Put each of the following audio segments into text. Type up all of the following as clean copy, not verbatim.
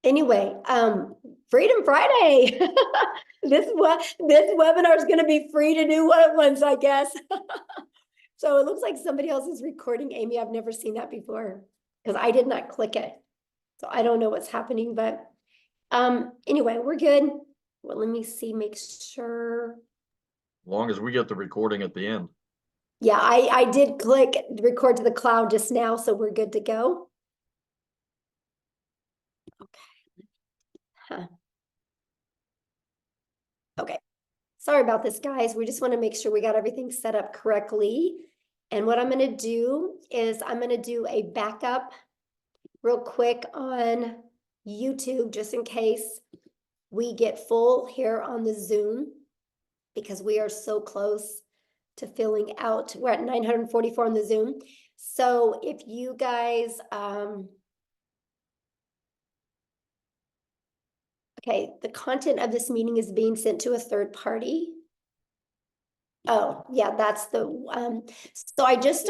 Anyway, Freedom Friday. This webinar is going to be free to do once, I guess. So it looks like somebody else is recording. Amy, I've never seen that before because I did not click it. So I don't know what's happening, but anyway, we're good. Well, let me see, make sure. As long as we get the recording at the end. Yeah, I did click record to the cloud just now, so we're good to go. Okay. Huh. Okay. Sorry about this, guys. We just want to make sure we got everything set up correctly. And what I'm going to do is I'm going to do a backup real quick on YouTube, just in case we get full here on the Zoom, because we are so close to filling out. We're at 944 on the Zoom. So if you guys, okay, the content of this meeting is being sent to a third party. Oh, yeah, that's the, so I just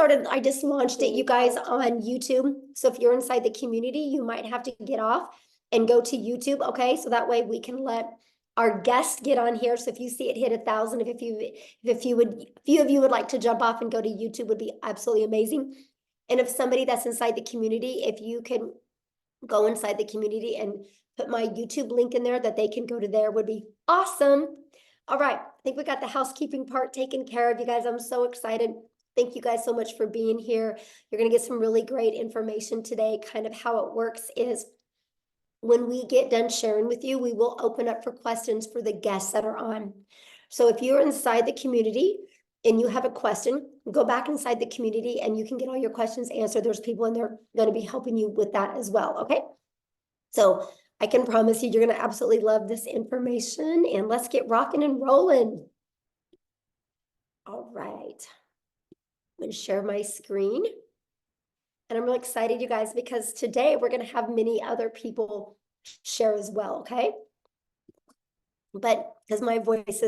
launched it, you guys, on YouTube. So if you're inside the community, you might have to get off and go to YouTube, okay? So that way we can let our guests get on here. So if you see it hit 1,000, if a few of you would like to jump off and go to YouTube, would be absolutely amazing. And if somebody that's inside the community, if you can go inside the community and put my YouTube link in there that they can go to there, would be awesome. All right, I think we got the housekeeping part taken care of, you guys. I'm so excited. Thank you guys so much for being here. You're going to get some really great information today. Kind of how it works is when we get done sharing with you, we will open up for questions for the guests that are on. So if you're inside the community and you have a question, go back inside the community and you can get all your questions answered. There's people in there going to be helping you with that as well, okay? So I can promise you, you're going to absolutely love this information, and let's get rocking and rolling. All right. I'm going to share my screen. And I'm really excited, you guys, because today we're going to have many other people share as well, okay? But because my voice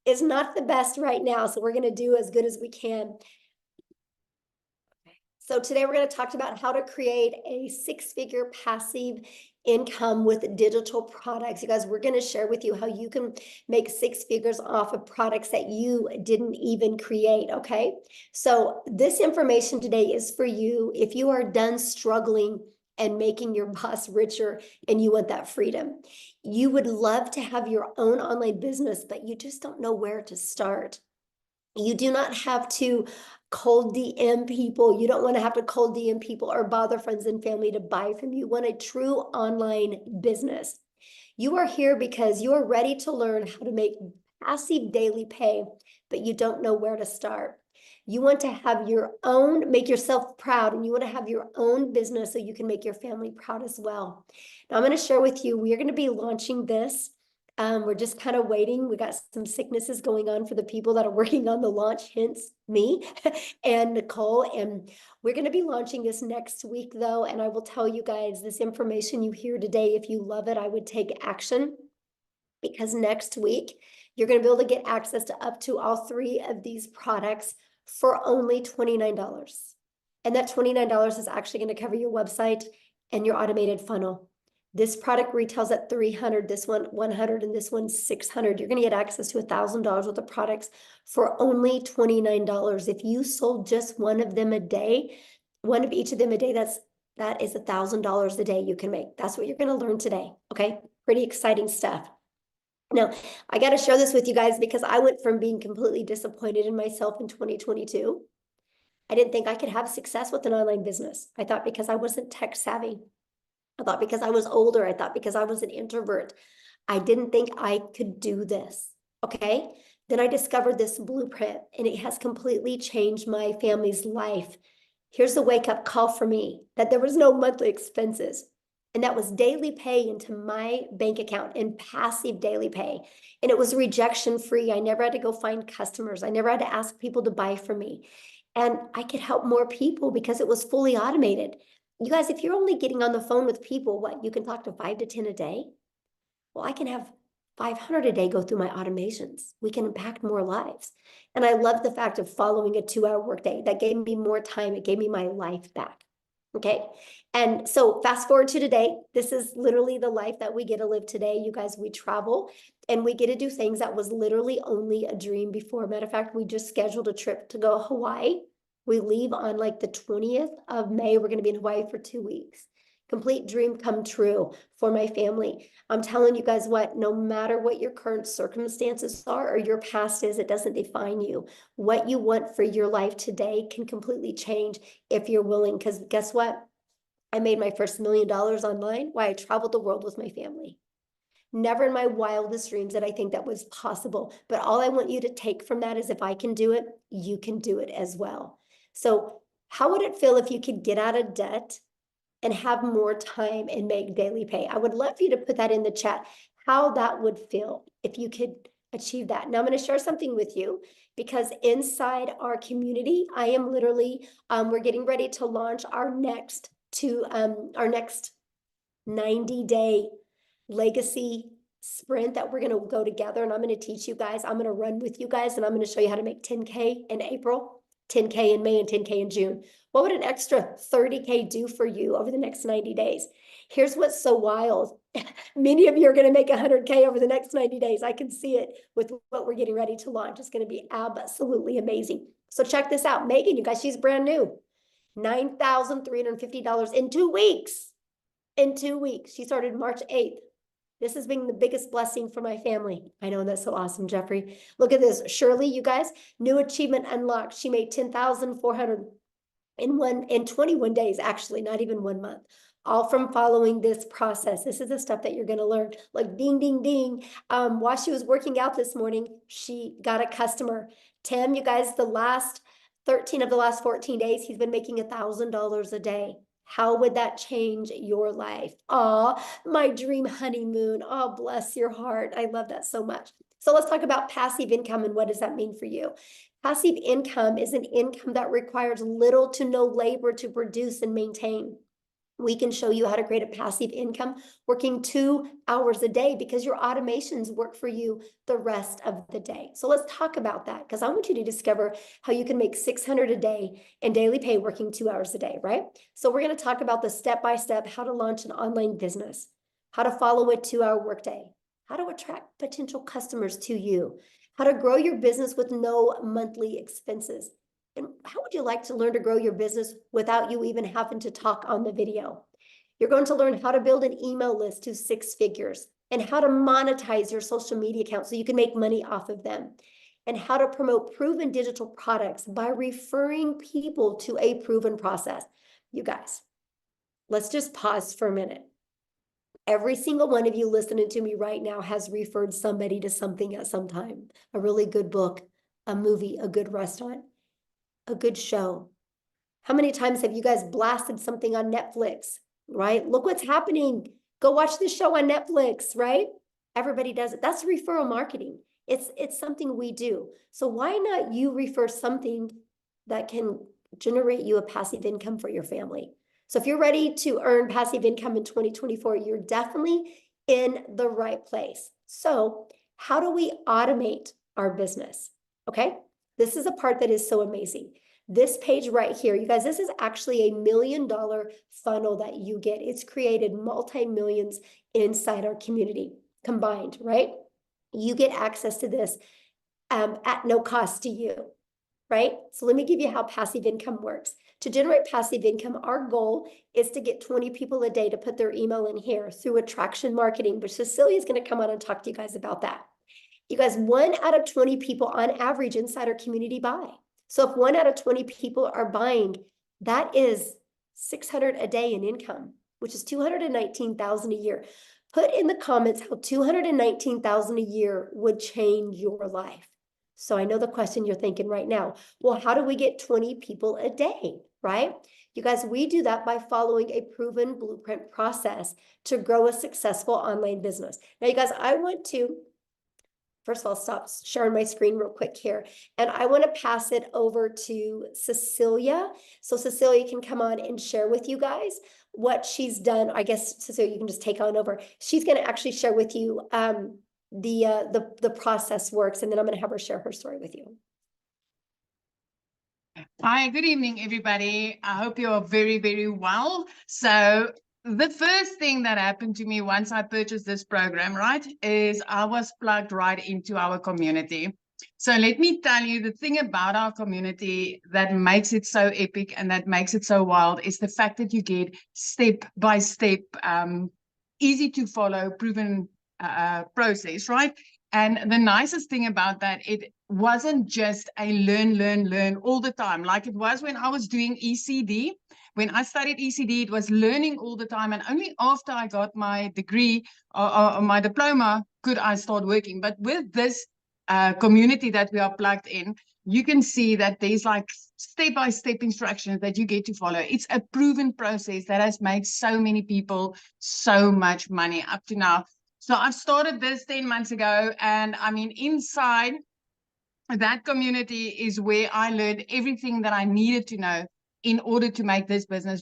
is not the best right now, so we're going to do as good as we can. So today we're going to talk about how to create a six-figure passive income with digital products. You guys, we're going to share with you how you can make six figures off of products that you didn't even create, okay? So this information today is for you if you are done struggling and making your boss richer and you want that freedom. You would love to have your own online business, but you just don't know where to start. You do not have to cold DM people. You don't want to have to cold DM people or bother friends and family to buy from you. You want a true online business. You are here because you are ready to learn how to make passive daily pay, but you don't know where to start. You want to have your own, make yourself proud, and you want to have your own business so you can make your family proud as well. Now, I'm going to share with you, we are going to be launching this. We're just kind of waiting. We got some sicknesses going on for the people that are working on the launch, hence me and Nicole. And we're going to be launching this next week, though. And I will tell you guys, this information you hear today, if you love it, I would take action, because next week you're going to be able to get access to up to all three of these products for only $29. And that $29 is actually going to cover your website and your automated funnel. This product retails at $300, this one $100, and this one $600. You're going to get access to $1,000 worth of products for only $29. If you sold just one of them a day, one of each of them a day, that is $1,000 a day you can make. That's what you're going to learn today. Okay, pretty exciting stuff. Now, I got to share this with you guys because I went from being completely disappointed in myself in 2022. I didn't think I could have success with an online business. I thought because I wasn't tech savvy. I thought because I was older. I thought because I was an introvert. I didn't think I could do this, okay? Then I discovered this blueprint, and it has completely changed my family's life. Here's the wake-up call for me, that there was no monthly expenses, and that was daily pay into my bank account and passive daily pay. And it was rejection-free. I never had to go find customers. I never had to ask people to buy from me. And I could help more people because it was fully automated. You guys, if you're only getting on the phone with people, what, you can talk to 5 to 10 a day? Well, I can have 500 a day go through my automations. We can impact more lives. And I love the fact of following a 2-hour workday. That gave me more time. It gave me my life back. Okay. And so fast forward to today, this is literally the life that we get to live today. You guys, we travel and we get to do things that was literally only a dream before. Matter of fact, we just scheduled a trip to go to Hawaii. We leave on like the 20th of May. We're going to be in Hawaii for 2 weeks. Complete dream come true for my family. I'm telling you guys what, no matter what your current circumstances are or your past is, it doesn't define you. What you want for your life today can completely change if you're willing. Because guess what? I made my first $1 million online while I traveled the world with my family. Never in my wildest dreams did I think that was possible. But all I want you to take from that is if I can do it, you can do it as well. So how would it feel if you could get out of debt and have more time and make daily pay? I would love for you to put that in the chat, how that would feel if you could achieve that. Now I'm going to share something with you because inside our community, I am literally, we're getting ready to launch our next 90-day legacy sprint that we're going to go together. And I'm going to teach you guys, I'm going to run with you guys, and I'm going to show you how to make 10K in April, 10K in May, and 10K in June. What would an extra 30K do for you over the next 90 days? Here's what's so wild. Many of you are going to make 100K over the next 90 days. I can see it with what we're getting ready to launch. It's going to be absolutely amazing. So check this out. Megan, you guys, she's brand new. $9,350 in 2 weeks. In 2 weeks. She started March 8th. This has been the biggest blessing for my family. I know, that's so awesome, Jeffrey. Look at this. Shirley, you guys, new achievement unlocked. She made 10,400 in 21 days, actually, not even 1 month. All from following this process. This is the stuff that you're going to learn. Like ding, ding, ding. While she was working out this morning, she got a customer. Tim, you guys, the last 13 of the last 14 days, he's been making $1,000 a day. How would that change your life? Oh, my dream honeymoon. Oh, bless your heart. I love that so much. So let's talk about passive income and what does that mean for you? Passive income is an income that requires little to no labor to produce and maintain. We can show you how to create a passive income working 2 hours a day because your automations work for you the rest of the day. So let's talk about that because I want you to discover how you can make $600 a day in daily pay working 2 hours a day, right? So we're going to talk about the step-by-step how to launch an online business, how to follow a 2-hour workday, how to attract potential customers to you, how to grow your business with no monthly expenses. And how would you like to learn to grow your business without you even having to talk on the video? You're going to learn how to build an email list to 6 figures and how to monetize your social media account so you can make money off of them, and how to promote proven digital products by referring people to a proven process. You guys, let's just pause for a minute. Every single one of you listening to me right now has referred somebody to something at some time. A really good book, a movie, a good restaurant, a good show. How many times have you guys blasted something on Netflix, right? Look what's happening. Go watch this show on Netflix, right? Everybody does it. That's referral marketing. It's something we do. So why not you refer something that can generate you a passive income for your family? So if you're ready to earn passive income in 2024, you're definitely in the right place. So how do we automate our business? Okay, this is a part that is so amazing. This page right here, you guys, this is actually $1 million funnel that you get. It's created multi-millions inside our community combined, right? You get access to this at no cost to you, right? So let me give you how passive income works. To generate passive income, our goal is to get 20 people a day to put their email in here through attraction marketing, which Cecilia is going to come on and talk to you guys about that. You guys, 1 out of 20 people on average inside our community buy. So if 1 out of 20 people are buying, that is $600 a day in income, which is $219,000 a year. Put in the comments how $219,000 a year would change your life. So I know the question you're thinking right now, well, how do we get 20 people a day, right? You guys, we do that by following a proven blueprint process to grow a successful online business. Now, you guys, I want to first of all, stop sharing my screen real quick here. And I want to pass it over to Cecilia. So Cecilia can come on and share with you guys what she's done. I guess, Cecilia, you can just take on over. She's going to actually share with you the process works. And then I'm going to have her share her story with you. Hi, good evening, everybody. I hope you are very, very well. So the first thing that happened to me once I purchased this program, right, is I was plugged right into our community. So let me tell you, the thing about our community that makes it so epic and that makes it so wild is the fact that you get step-by-step, easy to follow, proven process, right? And the nicest thing about that, it wasn't just a learn all the time, like it was when I was doing ECD. When I studied ECD, it was learning all the time. And only after I got my degree or my diploma could I start working. But with this community that we are plugged in, you can see that there's like step-by-step instructions that you get to follow. It's a proven process that has made so many people so much money up to now. So I've started this 10 months ago, and I mean, inside that community is where I learned everything that I needed to know in order to make this business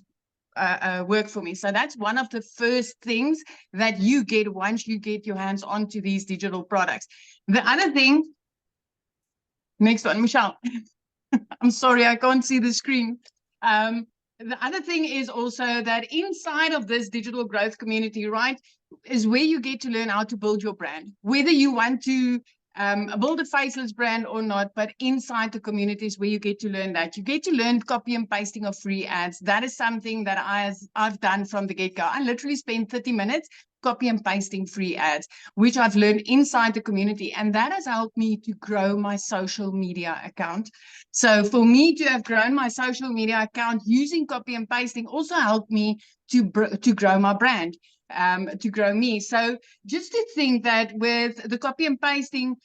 work for me. So that's one of the first things that you get once you get your hands onto these digital products. The other thing, next one, Michelle. I'm sorry, I can't see the screen. The other thing is also that inside of this digital growth community, right, is where you get to learn how to build your brand, whether you want to build a Faceless brand or not, but inside the communities where you get to learn that. You get to learn copy and pasting of free ads. That is something that I've done from the get-go. I literally spent 30 minutes copy and pasting free ads, which I've learned inside the community. And that has helped me to grow my social media account. So for me to have grown my social media account using copy and pasting also helped me to grow my brand, to grow me. So just to think that with the copy and pasting,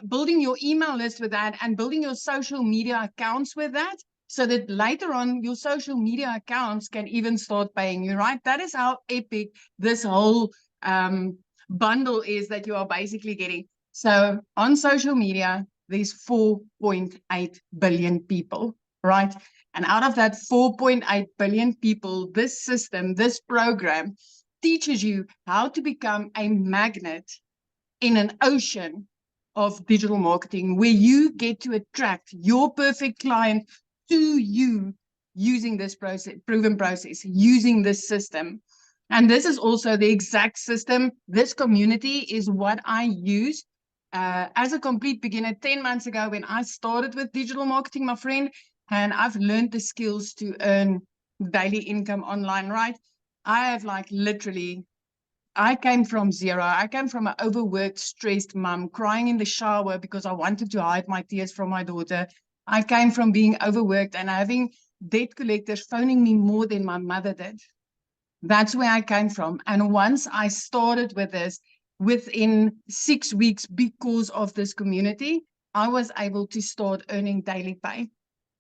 building your email list with that and building your social media accounts with that, so that later on your social media accounts can even start paying you, right? That is how epic this whole bundle is that you are basically getting. So on social media, there's 4.8 billion people, right? And out of that 4.8 billion people, this system, this program teaches you how to become a magnet in an ocean of digital marketing where you get to attract your perfect client to you using this process, proven process, using this system. And this is also the exact system. This community is what I use as a complete beginner 10 months ago when I started with digital marketing, my friend, and I've learned the skills to earn daily income online, right? I have like literally, I came from zero. I came from an overworked, stressed mom, crying in the shower because I wanted to hide my tears from my daughter. I came from being overworked and having debt collectors phoning me more than my mother did. That's where I came from. And once I started with this, within 6 weeks, because of this community, I was able to start earning daily pay.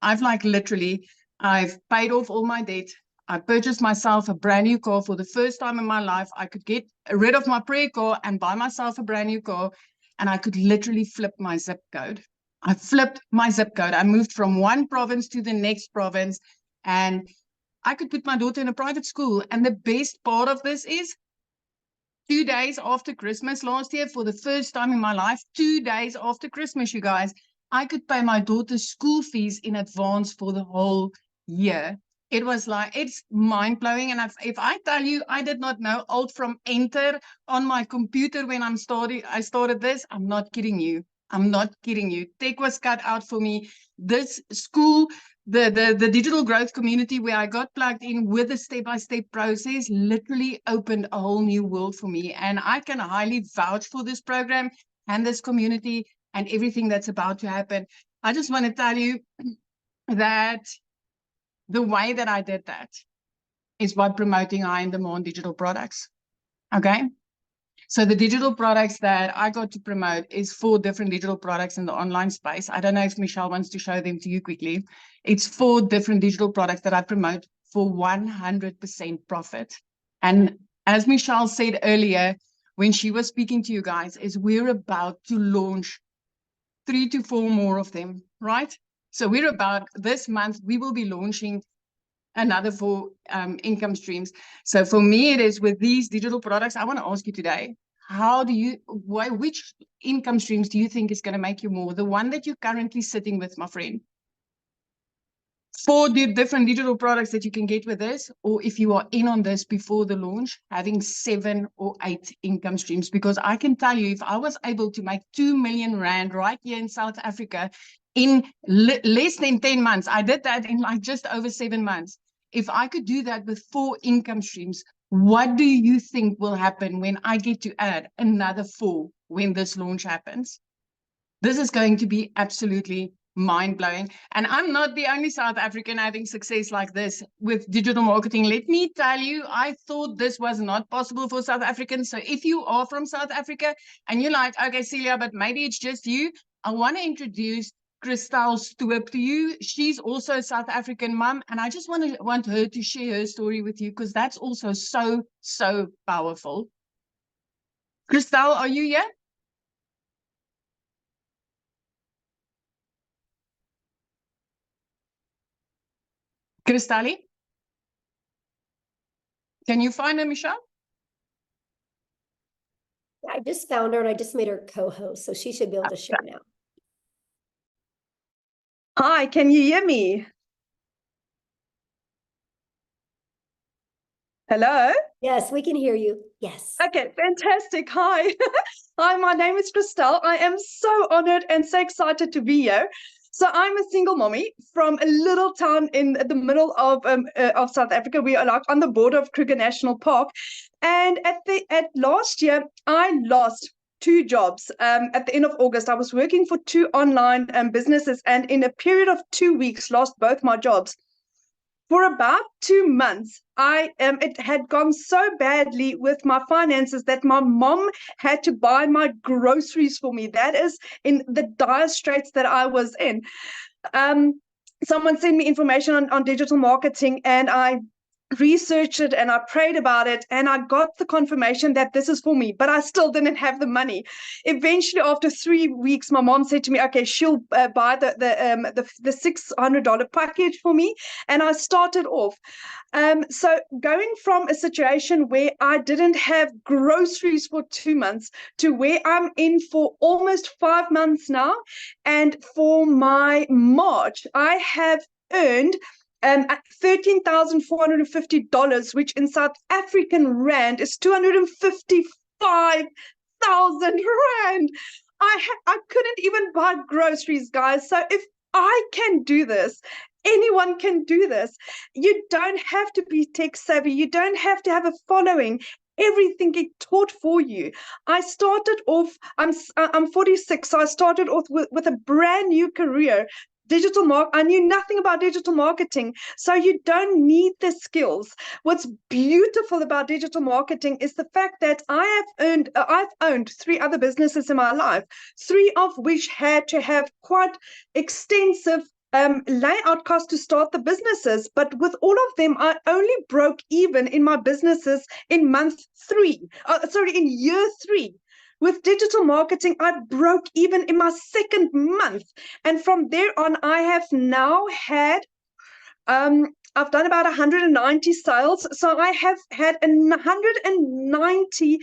I've like literally, I've paid off all my debt. I purchased myself a brand new car for the first time in my life. I could get rid of my prayer car and buy myself a brand new car. And I could literally flip my zip code. I flipped my zip code. I moved from one province to the next province. And I could put my daughter in a private school. And the best part of this is 2 days after Christmas last year, for the first time in my life, 2 days after Christmas, you guys, I could pay my daughter's school fees in advance for the whole year. It was like, it's mind-blowing. And if I tell you, I did not know Alt from Enter on my computer when I started this, I'm not kidding you. I'm not kidding you. Tech was cut out for me. This school, the digital growth community where I got plugged in with a step-by-step process literally opened a whole new world for me. And I can highly vouch for this program and this community and everything that's about to happen. I just want to tell you that the way that I did that is by promoting high-in-demand digital products. Okay? So the digital products that I got to promote is 4 different digital products in the online space. I don't know if Michelle wants to show them to you quickly. It's 4 different digital products that I promote for 100% profit. And as Michelle said earlier, when she was speaking to you guys, is we're about to launch 3 to 4 more of them, right? So we're about, this month, we will be launching another 4 income streams. So for me, it is with these digital products. I want to ask you today, which income streams do you think is going to make you more? The one that you're currently sitting with, my friend? 4 different digital products that you can get with this, or if you are in on this before the launch, having 7 or 8 income streams. Because I can tell you, if I was able to make 2 million rand right here in South Africa in less than 10 months, I did that in like just over 7 months. If I could do that with 4 income streams, what do you think will happen when I get to add another 4 when this launch happens? This is going to be absolutely mind-blowing. And I'm not the only South African having success like this with digital marketing. Let me tell you, I thought this was not possible for South Africans. So if you are from South Africa and you're like, okay, Celia, but maybe it's just you, I want to introduce Christel Stoop to you. She's also a South African mom, and I just want her to share her story with you, because that's also so powerful. Christel, are you here? Cristali? Can you find her, Michelle? I just found her and I just made her co-host, so she should be able to share now. Hi, can you hear me? Hello? Yes, we can hear you. Yes. Okay, fantastic. Hi. Hi, my name is Christel. I am so honored and so excited to be here. So I'm a single mommy from a little town in the middle of South Africa. We are like on the border of Kruger National Park. And at last year, I lost 2 jobs. At the end of August, I was working for 2 online businesses, and in a period of 2 weeks, lost both my jobs. For about 2 months, it had gone so badly with my finances that my mom had to buy my groceries for me. That is in the dire straits that I was in. Someone sent me information on digital marketing, and I researched it and I prayed about it, and I got the confirmation that this is for me, but I still didn't have the money. Eventually, after 3 weeks, my mom said to me, okay, she'll buy the $600 package for me, and I started off. So going from a situation where I didn't have groceries for 2 months to where I'm in for almost 5 months now, and for my March, I have earned $13,450, which in South African rand is 255,000 rand. I couldn't even buy groceries, guys. So if I can do this, anyone can do this. You don't have to be tech savvy. You don't have to have a following. Everything get taught for you. I started off, I'm 46, so I started off with a brand new career. I knew nothing about digital marketing, so you don't need the skills. What's beautiful about digital marketing is the fact that I've owned 3 other businesses in my life, 3 of which had to have quite extensive layout costs to start the businesses. But with all of them, I only broke even in my businesses in in year 3. With digital marketing, I broke even in my 2nd month. And from there on, I have now had, I've done about 190 sales. So I have had 190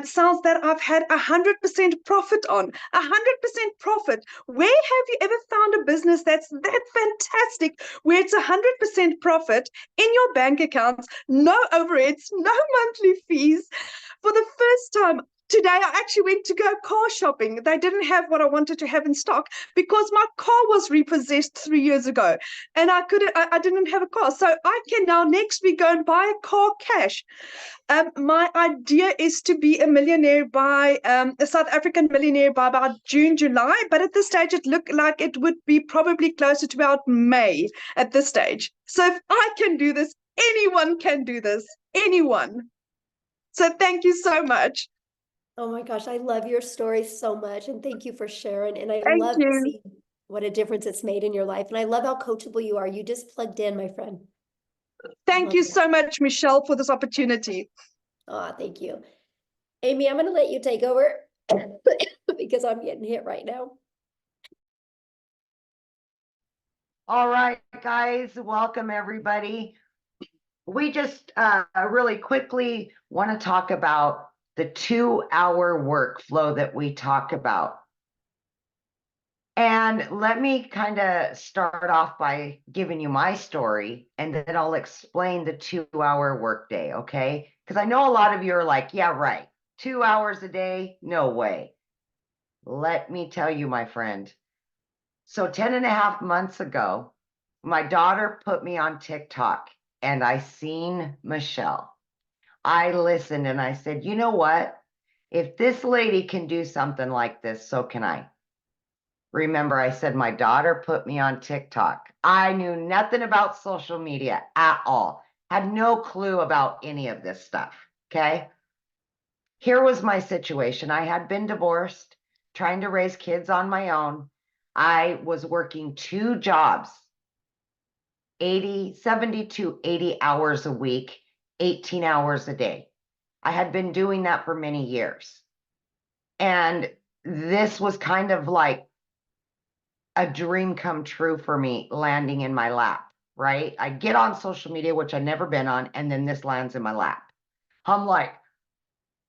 sales that I've had 100% profit on. 100% profit. Where have you ever found a business that's that fantastic, where it's 100% profit in your bank accounts, no overheads, no monthly fees? For the first time, today, I actually went to go car shopping. They didn't have what I wanted to have in stock because my car was repossessed 3 years ago, and I didn't have a car. So I can now next week go and buy a car cash. My idea is to be a millionaire a South African millionaire by about June, July. But at this stage, it looked like it would be probably closer to about May at this stage. So if I can do this, anyone can do this. Anyone. So thank you so much. Oh my gosh, I love your story so much, and thank you for sharing. And I Thank love to you. see what a difference it's made in your life. And I love how coachable you are. You just plugged in, my friend. Thank Love you that. so much, Michelle, for this opportunity. Thank you. Amy, I'm going to let you take over because I'm getting hit right now. All right, guys, welcome everybody. We just really quickly want to talk about the 2-hour workflow that we talk about. And let me kind of start off by giving you my story, and then I'll explain the 2-hour workday, okay? Because I know a lot of you are like, yeah, right. 2 hours a day? No way. Let me tell you, my friend. So 10.5 months ago, my daughter put me on TikTok and I seen Michelle. I listened and I said, you know what? If this lady can do something like this, so can I. Remember, I said my daughter put me on TikTok. I knew nothing about social media at all. Had no clue about any of this stuff, okay? Here was my situation. I had been divorced, trying to raise kids on my own. I was working 2 jobs, 70 to 80 hours a week, 18 hours a day. I had been doing that for many years. And this was kind of like a dream come true for me landing in my lap, right? I get on social media, which I've never been on, and then this lands in my lap. I'm like,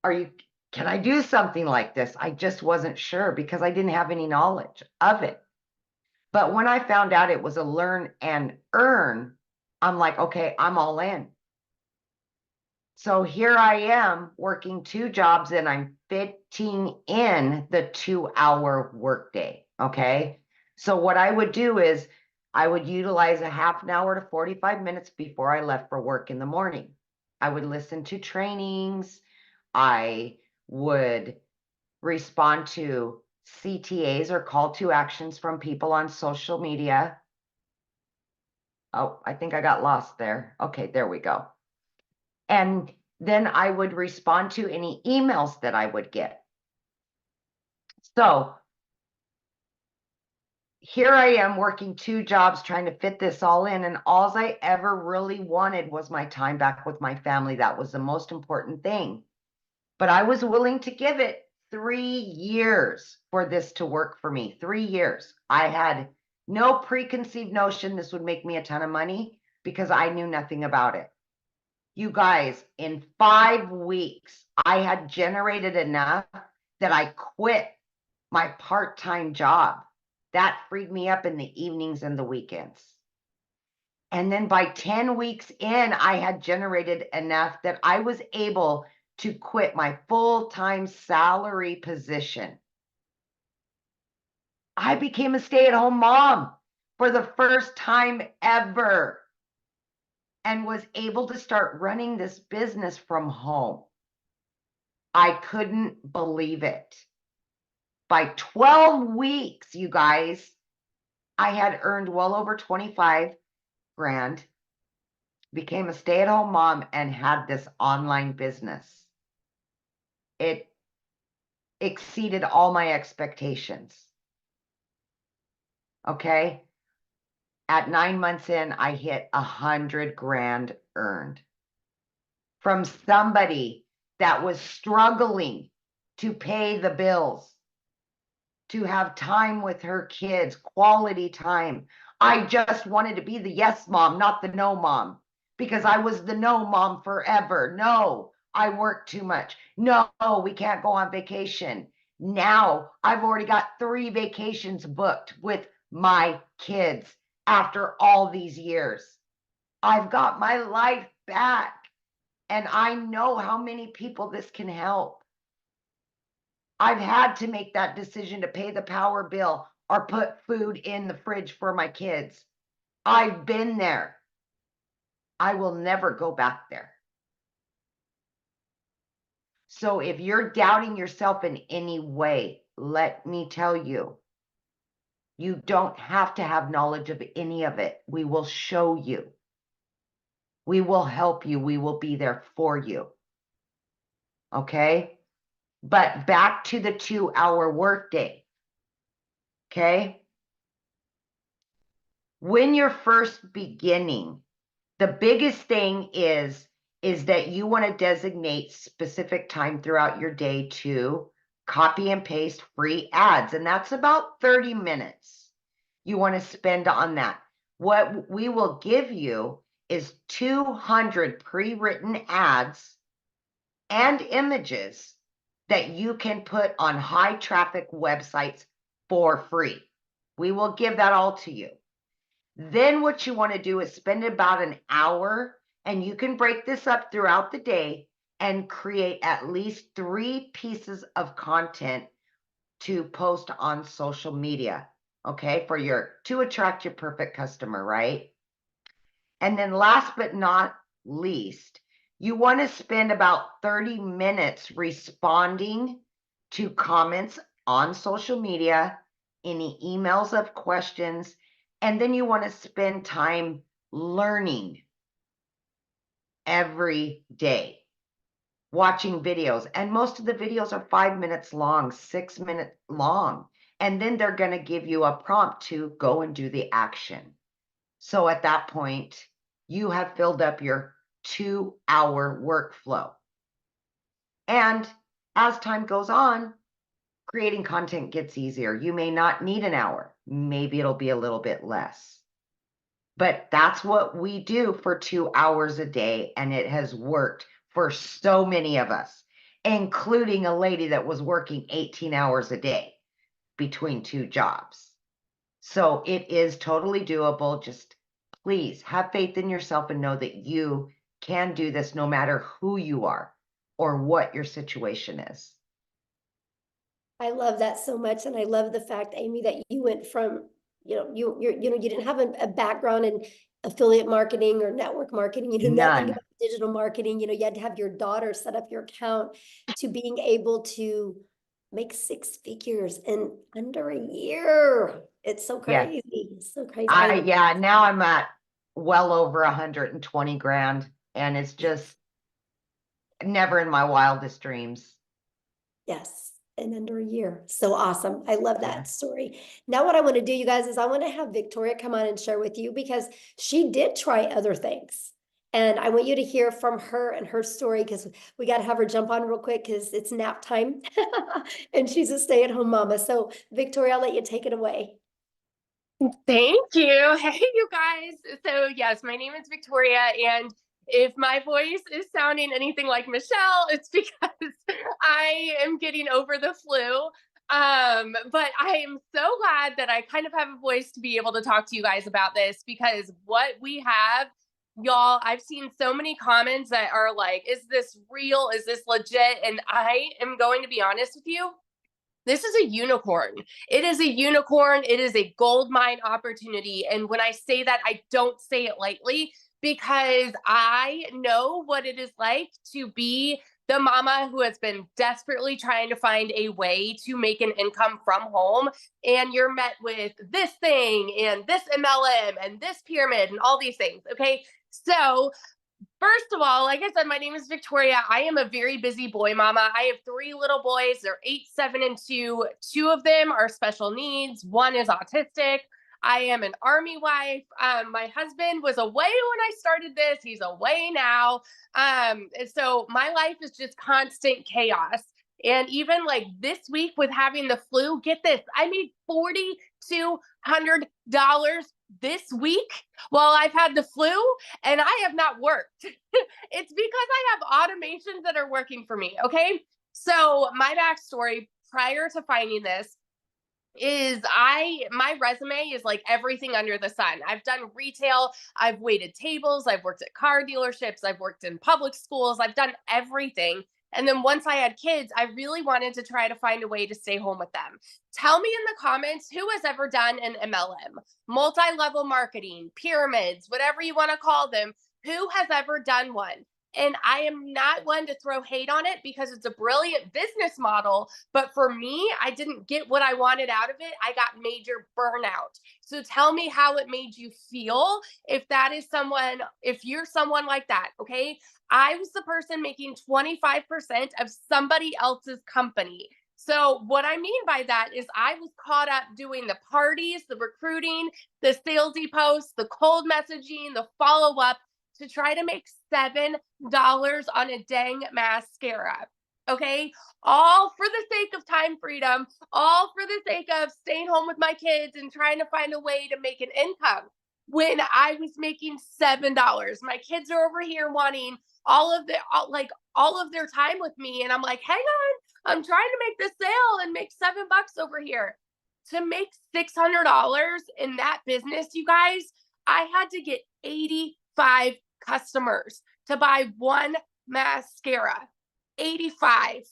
can I do something like this? I just wasn't sure because I didn't have any knowledge of it. But when I found out it was a learn and earn, I'm like, okay, I'm all in. So here I am working 2 jobs and I'm fitting in the 2-hour workday. Okay. So what I would do is I would utilize a half an hour to 45 minutes before I left for work in the morning. I would listen to trainings. I would respond to CTAs or call to actions from people on social media. Oh, I think I got lost there. Okay, there we go. And then I would respond to any emails that I would get. So here I am working 2 jobs trying to fit this all in, and all I ever really wanted was my time back with my family. That was the most important thing. But I was willing to give it 3 years for this to work for me. 3 years. I had no preconceived notion this would make me a ton of money because I knew nothing about it. You guys, in 5 weeks, I had generated enough that I quit my part-time job. That freed me up in the evenings and the weekends. And then by 10 weeks in, I had generated enough that I was able to quit my full-time salary position. I became a stay-at-home mom for the first time ever and was able to start running this business from home. I couldn't believe it. By 12 weeks, you guys, I had earned well over 25 grand, became a stay-at-home mom, and had this online business. It exceeded all my expectations. Okay. At 9 months in, I hit 100 grand earned from somebody that was struggling to pay the bills, to have time with her kids, quality time. I just wanted to be the yes mom, not the no mom, because I was the no mom forever. No, I work too much. No, we can't go on vacation. Now I've already got 3 vacations booked with my kids after all these years. I've got my life back, and I know how many people this can help. I've had to make that decision to pay the power bill or put food in the fridge for my kids. I've been there. I will never go back there. So if you're doubting yourself in any way, let me tell you, you don't have to have knowledge of any of it. We will show you. We will help you. We will be there for you. Okay? But back to the 2-hour workday. Okay? When you're first beginning, the biggest thing is that you want to designate specific time throughout your day to copy and paste free ads. And that's about 30 minutes you want to spend on that. What we will give you is 200 pre-written ads and images that you can put on high traffic websites for free. We will give that all to you. Then what you want to do is spend about an hour, and you can break this up throughout the day and create at least 3 pieces of content to post on social media, okay, to attract your perfect customer, right? And then last but not least, you want to spend about 30 minutes responding to comments on social media, any emails of questions, and then you want to spend time learning every day, watching videos. And most of the videos are 5 minutes long, 6 minutes long. And then they're going to give you a prompt to go and do the action. So at that point, you have filled up your 2-hour workflow. And as time goes on, creating content gets easier. You may not need an hour. Maybe it'll be a little bit less. But that's what we do for 2 hours a day. And it has worked for so many of us, including a lady that was working 18 hours a day between 2 jobs. So it is totally doable. Just please have faith in yourself and know that you can do this no matter who you are or what your situation is. I love that so much. And I love the fact, Amy, that you went from, you didn't have a background in affiliate marketing or network marketing, you knew nothing None. about digital marketing, you had to have your daughter set up your account, to being able to make 6 figures in under a year. It's so Yeah. crazy. It's so crazy. Yeah, now I'm at well over 120 grand, and it's just never in my wildest dreams. Yes, in under a year. So awesome. I love that Yeah. story. Now what I want to do, you guys, is I want to have Victoria come on and share with you, because she did try other things. And I want you to hear from her and her story, because we got to have her jump on real quick because it's nap time and she's a stay-at-home mama. So Victoria, I'll let you take it away. Thank you. Hey, you guys. So yes, my name is Victoria, and if my voice is sounding anything like Michelle, it's because I am getting over the flu. But I am so glad that I kind of have a voice to be able to talk to you guys about this, because what we have, y'all, I've seen so many comments that are like, is this real? Is this legit? And I am going to be honest with you. This is a unicorn. It is a unicorn. It is a gold mine opportunity. And when I say that, I don't say it lightly, because I know what it is like to be the mama who has been desperately trying to find a way to make an income from home. And you're met with this thing and this MLM and this pyramid and all these things. Okay. So first of all, like I said, my name is Victoria. I am a very busy boy mama. I have 3 little boys. They're 8, 7, and 2. 2 of them are special needs. 1 is autistic. I am an Army wife. My husband was away when I started this. He's away now. So my life is just constant chaos. And even like this week with having the flu, get this, I made $4,200 this week while I've had the flu, and I have not worked. It's because I have automations that are working for me. Okay. So my backstory prior to finding this is my resume is like everything under the sun. I've done retail, I've waited tables, I've worked at car dealerships, I've worked in public schools, I've done everything. And then once I had kids, I really wanted to try to find a way to stay home with them. Tell me in the comments who has ever done an MLM, multi-level marketing, pyramids, whatever you want to call them. Who has ever done one? And I am not one to throw hate on it, because it's a brilliant business model. But for me, I didn't get what I wanted out of it. I got major burnout. So tell me how it made you feel if you're someone like that. Okay. I was the person making 25% of somebody else's company. So what I mean by that is I was caught up doing the parties, the recruiting, the salesy posts, the cold messaging, the follow-up, to try to make $7 on a dang mascara. Okay. All for the sake of time freedom, all for the sake of staying home with my kids and trying to find a way to make an income, when I was making $7. My kids are over here wanting all of their time with me. And I'm like, hang on, I'm trying to make this sale and make $7 over here. To make $600 in that business, you guys, I had to get 85 customers to buy one mascara. 85.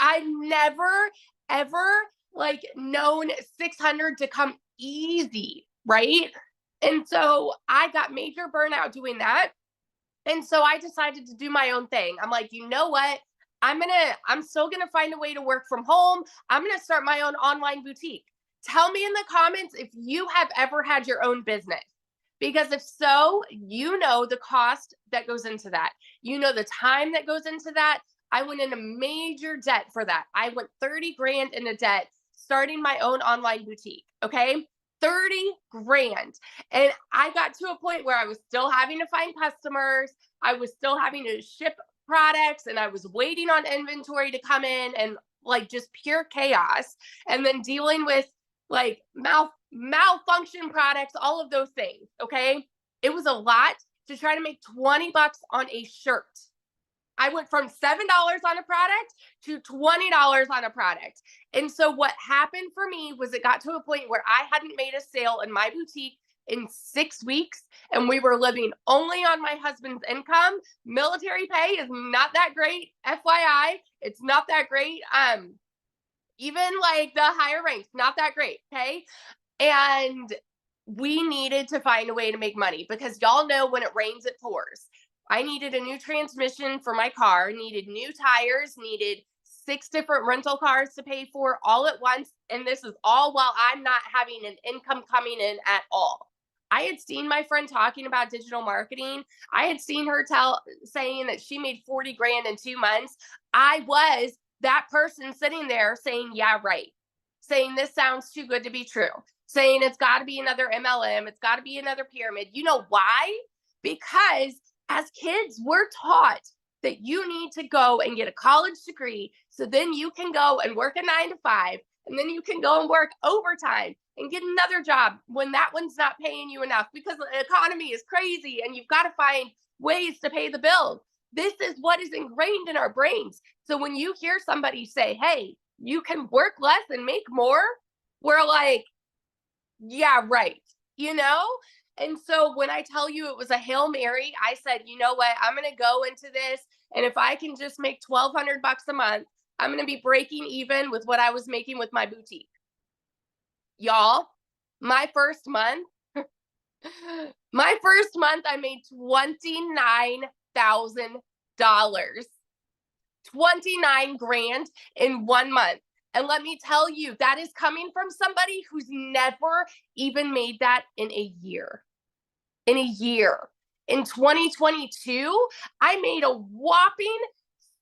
I've never, ever like known 600 to come easy, right? And so I got major burnout doing that. And so I decided to do my own thing. I'm like, you know what? I'm still gonna find a way to work from home. I'm gonna start my own online boutique. Tell me in the comments if you have ever had your own business. Because if so, you know the cost that goes into that. You know the time that goes into that. I went in a major debt for that. I went 30 grand in a debt starting my own online boutique. Okay. 30 grand. And I got to a point where I was still having to find customers. I was still having to ship products, and I was waiting on inventory to come in, and like just pure chaos. And then dealing with like malfunction products, all of those things. Okay. It was a lot to try to make 20 bucks on a shirt. I went from $7 on a product to $20 on a product. And so what happened for me was it got to a point where I hadn't made a sale in my boutique in 6 weeks, and we were living only on my husband's income. Military pay is not that great. FYI, it's not that great. Even like the higher ranks, not that great. Okay. And we needed to find a way to make money, because y'all know when it rains, it pours. I needed a new transmission for my car, needed new tires, needed 6 different rental cars to pay for all at once. And this is all while I'm not having an income coming in at all. I had seen my friend talking about digital marketing. I had seen her saying that she made 40 grand in 2 months. I was that person sitting there saying, yeah, right. Saying this sounds too good to be true. Saying it's got to be another MLM. It's got to be another pyramid. You know why? Because as kids, we're taught that you need to go and get a college degree, so then you can go and work a 9 to 5, and then you can go and work overtime and get another job when that one's not paying you enough, because the economy is crazy and you've got to find ways to pay the bills. This is what is ingrained in our brains. So when you hear somebody say, hey, you can work less and make more, we're like, yeah, right. You know? And so when I tell you it was a Hail Mary, I said, you know what? I'm going to go into this. And if I can just make $1,200 a month, I'm going to be breaking even with what I was making with my boutique. Y'all, my first month, I made $29,000. 29 grand in 1 month. And let me tell you, that is coming from somebody who's never even made that in a year. In a year. In 2022, I made a whopping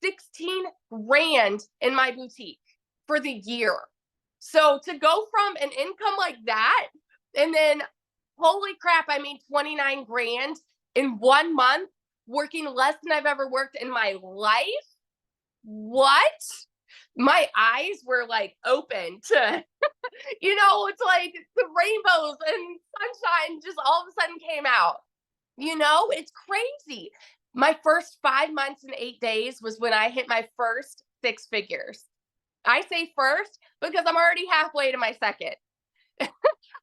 16 grand in my boutique for the year. So to go from an income like that, and then holy crap, I made 29 grand in 1 month, working less than I've ever worked in my life. What? My eyes were like open to, you know, it's like the rainbows and sunshine just all of a sudden came out. You know, it's crazy. My first 5 months and 8 days was when I hit my first 6 figures. I say first because I'm already halfway to my second.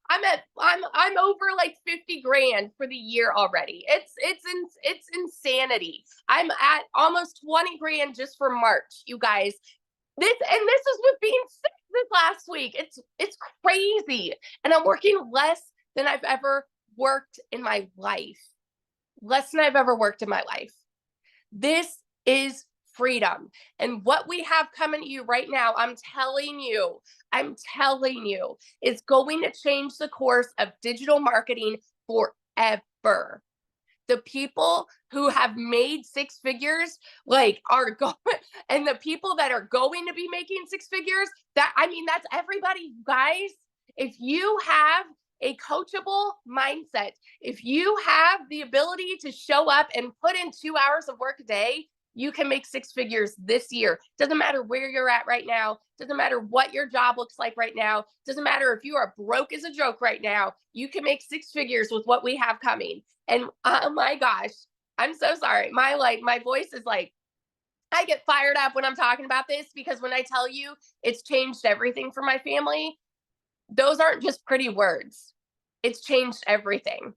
I'm over like 50 grand for the year already. It's insanity. I'm at almost 20 grand just for March, you guys. This is with being sick this last week. It's crazy. And I'm working less than I've ever worked in my life. Less than I've ever worked in my life. This is freedom. And what we have coming to you right now, I'm telling you, is going to change the course of digital marketing forever. The people who have made 6 figures, like, are going, and the people that are going to be making 6 figures, that's everybody, you guys. If you have a coachable mindset, if you have the ability to show up and put in 2 hours of work a day, you can make 6 figures this year. Doesn't matter where you're at right now. Doesn't matter what your job looks like right now. Doesn't matter if you are broke as a joke right now. You can make 6 figures with what we have coming. And oh my gosh, I'm so sorry. My voice is like, I get fired up when I'm talking about this, because when I tell you it's changed everything for my family, those aren't just pretty words. It's changed everything.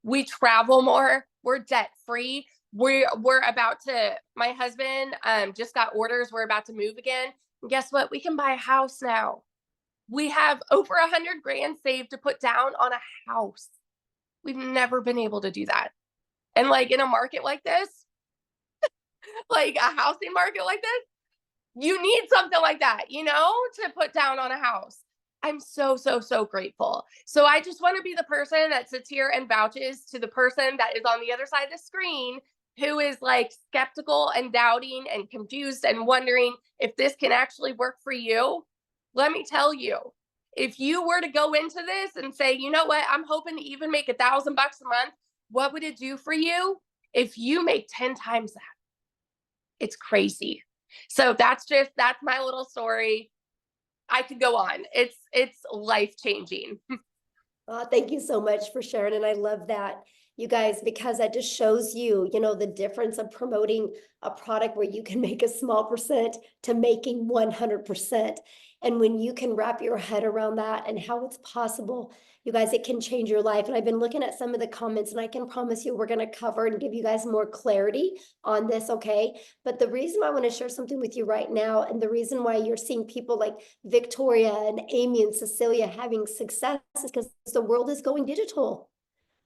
We travel more. We're debt free. We're about to, my husband just got orders. We're about to move again. And guess what? We can buy a house now. We have over 100 grand saved to put down on a house. We've never been able to do that. And like in a market like this, like a housing market like this, you need something like that, you know, to put down on a house. I'm so, so, so grateful. So I just want to be the person that sits here and vouches to the person that is on the other side of the screen who is like skeptical and doubting and confused and wondering if this can actually work for you. Let me tell you, if you were to go into this and say, you know what, I'm hoping to even make $1,000 a month, what would it do for you if you make 10 times that? It's crazy. So that's my little story. I could go on. It's life-changing. Thank you so much for sharing. And I love that, you guys, because that just shows you, you know, the difference of promoting a product where you can make a small percent to making 100%. And when you can wrap your head around that and how it's possible, you guys, it can change your life. And I've been looking at some of the comments, and I can promise you we're going to cover and give you guys more clarity on this, okay? But the reason why I want to share something with you right now, and the reason why you're seeing people like Victoria and Amy and Cecilia having success is because the world is going digital.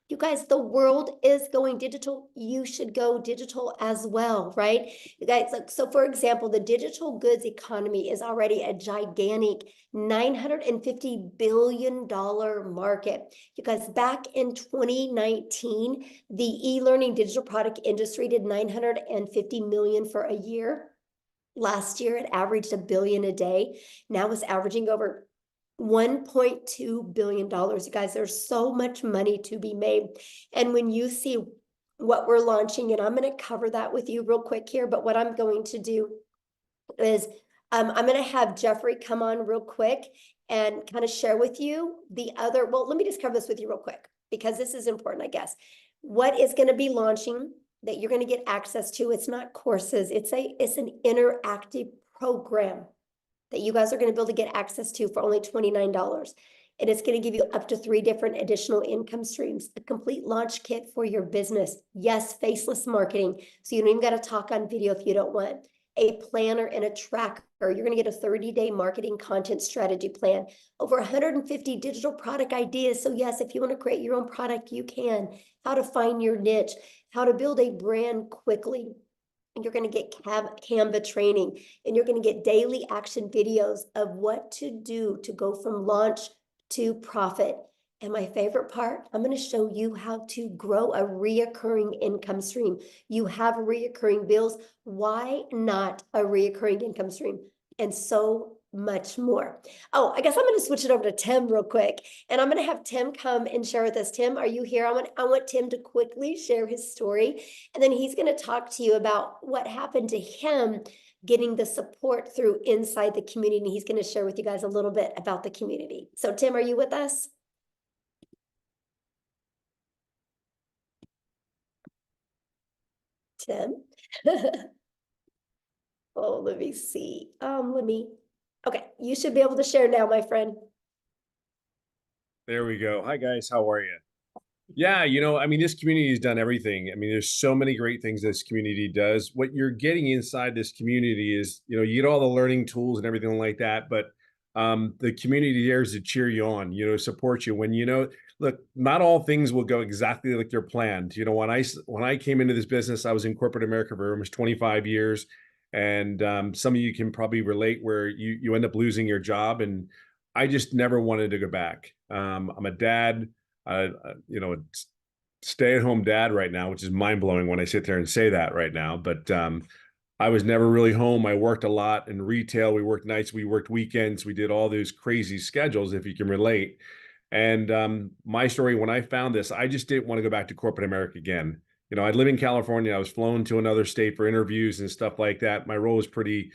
You guys, the world is going digital. You should go digital as well, right? You guys, like, so for example, the digital goods economy is already a gigantic $950 billion market. You guys, back in 2019, the e-learning digital product industry did 950 million for a year. Last year, it averaged $1 billion a day. Now it's averaging over $1.2 billion. You guys, there's so much money to be made. And when you see what we're launching, and I'm going to cover that with you real quick here, but what I'm going to do is I'm going to have Jeffrey come on real quick and kind of share with you the other, well, let me just cover this with you real quick, because this is important, I guess. What is going to be launching that you're going to get access to? It's not courses. It's an interactive program that you guys are going to be able to get access to for only $29. And it's going to give you up to 3 different additional income streams, a complete launch kit for your business. Yes, faceless marketing. So you don't even got to talk on video if you don't want. A planner and a tracker. You're going to get a 30-day marketing content strategy plan. Over 150 digital product ideas. So yes, if you want to create your own product, you can. How to find your niche. How to build a brand quickly. And you're going to get Canva training, and you're going to get daily action videos of what to do to go from launch to profit. And my favorite part, I'm going to show you how to grow a reoccurring income stream. You have reoccurring bills. Why not a reoccurring income stream? And so much more. Oh, I guess I'm going to switch it over to Tim real quick, and I'm going to have Tim come and share with us. Tim, are you here? I want Tim to quickly share his story, and then he's going to talk to you about what happened to him getting the support through inside the community. And he's going to share with you guys a little bit about the community. So Tim, are you with us? Tim? Oh, let me see. Okay, you should be able to share now, my friend. There we go. Hi, guys. How are you? Yeah, I mean, this community has done everything. I mean, there's so many great things this community does. What you're getting inside this community is, you get all the learning tools and everything like that, but the community there is to cheer you on, support you when, look, not all things will go exactly like they're planned. When I came into this business, I was in corporate America for almost 25 years. And some of you can probably relate where you end up losing your job. And I just never wanted to go back. I'm a dad, a stay-at-home dad right now, which is mind-blowing when I sit there and say that right now. But I was never really home. I worked a lot in retail. We worked nights, we worked weekends. We did all those crazy schedules, if you can relate. And my story, when I found this, I just didn't want to go back to corporate America again. I live in California. I was flown to another state for interviews and stuff like that. My role was pretty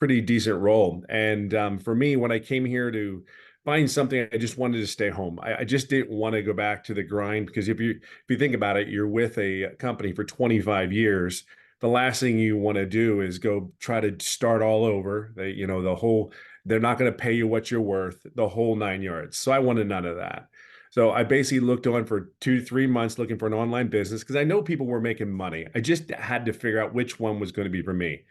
decent role. And for me, when I came here to find something, I just wanted to stay home. I just didn't want to go back to the grind, because if you think about it, you're with a company for 25 years. the last thing you want to do is go try to start all over. They're not going to pay you what you're worth, the whole 9 yards. So I wanted none of that. So I basically looked on for 2 to 3 months looking for an online business because I know people were making money. I just had to figure out which one was going to be for me.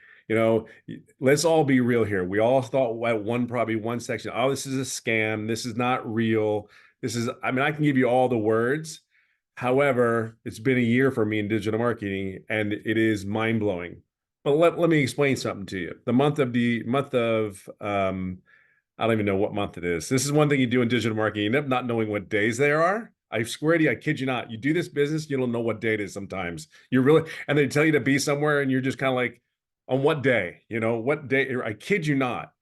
Let's all be real here. We all thought at probably one section, oh, this is a scam. This is not real. I can give you all the words. However, it's been a year for me in digital marketing and it is mind blowing. But let me explain something to you. The month of I don't even know what month it is. This is one thing you do in digital marketing. You end up not knowing what days there are. I swear to you, I kid you not. You do this business, you don't know what day it is sometimes. And they tell you to be somewhere and you're just kind of like, on what day? What day? I kid you not.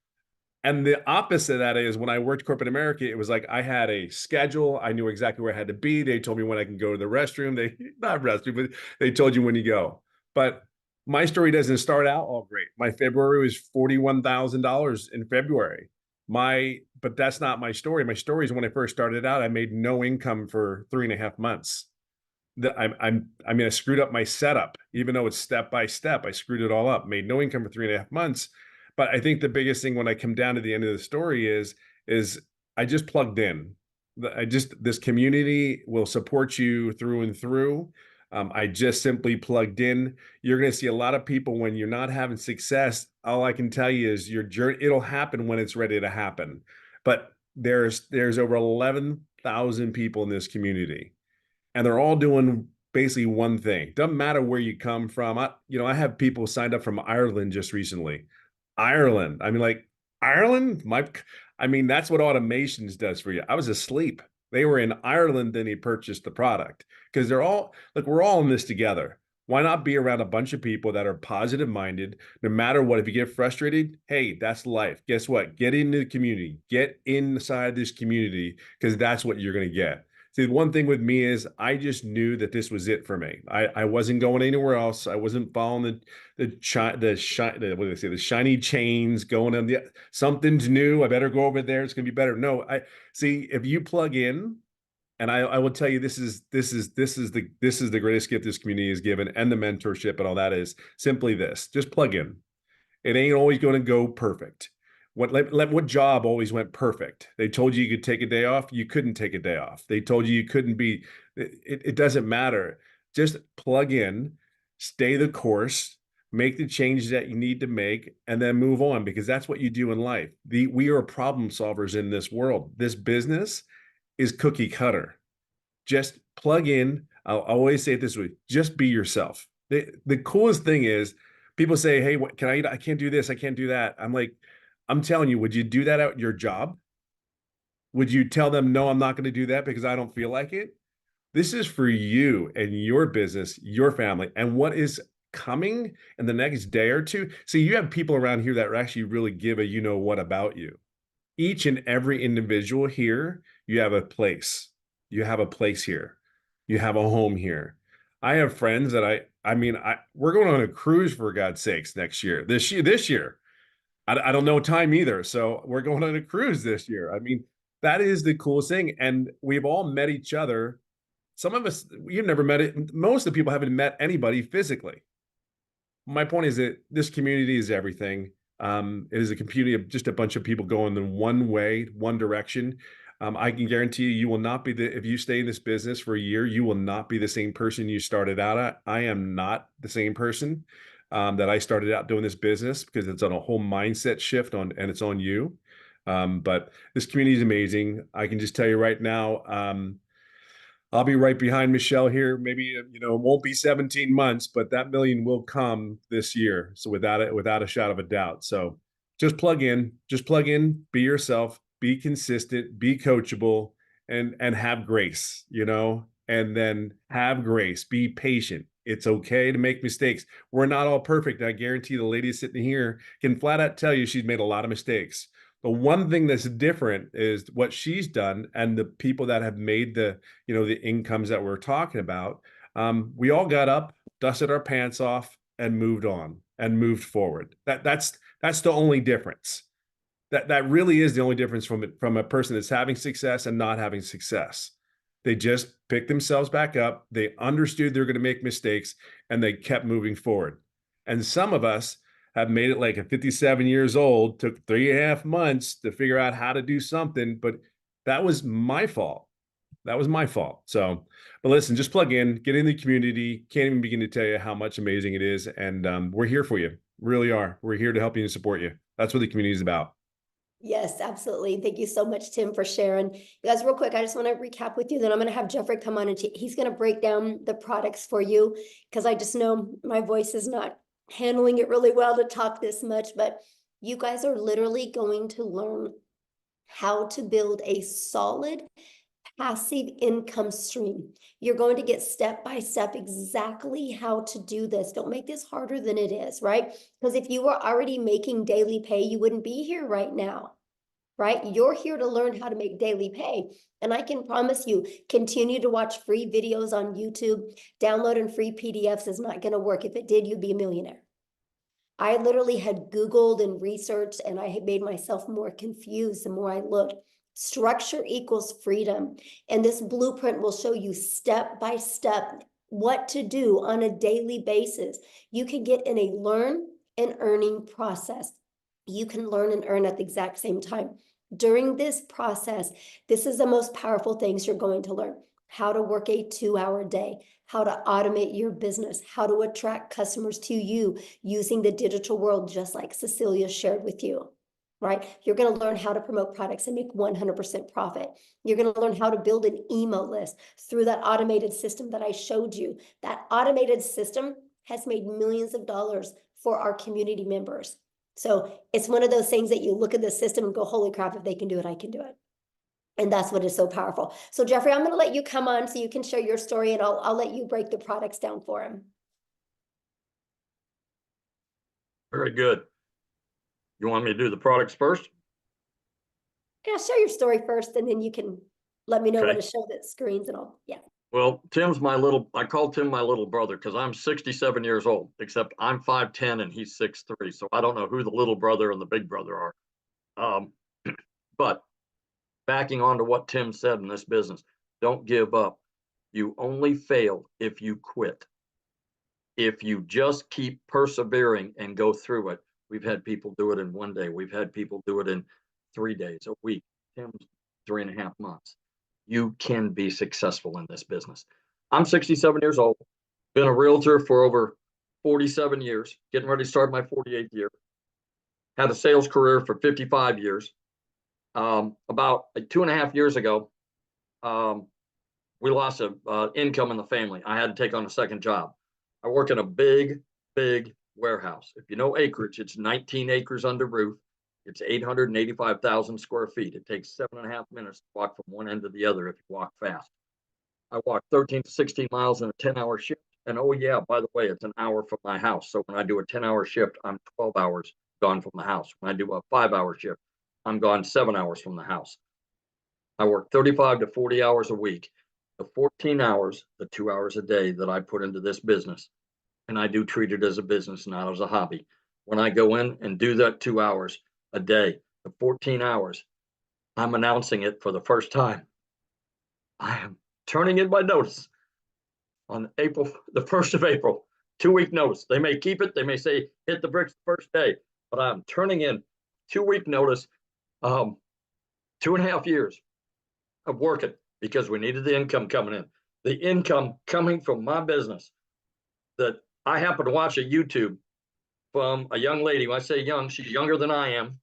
And the opposite of that is when I worked corporate America, it was like I had a schedule. I knew exactly where I had to be. They told me when I can go to the restroom. Not restroom, but they told you when you go. But my story doesn't start out all great. My February was $41,000 in February. But that's not my story. My story is when I first started out, I made no income for 3.5 months. I screwed up my setup, even though it's step by step. I screwed it all up, made no income for 3.5 months. But I think the biggest thing when I come down to the end of the story is I just plugged in. This community will support you through and through. I just simply plugged in. You're going to see a lot of people when you're not having success. All I can tell you is your journey, it'll happen when it's ready to happen. But there's over 11,000 people in this community, and they're all doing basically one thing. Doesn't matter where you come from. I have people signed up from Ireland just recently. Ireland. Ireland? That's what automations does for you. I was asleep. They were in Ireland, then he purchased the product. Because we're all in this together. Why not be around a bunch of people that are positive minded, no matter what? If you get frustrated, hey, that's life. Guess what? Get into the community. Get inside this community, because that's what you're going to get. See, the one thing with me is I just knew that this was it for me. I wasn't going anywhere else. I wasn't following the shiny chains, going on something's new. I better go over there. It's going to be better. No, if you plug in, and I will tell you, this is the greatest gift this community has given, and the mentorship and all that is simply this: just plug in. It ain't always going to go perfect. What job always went perfect? They told you could take a day off. You couldn't take a day off. They told you couldn't be. It doesn't matter. Just plug in, stay the course, make the changes that you need to make, and then move on, because that's what you do in life. We are problem solvers in this world. This business is cookie cutter. Just plug in. I'll always say it this way: just be yourself. The coolest thing is people say, hey, what can I eat? I can't do this. I can't do that. I'm telling you, would you do that at your job? Would you tell them, no, I'm not going to do that because I don't feel like it? This is for you and your business, your family, and what is coming in the next day or two. See, you have people around here that actually really give a what about you. Each and every individual here, you have a place. You have a place here. You have a home here. I have friends that we're going on a cruise, for God's sakes, this year. I don't know time either. So we're going on a cruise this year. That is the coolest thing. And we've all met each other. Some of us, you've never met it. Most of the people haven't met anybody physically. My point is that this community is everything. It is a community of just a bunch of people going in one way, one direction. I can guarantee you will not be if you stay in this business for a year, you will not be the same person you started out at. I am not the same person that I started out doing this business, because it's on a whole mindset shift and it's on you. But this community is amazing. I can just tell you right now, I'll be right behind Michelle here. Maybe, it won't be 17 months, but that million will come this year. So without a shadow of a doubt. So just plug in, be yourself, be consistent, be coachable, and have grace, and then have grace, be patient. It's okay to make mistakes. We're not all perfect. I guarantee the lady sitting here can flat out tell you she's made a lot of mistakes. But one thing that's different is what she's done, and the people that have made the incomes that we're talking about. We all got up, dusted our pants off, and moved on and moved forward. That's the only difference. That really is the only difference from a person that's having success and not having success. They just picked themselves back up. They understood they're going to make mistakes, and they kept moving forward. And some of us have made it like at 57 years old, took 3.5 months to figure out how to do something, but that was my fault. That was my fault. So, but listen, just plug in, get in the community. Can't even begin to tell you how much amazing it is. And we're here for you. Really are. We're here to help you and support you. That's what the community is about. Yes, absolutely. Thank you so much, Tim, for sharing. You guys, real quick, I just want to recap with you. Then I'm going to have Jeffrey come on and he's going to break down the products for you, because I just know my voice is not handling it really well to talk this much, but you guys are literally going to learn how to build a solid passive income stream. You're going to get step by step exactly how to do this. Don't make this harder than it is, right? Because if you were already making daily pay, you wouldn't be here right now, right? You're here to learn how to make daily pay. And I can promise you, continue to watch free videos on YouTube. Downloading free PDFs is not going to work. If it did, you'd be a millionaire. I literally had Googled and researched, and I had made myself more confused the more I looked. Structure equals freedom. And this blueprint will show you step by step what to do on a daily basis. You can get in a learn and earning process. You can learn and earn at the exact same time. During this process, this is the most powerful things you're going to learn. How to work a 2-hour day, how to automate your business, how to attract customers to you using the digital world, just like Cecilia shared with you, right? You're going to learn how to promote products and make 100% profit. You're going to learn how to build an email list through that automated system that I showed you. That automated system has made millions of dollars for our community members. So it's one of those things that you look at the system and go, holy crap, if they can do it, I can do it. And that's what is so powerful. So Jeffrey, I'm going to let you come on so you can share your story, and I'll let you break the products down for him. Very good. You want me to do the products first? Yeah, share your story first, and then you can let me know Okay. what to show the screens and all. Yeah. Well, I call Tim my little brother because I'm 67 years old, except I'm 5'10" and he's 6'3". So I don't know who the little brother and the big brother are. But backing on to what Tim said in this business, don't give up. You only fail if you quit. If you just keep persevering and go through it, we've had people do it in 1 day. We've had people do it in 3 days, a week, Tim's 3.5 months. You can be successful in this business. I'm 67 years old, been a realtor for over 47 years, getting ready to start my 48th year. Had a sales career for 55 years. About 2.5 years ago, we lost income in the family. I had to take on a second job. I work in a big, big warehouse. If you know acreage, it's 19 acres under roof. It's 885,000 square feet. It takes 7.5 minutes to walk from one end to the other if you walk fast. I walk 13 to 16 miles in a 10-hour shift. And oh yeah, by the way, it's an hour from my house. So when I do a 10-hour shift, I'm 12 hours gone from the house. When I do a 5-hour shift, I'm gone 7 hours from the house. I work 35 to 40 hours a week. The 14 hours, the 2 hours a day that I put into this business, and I do treat it as a business, not as a hobby. When I go in and do that 2 hours a day, the 14 hours, I'm announcing it for the first time. I am turning in my notice on the 1st of April, 2-week notice. They may keep it. They may say, hit the bricks the first day, but I'm turning in 2-week notice, 2.5 years of working because we needed the income coming in. The income coming from my business that I happen to watch a YouTube from a young lady. When I say young, she's younger than I am.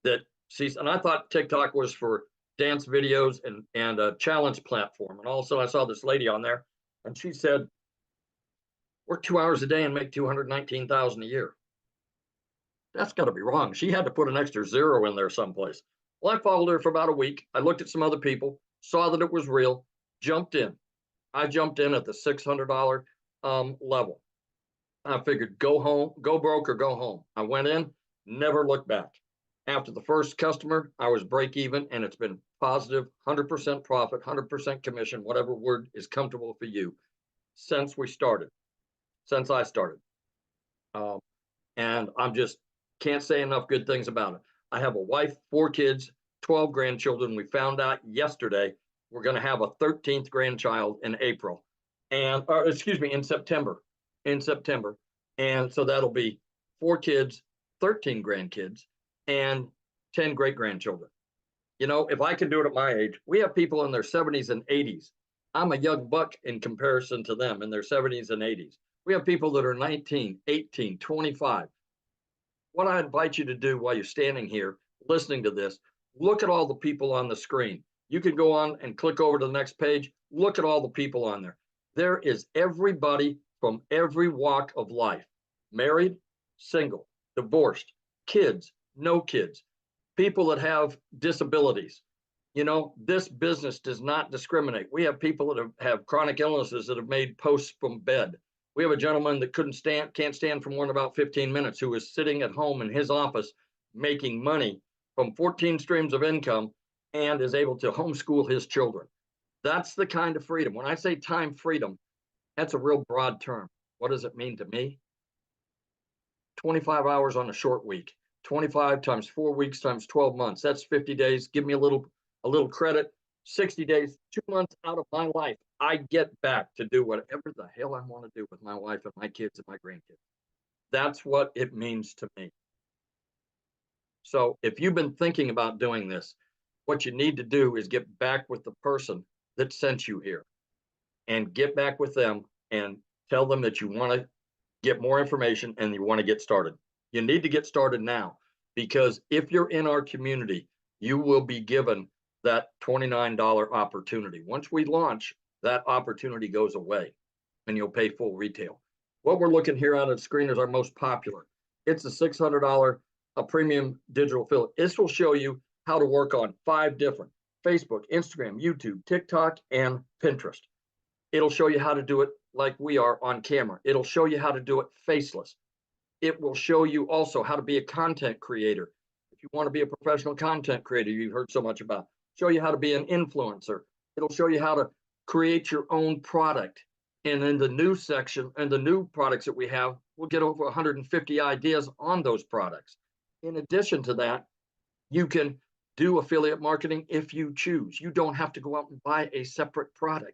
And I thought TikTok was for dance videos and a challenge platform. And also I saw this lady on there, and she said, work 2 hours a day and make $219,000 a year. That's got to be wrong. She had to put an extra zero in there someplace. Well, I followed her for about a week. I looked at some other people, saw that it was real, jumped in. I jumped in at the $600 level. I figured go home, go broke or go home. I went in, never looked back. After the first customer, I was break even, and it's been positive, 100% profit, 100% commission, whatever word is comfortable for you, since I started. And I'm just can't say enough good things about it. I have a wife, 4 kids, 12 grandchildren. We found out yesterday we're going to have a 13th grandchild in April, in September. And so that'll be 4 kids, 13 grandkids, and 10 great-grandchildren. You know, if I can do it at my age, we have people in their 70s and 80s. I'm a young buck in comparison to them in their 70s and 80s. We have people that are 19, 18, 25. What I invite you to do while you're standing here listening to this, look at all the people on the screen. You can go on and click over to the next page. Look at all the people on there. There is everybody from every walk of life. Married, single, divorced, kids, no kids, people that have disabilities. You know, this business does not discriminate. We have people that have chronic illnesses that have made posts from bed. We have a gentleman that can't stand for more than about 15 minutes, who is sitting at home in his office making money from 14 streams of income and is able to homeschool his children. That's the kind of freedom. When I say time freedom, that's a real broad term. What does it mean to me? 25 hours on a short week, 25 times 4 weeks times 12 months. That's 50 days. Give me a little credit. 60 days, 2 months out of my life, I get back to do whatever the hell I want to do with my wife and my kids and my grandkids. That's what it means to me. So if you've been thinking about doing this, what you need to do is get back with the person that sent you here, and get back with them and tell them that you want to get more information and you want to get started. You need to get started now, because if you're in our community, you will be given that $29 opportunity. Once we launch, that opportunity goes away and you'll pay full retail. What we're looking here on the screen is our most popular. It's a $600 premium digital affiliate. This will show you how to work on 5 different: Facebook, Instagram, YouTube, TikTok, and Pinterest. It'll show you how to do it like we are on camera. It'll show you how to do it faceless. It will show you also how to be a content creator. If you want to be a professional content creator you've heard so much about, show you how to be an influencer. It'll show you how to create your own product. And in the new section and the new products that we have, we'll get over 150 ideas on those products. In addition to that, you can do affiliate marketing if you choose. You don't have to go out and buy a separate product.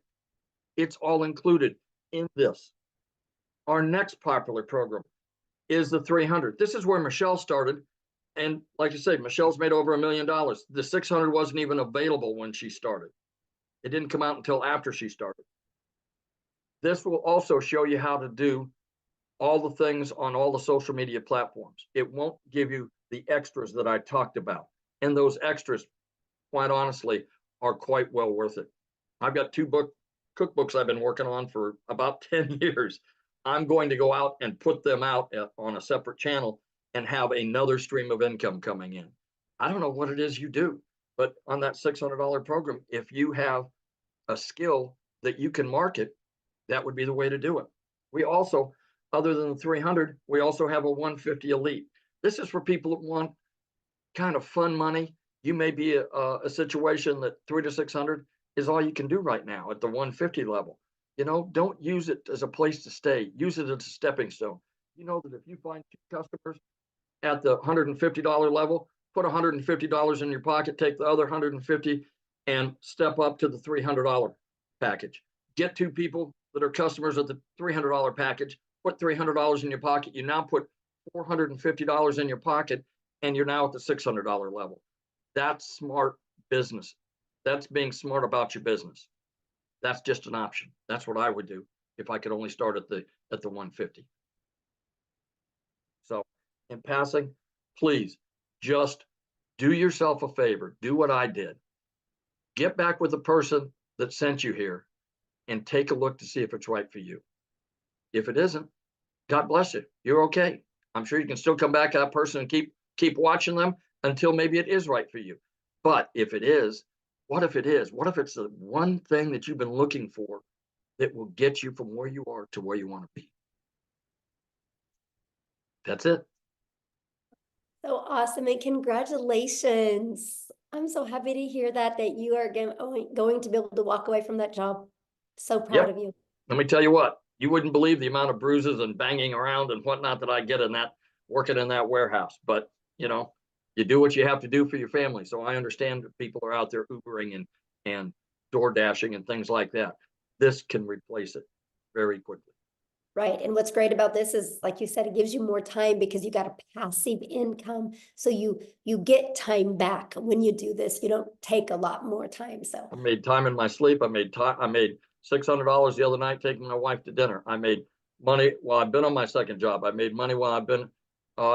It's all included in this. Our next popular program is the 300. This is where Michelle started. And like I say, Michelle's made over $1 million. The 600 wasn't even available when she started. It didn't come out until after she started. This will also show you how to do all the things on all the social media platforms. It won't give you the extras that I talked about. And those extras, quite honestly, are quite well worth it. I've got 2 cookbooks I've been working on for about 10 years. I'm going to go out and put them out on a separate channel and have another stream of income coming in. I don't know what it is you do, but on that $600 program, if you have a skill that you can market, that would be the way to do it. We also, other than the 300, we also have a 150 Elite. This is for people that want kind of fun money. You may be a situation that 300 to 600 is all you can do right now at the 150 level. You know, don't use it as a place to stay. Use it as a stepping stone. You know that if you find 2 customers at the $150 level, put $150 in your pocket, take the other 150 and step up to the $300 package. Get 2 people that are customers at the $300 package, put $300 in your pocket. You now put $450 in your pocket, and you're now at the $600 level. That's smart business. That's being smart about your business. That's just an option. That's what I would do if I could only start at the 150. So in passing, please just do yourself a favor. Do what I did. Get back with the person that sent you here and take a look to see if it's right for you. If it isn't, God bless you. You're okay. I'm sure you can still come back to that person and keep watching them until maybe it is right for you. But if it is, what if it is? What if it's the one thing that you've been looking for that will get you from where you are to where you want to be? That's it. So awesome, and congratulations. I'm so happy to hear that you are going to be able to walk away from that job. So proud of you. Let me tell you what, you wouldn't believe the amount of bruises and banging around and whatnot that I get in that, working in that warehouse. But, you know, you do what you have to do for your family. So I understand that people are out there Ubering and door dashing and things like that. This can replace it very quickly. Right. And what's great about this is, like you said, it gives you more time because you got a passive income. So you get time back when you do this. You don't take a lot more time. So I made time in my sleep. I made $600 the other night taking my wife to dinner. I made money while I've been on my second job. I made money while I've been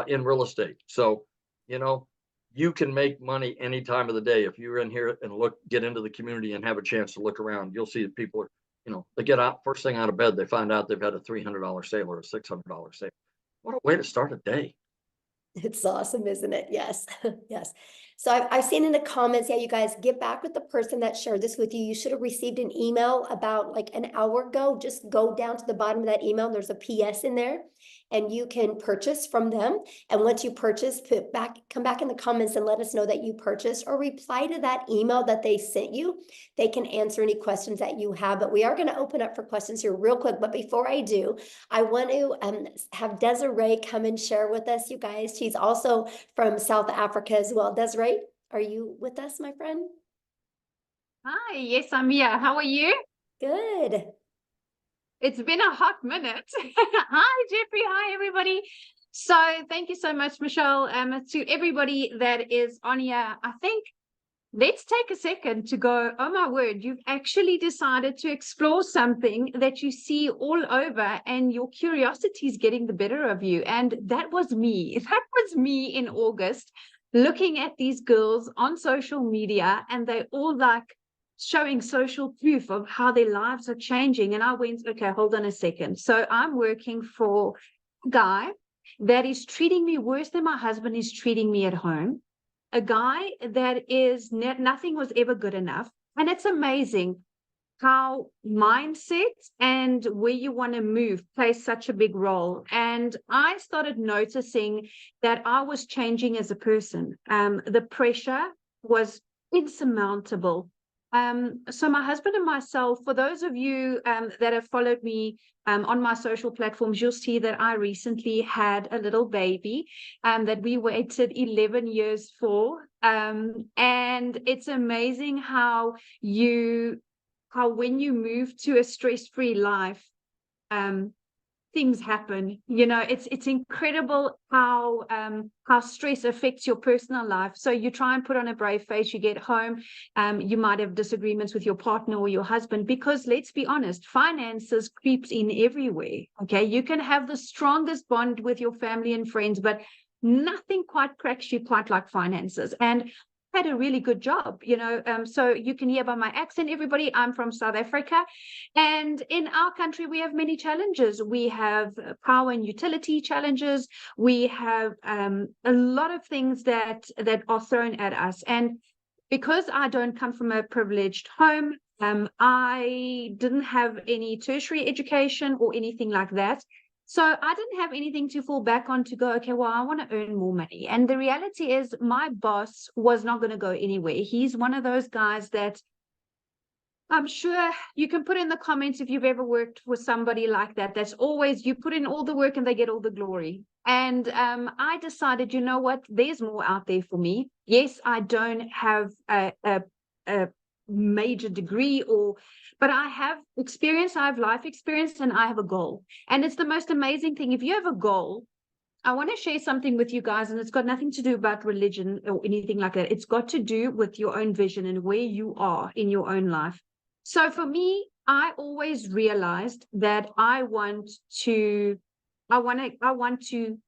in real estate. So, you know, you can make money any time of the day. If you're in here and get into the community and have a chance to look around, you'll see that people are, you know, they get out first thing out of bed, they find out they've had a $300 sale or a $600 sale. What a way to start a day. it's awesome, isn't it? Yes. Yes. So I've seen in the comments, yeah, you guys get back with the person that shared this with you. You should have received an email about like an hour ago. Just go down to the bottom of that email. There's a PS in there and you can purchase from them. And once you purchase, come back in the comments and let us know that you purchased, or reply to that email that they sent you. They can answer any questions that you have, but we are going to open up for questions here real quick. But before I do, I want to have Desiree come and share with us, you guys. She's also from South Africa as well. Desiree, are you with us, my friend? Hi, yes, I'm here. How are you? Good. It's been a hot minute. Hi, Jeffrey. Hi, everybody. So thank you so much, Michelle. To everybody that is on here, I think let's take a second to go, oh my word, you've actually decided to explore something that you see all over and your curiosity is getting the better of you. And that was me. That was me in August, looking at these girls on social media, and they all like showing social proof of how their lives are changing. And I went, okay, hold on a second. So I'm working for a guy that is treating me worse than my husband is treating me at home. A guy that is nothing was ever good enough. And it's amazing how mindset and where you want to move plays such a big role. And I started noticing that I was changing as a person. The pressure was insurmountable. So my husband and myself, for those of you that have followed me on my social platforms, you'll see that I recently had a little baby that we waited 11 years for. And it's amazing how when you move to a stress-free life, things happen. You know, it's incredible how stress affects your personal life. So you try and put on a brave face, you get home, you might have disagreements with your partner or your husband, because let's be honest, finances creeps in everywhere. Okay, you can have the strongest bond with your family and friends, but nothing quite cracks you quite like finances. And had a really good job, you know, so you can hear by my accent, everybody, I'm from South Africa, and in our country we have many challenges. We have power and utility challenges. We have a lot of things that are thrown at us, and because I don't come from a privileged home, I didn't have any tertiary education or anything like that. So I didn't have anything to fall back on to go, okay, well, I want to earn more money. And the reality is my boss was not going to go anywhere. He's one of those guys that I'm sure you can put in the comments if you've ever worked with somebody like that. That's always, you put in all the work and they get all the glory. And I decided, you know what, there's more out there for me. Yes, I don't have a major degree, but I have experience, I have life experience, and I have a goal. And it's the most amazing thing. If you have a goal, I want to share something with you guys, and it's got nothing to do about religion or anything like that. It's got to do with your own vision and where you are in your own life. So for me, I always realized that I want to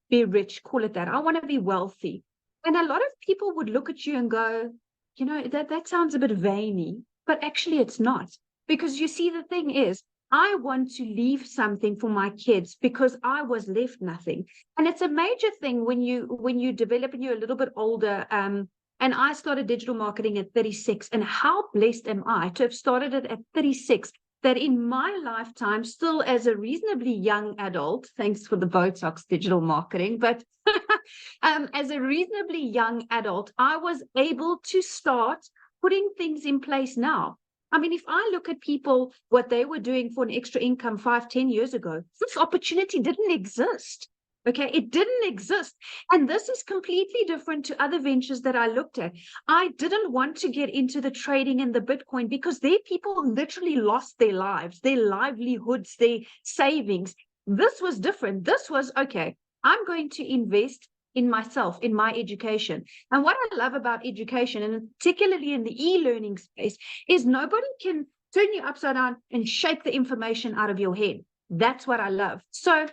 be rich, call it that. I want to be wealthy. And a lot of people would look at you and go, you know, that sounds a bit vainy, but actually it's not. Because you see, the thing is, I want to leave something for my kids because I was left nothing. And it's a major thing when you develop and you're a little bit older. And I started digital marketing at 36. And how blessed am I to have started it at 36, that in my lifetime, still as a reasonably young adult, thanks for the Botox digital marketing, but as a reasonably young adult, I was able to start putting things in place now. I mean, if I look at people, what they were doing for an extra income 5-10 years ago, this opportunity didn't exist. Okay, it didn't exist. And this is completely different to other ventures that I looked at. I didn't want to get into the trading and the Bitcoin because their people literally lost their lives, their livelihoods, their savings. This was different. This was, okay, I'm going to invest in myself, in my education. And what I love about education, and particularly in the e-learning space, is nobody can turn you upside down and shake the information out of your head. That's what I love. So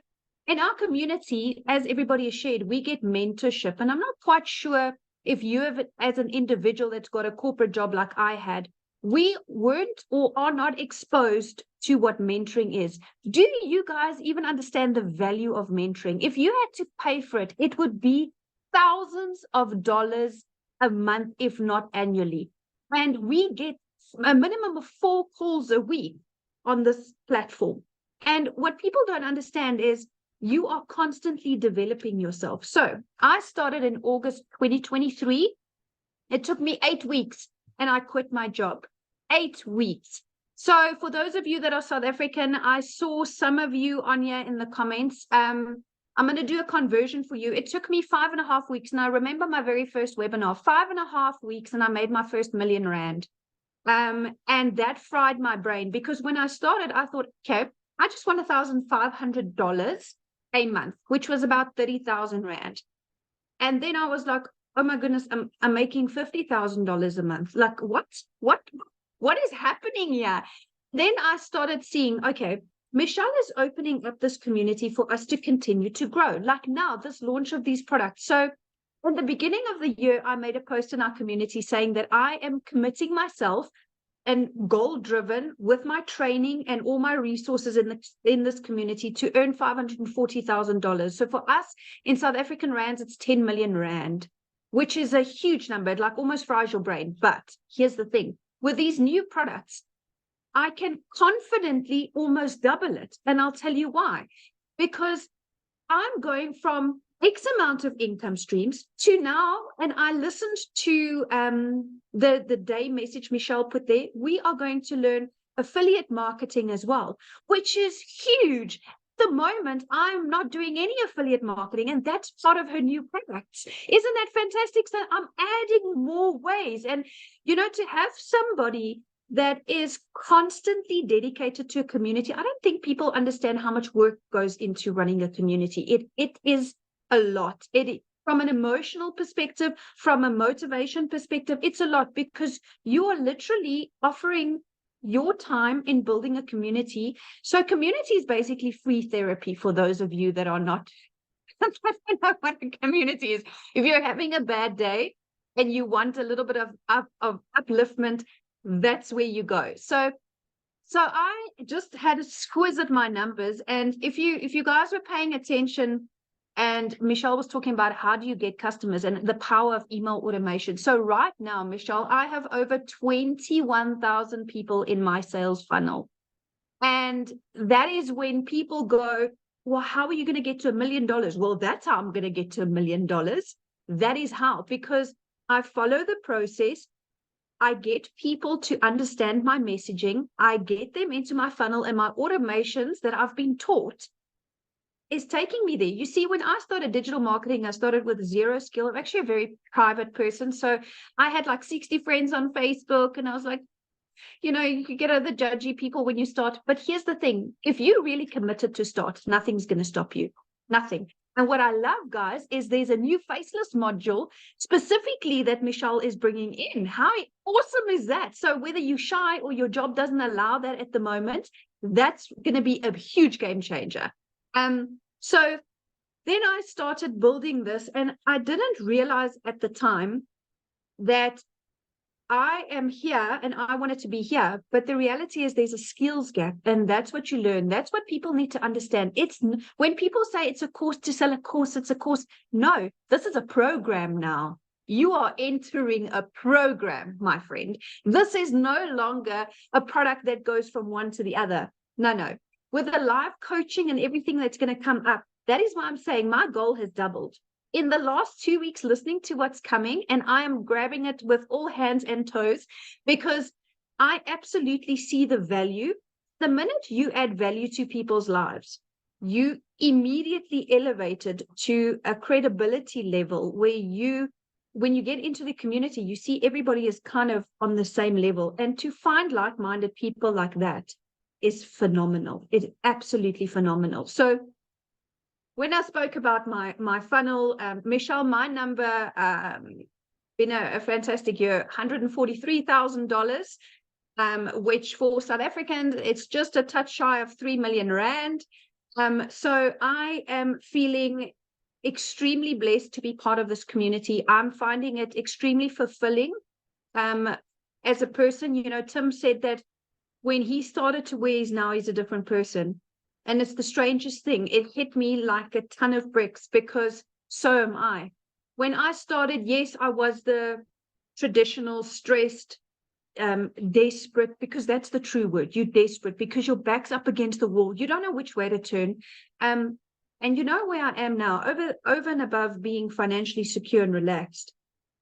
in our community, as everybody has shared, we get mentorship. And I'm not quite sure if you have, as an individual that's got a corporate job like I had, we weren't or are not exposed to what mentoring is. Do you guys even understand the value of mentoring? If you had to pay for it, it would be thousands of dollars a month, if not annually. And we get a minimum of 4 calls a week on this platform. And what people don't understand is you are constantly developing yourself. So I started in August 2023. It took me 8 weeks and I quit my job. 8 weeks. So for those of you that are South African, I saw some of you on here in the comments. I'm going to do a conversion for you. It took me 5.5 weeks. And I remember my very first webinar, 5.5 weeks, and I made my first R1 million. And that fried my brain, because when I started, I thought, okay, I just want $1,500 a month, which was about 30,000 Rand. And then I was like, oh my goodness, I'm making $50,000 a month. Like, what is happening here? Then I started seeing, okay, Michelle is opening up this community for us to continue to grow. Like now, this launch of these products. So in the beginning of the year, I made a post in our community saying that I am committing myself and goal-driven with my training and all my resources in this community to earn $540,000. So for us in South African rands, it's 10 million Rand, which is a huge number. It like almost fries your brain. But here's the thing. With these new products, I can confidently almost double it. And I'll tell you why. Because I'm going from X amount of income streams to now, and I listened to the day message Michelle put there, we are going to learn affiliate marketing as well, which is huge. At the moment, I'm not doing any affiliate marketing, and that's part of her new products. Isn't that fantastic? So I'm adding more ways. And, you know, to have somebody that is constantly dedicated to a community, I don't think people understand how much work goes into running a community. It is a lot. From an emotional perspective, from a motivation perspective, it's a lot, because you are literally offering your time in building a community. So community is basically free therapy for those of you that are not I don't know what a community is. If you're having a bad day and you want a little bit of upliftment, that's where you go. So I just had a squiz at my numbers, and if you guys were paying attention, and Michelle was talking about how do you get customers and the power of email automation. So right now, Michelle, I have over 21,000 people in my sales funnel. And that is when people go, well, how are you going to get to $1 million? Well, that's how I'm going to get to $1 million. That is how, because I follow the process. I get people to understand my messaging. I get them into my funnel, and my automations that I've been taught is taking me there. You see, when I started digital marketing, I started with zero skill. I'm actually a very private person. So I had like 60 friends on Facebook, and I was like, you know, you get the judgy people when you start. But here's the thing. If you're really committed to start, nothing's going to stop you. Nothing. And what I love, guys, is there's a new Faceless module specifically that Michelle is bringing in. How awesome is that? So whether you're shy or your job doesn't allow that at the moment, that's going to be a huge game changer. So then I started building this, and I didn't realize at the time that I am here and I wanted to be here. But the reality is there's a skills gap, and that's what you learn. That's what people need to understand. It's when people say it's a course to sell a course, it's a course. No, this is a program now. You are entering a program, my friend. This is no longer a product that goes from one to the other. No. With the live coaching and everything that's going to come up, that is why I'm saying my goal has doubled. In the last 2 weeks, listening to what's coming, and I am grabbing it with all hands and toes, because I absolutely see the value. The minute you add value to people's lives, you immediately elevated to a credibility level where when you get into the community, you see everybody is kind of on the same level. And to find like-minded people like that is phenomenal. It's absolutely phenomenal. So when I spoke about my funnel, Michelle, my number, been a fantastic year, $143,000, which for South Africans, it's just a touch shy of 3 million rand. So I am feeling extremely blessed to be part of this community. I'm finding it extremely fulfilling. As a person, you know, Tim said that when he started to where he's now, he's a different person. And it's the strangest thing. It hit me like a ton of bricks, because so am I. When I started, yes, I was the traditional stressed, desperate, because that's the true word. You're desperate because your back's up against the wall. You don't know which way to turn. And you know where I am now, over and above being financially secure and relaxed.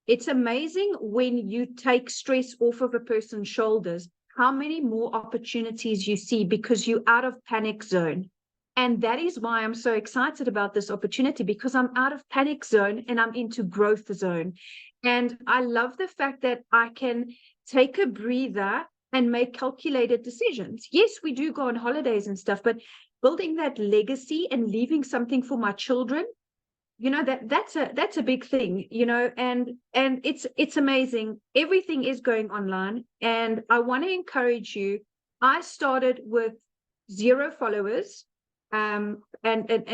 It's amazing when you take stress off of a person's shoulders, how many more opportunities you see because you're out of panic zone. And that is why I'm so excited about this opportunity, because I'm out of panic zone and I'm into growth zone. And I love the fact that I can take a breather and make calculated decisions. Yes, we do go on holidays and stuff, but building that legacy and leaving something for my children, you know, that's a big thing, you know, and it's amazing. Everything is going online, and I want to encourage you. I started with 0 followers, and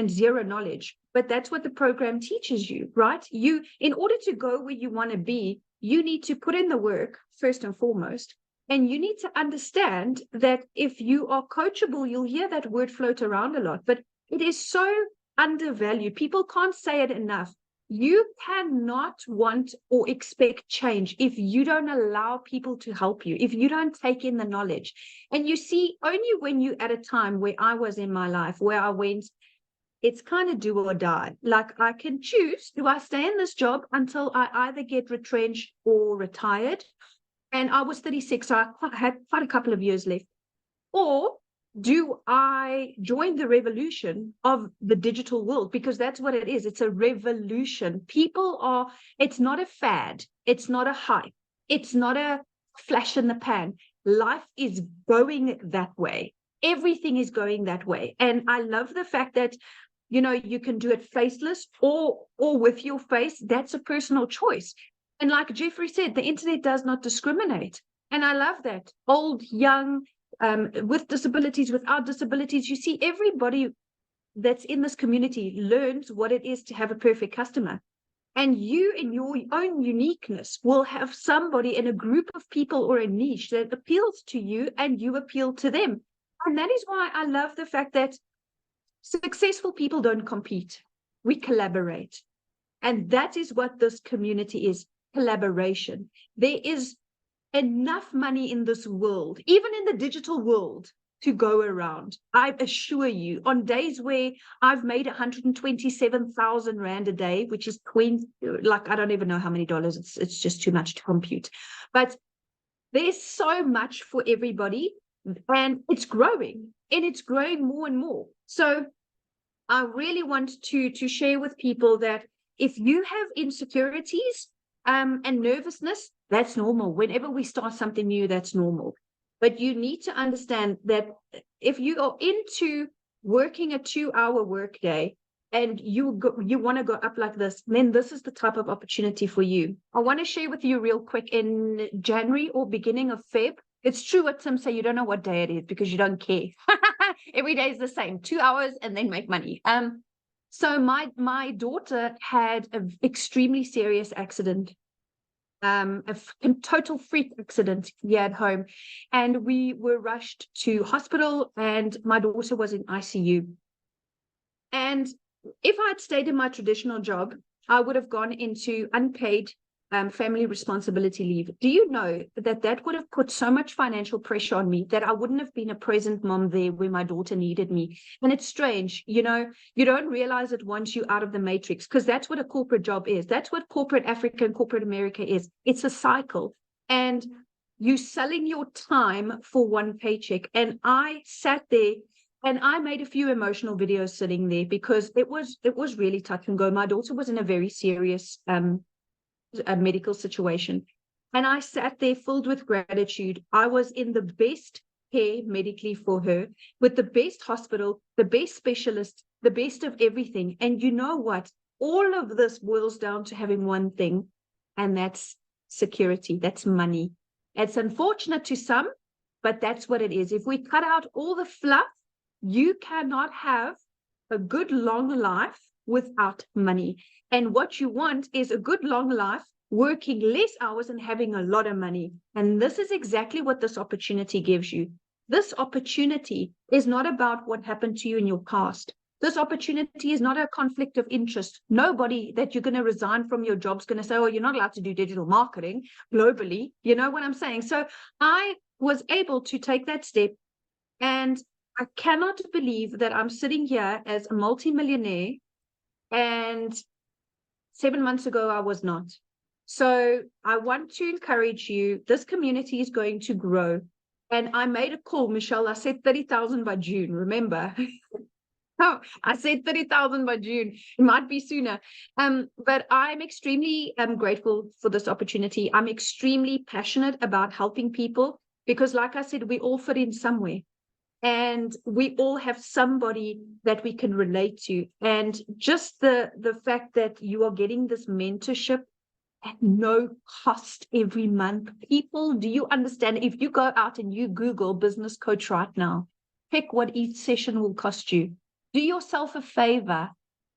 0 knowledge, but that's what the program teaches you, right? You, in order to go where you want to be, you need to put in the work first and foremost, and you need to understand that if you are coachable, you'll hear that word float around a lot, but it is so undervalued. People can't say it enough. You cannot want or expect change if you don't allow people to help you, if you don't take in the knowledge. And you see, only when you at a time where I was in my life, where I went, it's kind of do or die. Like, I can choose, do I stay in this job until I either get retrenched or retired? And I was 36, so I had quite a couple of years left. Or do I join the revolution of the digital world? Because that's what it is. It's a revolution. People are, it's not a fad. It's not a hype. It's not a flash in the pan. Life is going that way. Everything is going that way. And I love the fact that, you know, you can do it faceless or with your face. That's a personal choice. And like Jeffrey said, the internet does not discriminate. And I love that. Old, young, with disabilities, without disabilities, you see everybody that's in this community learns what it is to have a perfect customer. And you, in your own uniqueness, will have somebody in a group of people or a niche that appeals to you and you appeal to them. And that is why I love the fact that successful people don't compete. We collaborate. And that is what this community is, collaboration. There is enough money in this world, even in the digital world, to go around. I assure you, on days where I've made 127,000 Rand a day, which is like, I don't even know how many dollars, it's just too much to compute. But there's so much for everybody, and it's growing, and it's growing more and more. So I really want to share with people that if you have insecurities and nervousness, that's normal. Whenever we start something new, that's normal. But you need to understand that if you are into working a 2-hour workday and you want to go up like this, then this is the type of opportunity for you. I want to share with you real quick, in January or beginning of Feb. It's true what Tim said, you don't know what day it is because you don't care. Every day is the same, 2 hours and then make money. So my daughter had an extremely serious accident. A total freak accident here at home, and we were rushed to hospital, and my daughter was in ICU. And if I had stayed in my traditional job, I would have gone into unpaid family responsibility leave. Do you know that would have put so much financial pressure on me that I wouldn't have been a present mom there where my daughter needed me? And it's strange, you know, you don't realize it once you're out of the matrix, because that's what a corporate job is. That's what corporate Africa and corporate America is. It's a cycle. And you selling your time for one paycheck. And I sat there and I made a few emotional videos sitting there because it was really touch and go. My daughter was in a very serious a medical situation. And I sat there filled with gratitude. I was in the best care medically for her with the best hospital, the best specialist, the best of everything. And you know what? All of this boils down to having one thing, and that's security. That's money. It's unfortunate to some, but that's what it is. If we cut out all the fluff, you cannot have a good long life without money. And what you want is a good long life, working less hours and having a lot of money. And this is exactly what this opportunity gives you. This opportunity is not about what happened to you in your past. This opportunity is not a conflict of interest. Nobody that you're going to resign from your job is going to say, oh, you're not allowed to do digital marketing globally. You know what I'm saying? So I was able to take that step, and I cannot believe that I'm sitting here as a multimillionaire, and 7 months ago, I was not. So I want to encourage you. This community is going to grow. And I made a call, Michelle. I said 30,000 by June, remember? Oh, I said 30,000 by June. It might be sooner. But I'm extremely grateful for this opportunity. I'm extremely passionate about helping people because, like I said, we all fit in somewhere. And we all have somebody that we can relate to. And just the fact that you are getting this mentorship at no cost every month. People, do you understand? If you go out and you Google business coach right now, pick what each session will cost you. Do yourself a favor.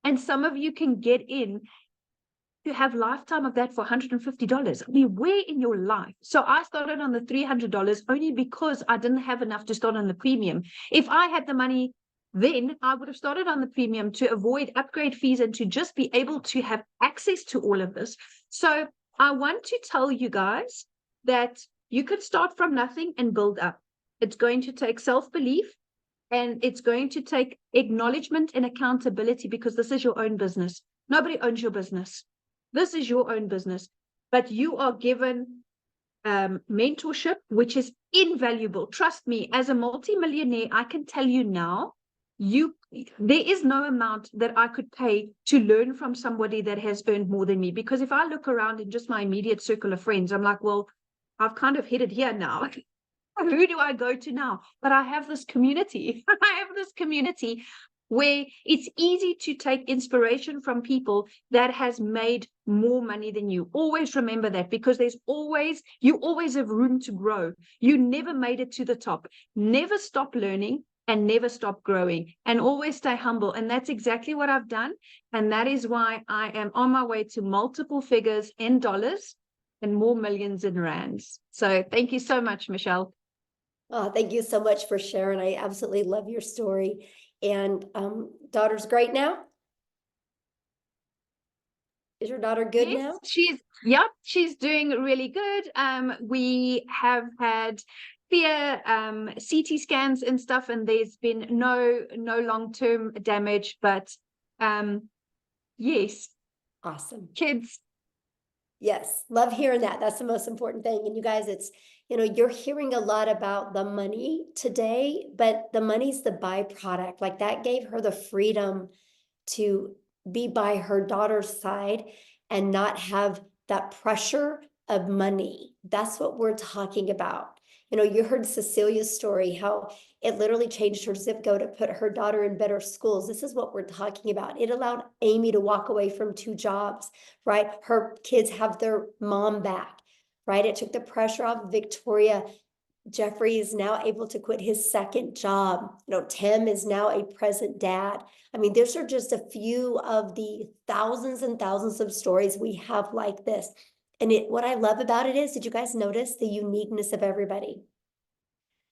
And some of you can get in to have lifetime of that for $150. I mean, where in your life? So I started on the $300 only because I didn't have enough to start on the premium. If I had the money then, I would have started on the premium to avoid upgrade fees and to just be able to have access to all of this. So I want to tell you guys that you could start from nothing and build up. It's going to take self-belief, and it's going to take acknowledgement and accountability, because this is your own business. Nobody owns your business. This is your own business, but you are given mentorship, which is invaluable. Trust me, as a multimillionaire, I can tell you now, there is no amount that I could pay to learn from somebody that has earned more than me. Because if I look around in just my immediate circle of friends, I'm like, well, I've kind of hit it here now. Who do I go to now? But I have this community. I have this community where it's easy to take inspiration from people that has made more money than you. Always remember that, because you always have room to grow. You never made it to the top. Never stop learning and never stop growing, and always stay humble. And that's exactly what I've done. And that is why I am on my way to multiple figures in dollars and more millions in rands. So thank you so much, Michelle. Oh, thank you so much for sharing. I absolutely love your story. And daughter's great now? Is your daughter good now? She's doing really good. We have had clear CT scans and stuff, and there's been no long-term damage, but yes. Awesome. Kids. Yes, love hearing that. That's the most important thing. And you guys, it's, you're hearing a lot about the money today, but the money's the byproduct. Like, that gave her the freedom to be by her daughter's side and not have that pressure of money. That's what we're talking about. You heard Cecilia's story, how it literally changed her zip code to put her daughter in better schools. This is what we're talking about. It allowed Amy to walk away from 2 jobs, right? Her kids have their mom back, right? It took the pressure off Victoria. Jeffrey is now able to quit his 2nd job. Tim is now a present dad. I mean, these are just a few of the thousands and thousands of stories we have like this. And what I love about it is, did you guys notice the uniqueness of everybody?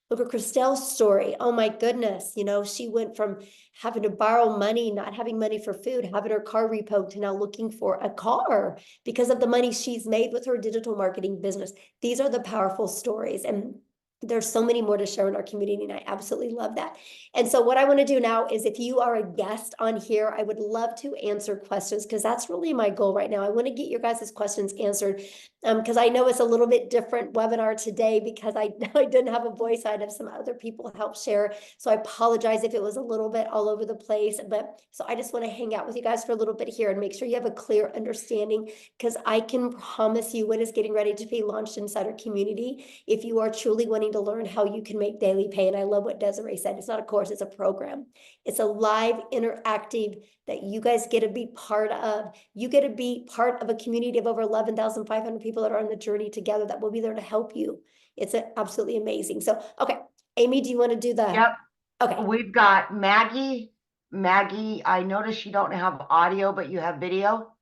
Look at Christelle's story. Oh my goodness. She went from having to borrow money, not having money for food, having her car repoed, to now looking for a car because of the money she's made with her digital marketing business. These are the powerful stories. And there's so many more to share in our community, and I absolutely love that. And so what I want to do now is, if you are a guest on here, I would love to answer questions, because that's really my goal right now. I want to get your guys' questions answered, because I know it's a little bit different webinar today, because I didn't have a voice. I had some other people help share. So I apologize if it was a little bit all over the place. But so I just want to hang out with you guys for a little bit here and make sure you have a clear understanding, because I can promise you what is getting ready to be launched inside our community. If you are truly wanting wanting to learn how you can make daily pay. And I love what Desiree said. It's not a course, it's a program. It's a live interactive that you guys get to be part of. You get to be part of a community of over 11,500 people that are on the journey together that will be there to help you. It's absolutely amazing. So, okay, Amy, do you want to do the? Yep. Okay. We've got Maggie. Maggie, I noticed you don't have audio, but you have video.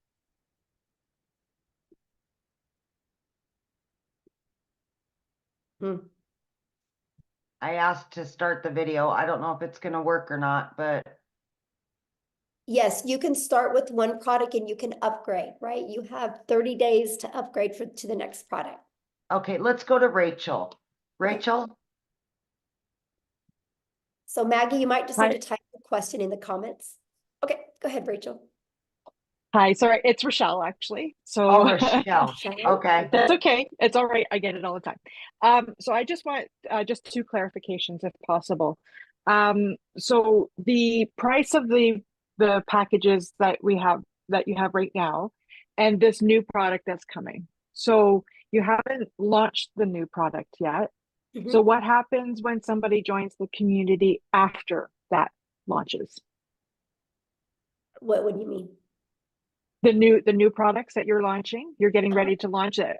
I asked to start the video. I don't know if it's going to work or not, but Yes, you can start with one product and you can upgrade, right? You have 30 days to upgrade to the next product. okay, let's go to Rachel. Rachel? So Maggie, you might just Hi. need to type the question in the comments. Okay, go ahead, Rachel. Hi, sorry, it's Rochelle actually. So Oh, Rochelle. Rochelle. Okay. that's okay. It's all right. I get it all the time. So I just want just two clarifications if possible. So the price of the packages that you have right now and this new product that's coming. So you haven't launched the new product yet. So Mhm. what happens when somebody joins the community after that launches? What do you mean? The new products that you're launching, you're getting ready to launch it.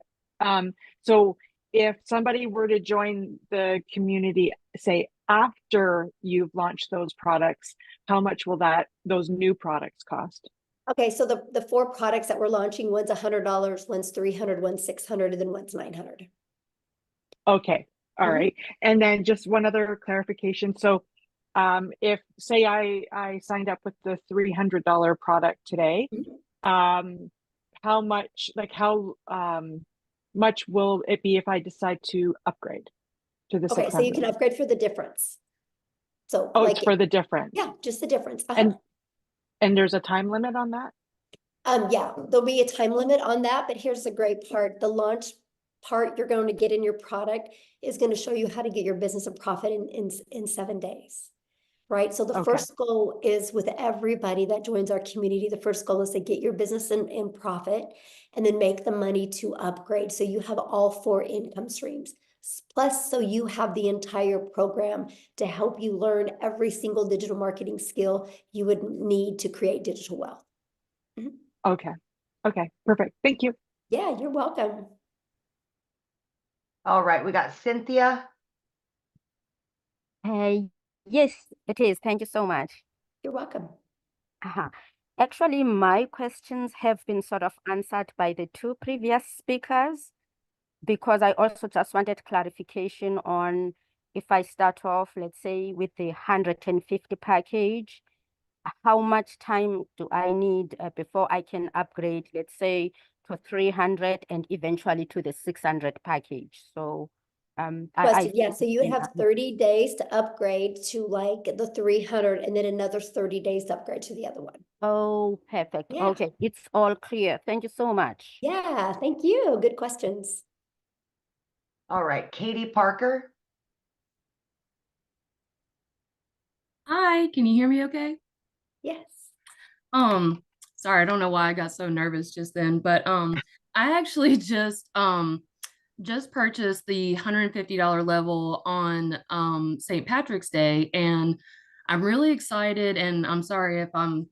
So if somebody were to join the community, say after you've launched those products, how much will those new products cost? Okay, so the 4 products that we're launching, one's $100, one's $300, one's $600, and then one's $900. Okay, all Mhm. right. And then just one other clarification. So if say I signed up with the $300 product today, how much much will it be if I decide to upgrade to the Okay, so you 600? can upgrade for the difference. So Oh, like, it's for the difference. yeah, just the difference. And there's a time limit on that? Yeah, there'll be a time limit on that, but here's the great part. The launch part you're going to get in your product is going to show you how to get your business a profit in 7 days. Right. So the Okay. first goal is with everybody that joins our community. The first goal is to get your business in profit and then make the money to upgrade. So you have all 4 income streams. Plus, so you have the entire program to help you learn every single digital marketing skill you would need to create digital wealth. Okay. Okay. Perfect. Thank you. Yeah, you're welcome. All right, we got Cynthia. Yes, it is. Thank you so much. You're welcome. Actually, my questions have been sort of answered by the 2 previous speakers, because I also just wanted clarification on if I start off, let's say, with the 150 package, how much time do I need before I can upgrade, let's say, to 300 and eventually to the 600 package? So Question. Yeah, so you would have 30 days to upgrade to like the 300 and then another 30 days to upgrade to the other one. Oh, perfect. Yeah. Okay, it's all clear. Thank you so much. Yeah, thank you. Good questions. All right, Katie Parker. Hi, can you hear me okay? Yes. Sorry, I don't know why I got so nervous just then, but I actually just purchased the $150 level on St. Patrick's Day, and I'm really excited, and I'm sorry if I'm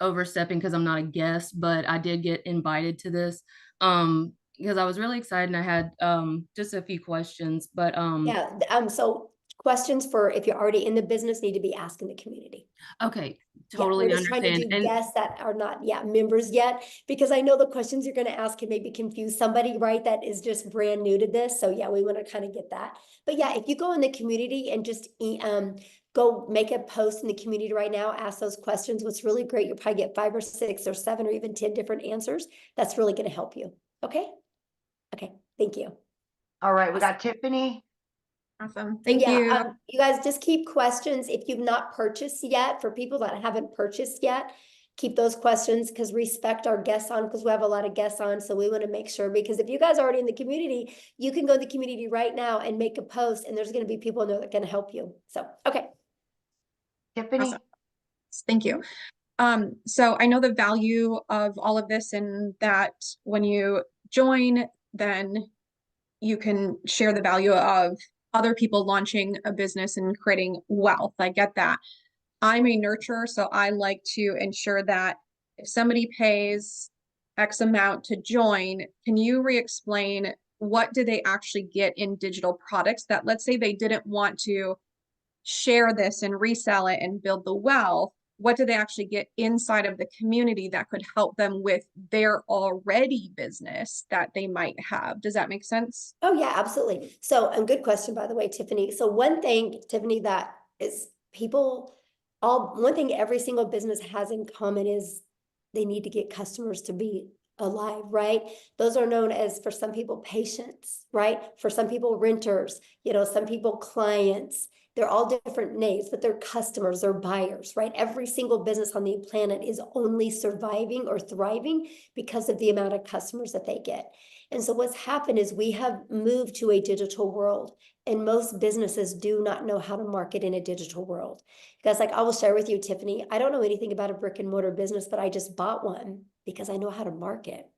overstepping because I'm not a guest, but I did get invited to this because I was really excited and I had just a few questions, but Yeah, so questions for if you're already in the business need to be asked in the community. okay, Yeah, totally we're just trying to understand. do And guests that are not members yet, because I know the questions you're going to ask can maybe confuse somebody, right, that is just brand new to this. So yeah, we want to kind of get that. But yeah, if you go in the community and just go make a post in the community right now, ask those questions. What's really great, you'll probably get 5 or 6 or 7 or even 10 different answers. That's really going to help you. Okay. Okay. Thank you. All right, we got Tiffany. Awesome. Thank you. You guys just keep questions. If you've not purchased yet, for people that haven't purchased yet, keep those questions, because respect our guests on, because we have a lot of guests on. So we want to make sure, because if you guys are already in the community, you can go to the community right now and make a post, and there's going to be people in there that can help you. So, okay. Tiffany. Awesome. Thank you. So I know the value of all of this, and that when you join, then you can share the value of other people launching a business and creating wealth. I get that. I'm a nurturer, so I like to ensure that if somebody pays X amount to join, can you re-explain what do they actually get in digital products that, let's say they didn't want to share this and resell it and build the wealth, what do they actually get inside of the community that could help them with their already business that they might have? Does that make sense? Oh yeah, absolutely. So, and good question, by the way, Tiffany. So one thing, Tiffany, that is one thing every single business has in common is they need to get customers to be alive, right? Those are known as, for some people, patients, right? For some people, renters, some people, clients. They're all different names, but they're customers, they're buyers, right? Every single business on the planet is only surviving or thriving because of the amount of customers that they get. And so what's happened is we have moved to a digital world, and most businesses do not know how to market in a digital world. Because I will share with you, Tiffany, I don't know anything about a brick and mortar business, but I just bought one because I know how to market.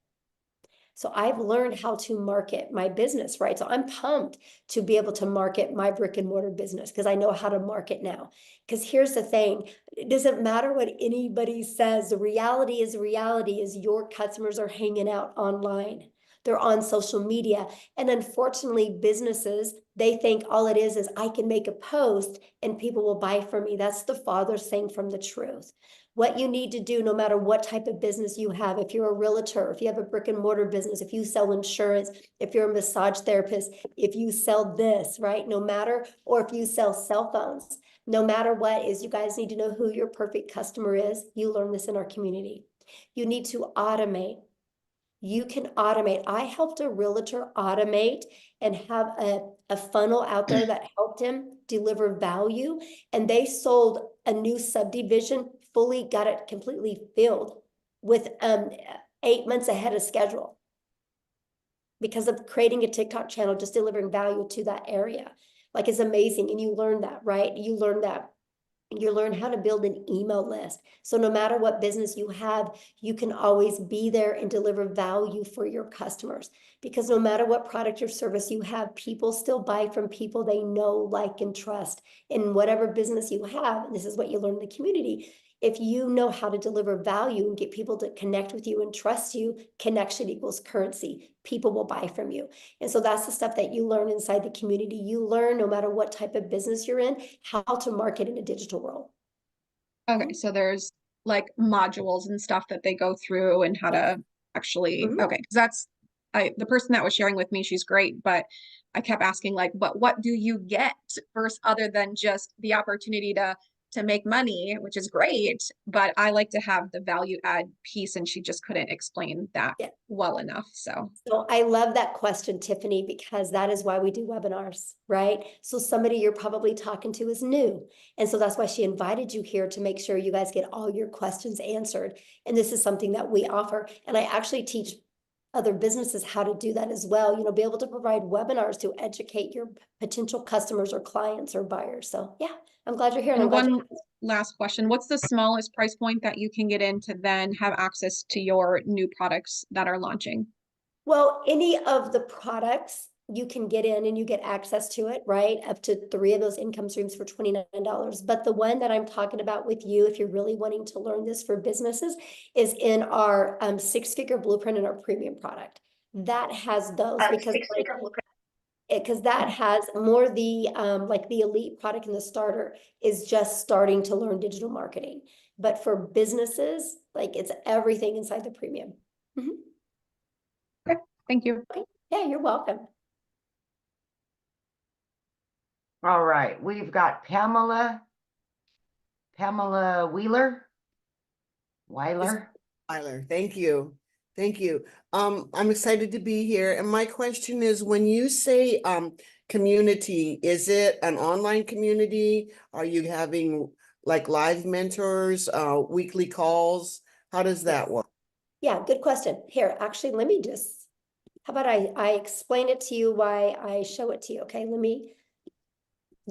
So I've learned how to market my business, right? So I'm pumped to be able to market my brick and mortar business because I know how to market now. Because here's the thing, it doesn't matter what anybody says. The reality is your customers are hanging out online. They're on social media. And unfortunately, businesses, they think all it is I can make a post and people will buy from me. That's the farthest thing from the truth. What you need to do, no matter what type of business you have, if you're a realtor, if you have a brick and mortar business, if you sell insurance, if you're a massage therapist, if you sell this, right? No matter, or if you sell cell phones, no matter what is, you guys need to know who your perfect customer is. You learn this in our community. You need to automate. You can automate. I helped a realtor automate and have a funnel out there that helped him deliver value. And they sold a new subdivision, fully got it completely filled with 8 months ahead of schedule because of creating a TikTok channel, just delivering value to that area. Like, it's amazing. And you learn that, right? You learn that. You learn how to build an email list. So no matter what business you have, you can always be there and deliver value for your customers. Because no matter what product or service you have, people still buy from people they know, like, and trust. In whatever business you have, and this is what you learn in the community, if you know how to deliver value and get people to connect with you and trust you, connection equals currency. People will buy from you. And so that's the stuff that you learn inside the community. You learn, no matter what type of business you're in, how to market in a digital world. Okay, so there's like modules and stuff that they go through and how to actually, okay, because that's, the person that was sharing with me, she's great, but I kept asking, like, but what do you get first, other than just the opportunity to make money, which is great, but I like to have the value add piece, and she just couldn't explain that well enough. So I love that question, Tiffany, because that is why we do webinars, right? So somebody you're probably talking to is new. And so that's why she invited you here, to make sure you guys get all your questions answered. And this is something that we offer. And I actually teach other businesses how to do that as well, be able to provide webinars to educate your potential customers or clients or buyers. So yeah, I'm glad you're here. And one last question, what's the smallest price point that you can get in to then have access to your new products that are launching? Well, any of the products you can get in and you get access to it, right? Up to 3 of those income streams for $29. But the one that I'm talking about with you, if you're really wanting to learn this for businesses, is in our 6-figure blueprint in our premium product. That has those because that has more the like the elite product, and the starter is just starting to learn digital marketing. But for businesses, like, it's everything inside the premium. Okay, thank you. Okay. Yeah, you're welcome. All right, we've got Pamela Weiler. Thank you. Thank you. I'm excited to be here. And my question is, when you say community, is it an online community? Are you having like live mentors, weekly calls? How does that work? Yeah, good question. Here, actually, let me just, how about I explain it to you, why I show it to you. Okay, let me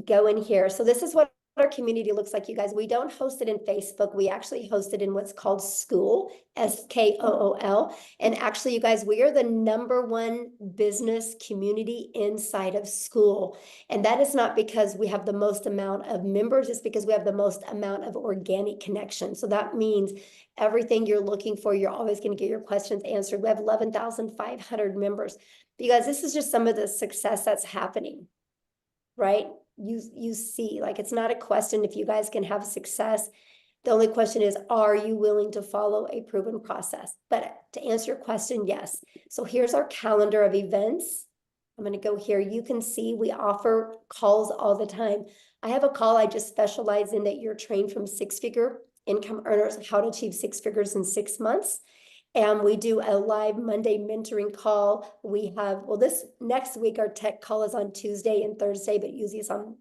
go in here. So this is what our community looks like, you guys. We don't host it in Facebook. We actually host it in what's called School, SKOOL. And actually, you guys, we are the #1 business community inside of School. And that is not because we have the most amount of members, it's because we have the most amount of organic connection. So that means everything you're looking for, you're always going to get your questions answered. We have 11,500 members. Because this is just some of the success that's happening, right? You see, like, it's not a question if you guys can have success. The only question is, are you willing to follow a proven process? But to answer your question, yes. So here's our calendar of events. I'm going to go here. You can see we offer calls all the time. I have a call I just specialize in that you're trained from six-figure income earners, how to achieve 6 figures in 6 months. And we do a live Monday mentoring call. We have, well, this next week, our tech call is on Tuesday and Thursday, but usually it's on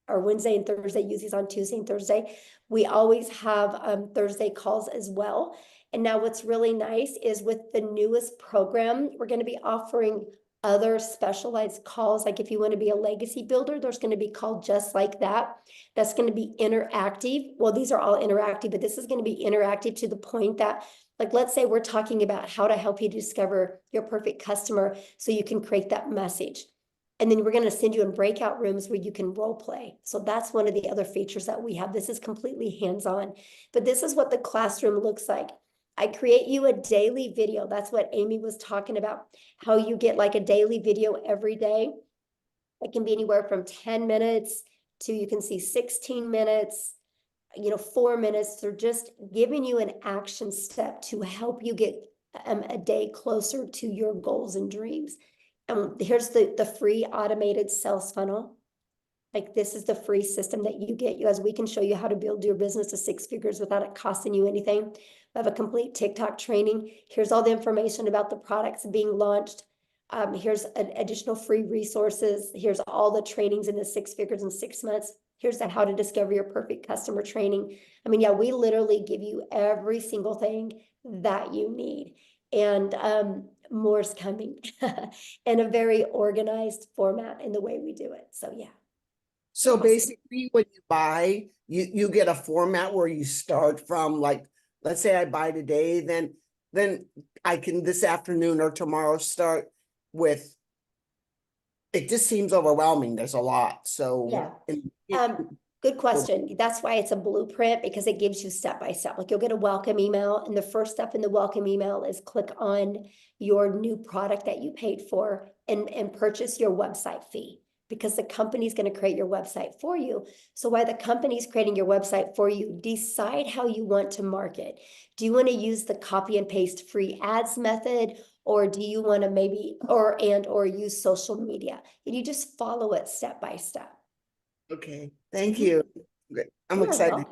our Wednesday and Thursday, usually it's on Tuesday and Thursday. We always have Thursday calls as well. And now what's really nice is with the newest program, we're going to be offering other specialized calls. Like if you want to be a legacy builder, there's going to be called just like that. That's going to be interactive. Well, these are all interactive, but this is going to be interactive to the point that, like, let's say we're talking about how to help you discover your perfect customer so you can create that message. And then we're going to send you in breakout rooms where you can role play. So that's one of the other features that we have. This is completely hands-on, but this is what the classroom looks like. I create you a daily video. That's what Amy was talking about, how you get like a daily video every day. It can be anywhere from 10 minutes to, you can see 16 minutes, 4 minutes. They're just giving you an action step to help you get a day closer to your goals and dreams. Here's the free automated sales funnel. Like, this is the free system that you get. You guys, we can show you how to build your business to 6 figures without it costing you anything. We have a complete TikTok training. Here's all the information about the products being launched. Here's additional free resources. Here's all the trainings in the 6 figures in 6 months. Here's the how to discover your perfect customer training. I mean, yeah, we literally give you every single thing that you need. And more's coming in a very organized format in the way we do it. So yeah. So basically when you buy, you get a format where you start from, like, let's say I buy today, then I can this afternoon or tomorrow start with, it just seems overwhelming. There's a lot. So yeah. Good question. That's why it's a blueprint, because it gives you step by step. Like, you'll get a welcome email, and the first step in the welcome email is click on your new product that you paid for and purchase your website fee, because the company's going to create your website for you. So while the company's creating your website for you, decide how you want to market. Do you want to use the copy and paste free ads method, or do you want to maybe or use social media? And you just follow it step by step. Okay, thank you. I'm excited.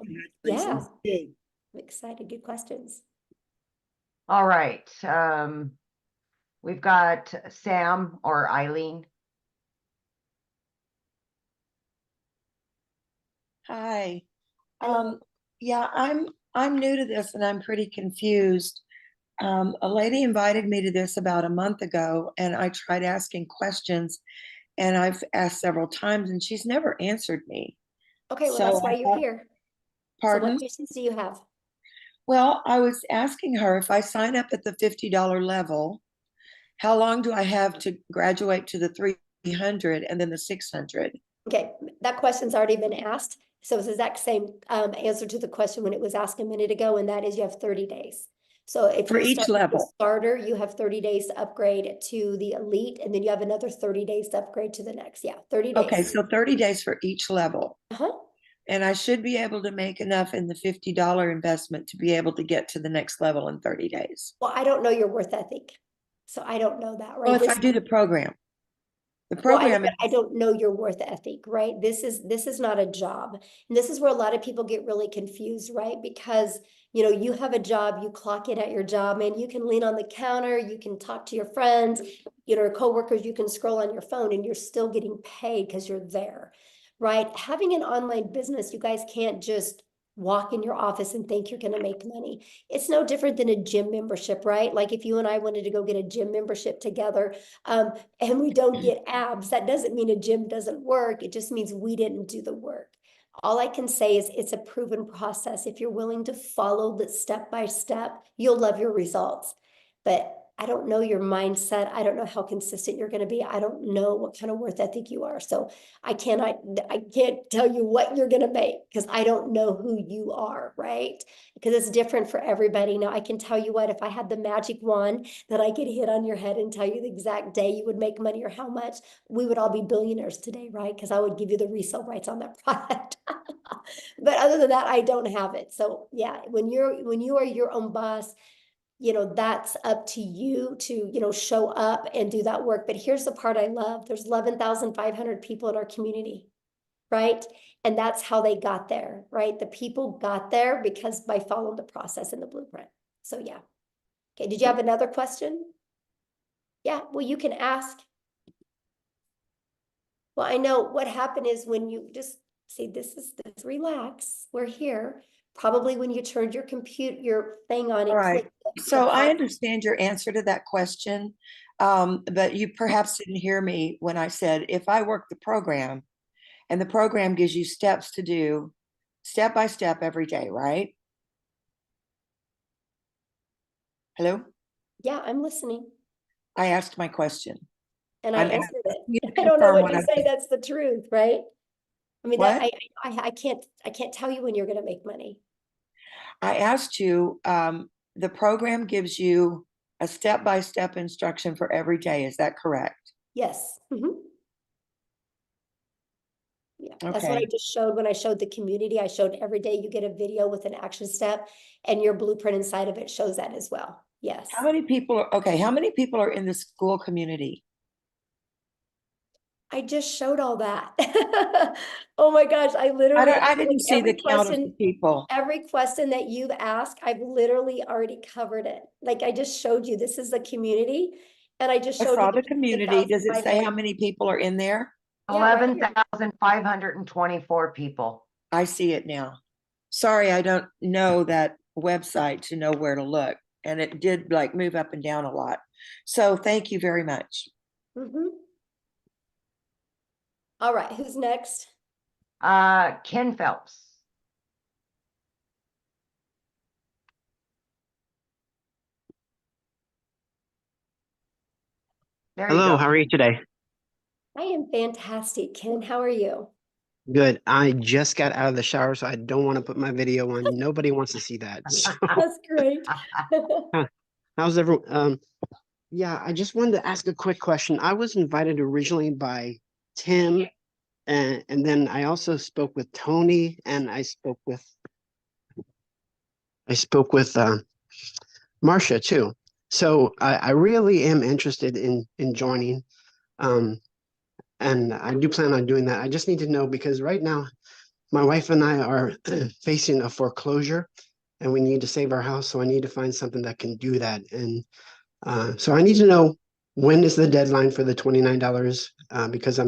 Yeah, I'm excited. Good questions. All right. We've got Sam or Eileen. Hi. Yeah, I'm new to this and I'm pretty confused. A lady invited me to this about a month ago, and I tried asking questions, and I've asked several times and she's never answered me. Okay, well, that's why you're here. Pardon? So what questions do you have? Well, I was asking her, if I sign up at the $50 level, how long do I have to graduate to the 300 and then the 600? Okay, that question's already been asked. So it's the exact same answer to the question when it was asked a minute ago, and that is you have 30 days. So if for you each start with the level, starter, you have 30 days to upgrade to the elite, and then you have another 30 days to upgrade to the next. Yeah, 30 days. okay, so 30 days for each level. And I should be able to make enough in the $50 investment to be able to get to the next level in 30 days. Well, I don't know your worth ethic, so I don't know that, right? Well, if I do the program. The Well, program I don't know your worth ethic, right? This is not a job. And this is where a lot of people get really confused, right? Because, you have a job, you clock in at your job, and you can lean on the counter, you can talk to your friends, coworkers, you can scroll on your phone, and you're still getting paid because you're there, right? Having an online business, you guys can't just walk in your office and think you're going to make money. It's no different than a gym membership, right? Like if you and I wanted to go get a gym membership together, and we don't get abs, that doesn't mean a gym doesn't work. It just means we didn't do the work. All I can say is it's a proven process. If you're willing to follow the step by step, you'll love your results. But I don't know your mindset. I don't know how consistent you're going to be. I don't know what kind of worth ethic you are. So I can't tell you what you're going to make because I don't know who you are, right? Because it's different for everybody. Now I can tell you what, if I had the magic wand that I could hit on your head and tell you the exact day you would make money or how much, we would all be billionaires today, right? Because I would give you the resale rights on that product. But other than that, I don't have it. So yeah, when you are your own boss, that's up to you to, show up and do that work. But here's the part I love. There's 11,500 people in our community, right? And that's how they got there, right? The people got there because by following the process and the blueprint. So yeah. Okay, did you have another question? Yeah, well, you can ask. Well, I know what happened is when you just see, this, relax, we're here. Probably when you turned your thing on, All it right. clicked. So I understand your answer to that question, but you perhaps didn't hear me when I said, if I work the program and the program gives you steps to do step by step every day, right? Hello? Yeah, I'm listening. I asked my question. And I I'm answered asking you it. to I don't know confirm what to I say. said. That's the truth, right? I mean, What? I can't tell you when you're going to make money. I asked you, the program gives you a step-by-step instruction for every day. Is that correct? Yes. Yeah, that's what I Okay. just showed when I showed the community. I showed every day you get a video with an action step, and your blueprint inside of it shows that as well. Yes. How many people are in the school community? I just showed all that. Oh my gosh, I literally I didn't see the count of the people. Every question that you've asked, I've literally already covered it. Like I just showed you, this is the community, and I just I showed you saw the community. Does it say how 11,500. many people are in there? Yeah, right here. 11,524 people. I see it now. Sorry, I don't know that website to know where to look. And it did like move up and down a lot. So thank you very much. All right, who's next? Ken Phelps. There you Hello, go. how are you today? I am fantastic, Ken. How are you? Good. I just got out of the shower, so I don't want to put my video on. Nobody wants to see that. So, That's great. how's everyone? Yeah, I just wanted to ask a quick question. I was invited originally by Tim, and then I also spoke with Tony, and I spoke with Marcia too. So I really am interested in joining. And I do plan on doing that. I just need to know because right now my wife and I are facing a foreclosure and we need to save our house. So I need to find something that can do that. And so I need to know when is the deadline for the $29 because I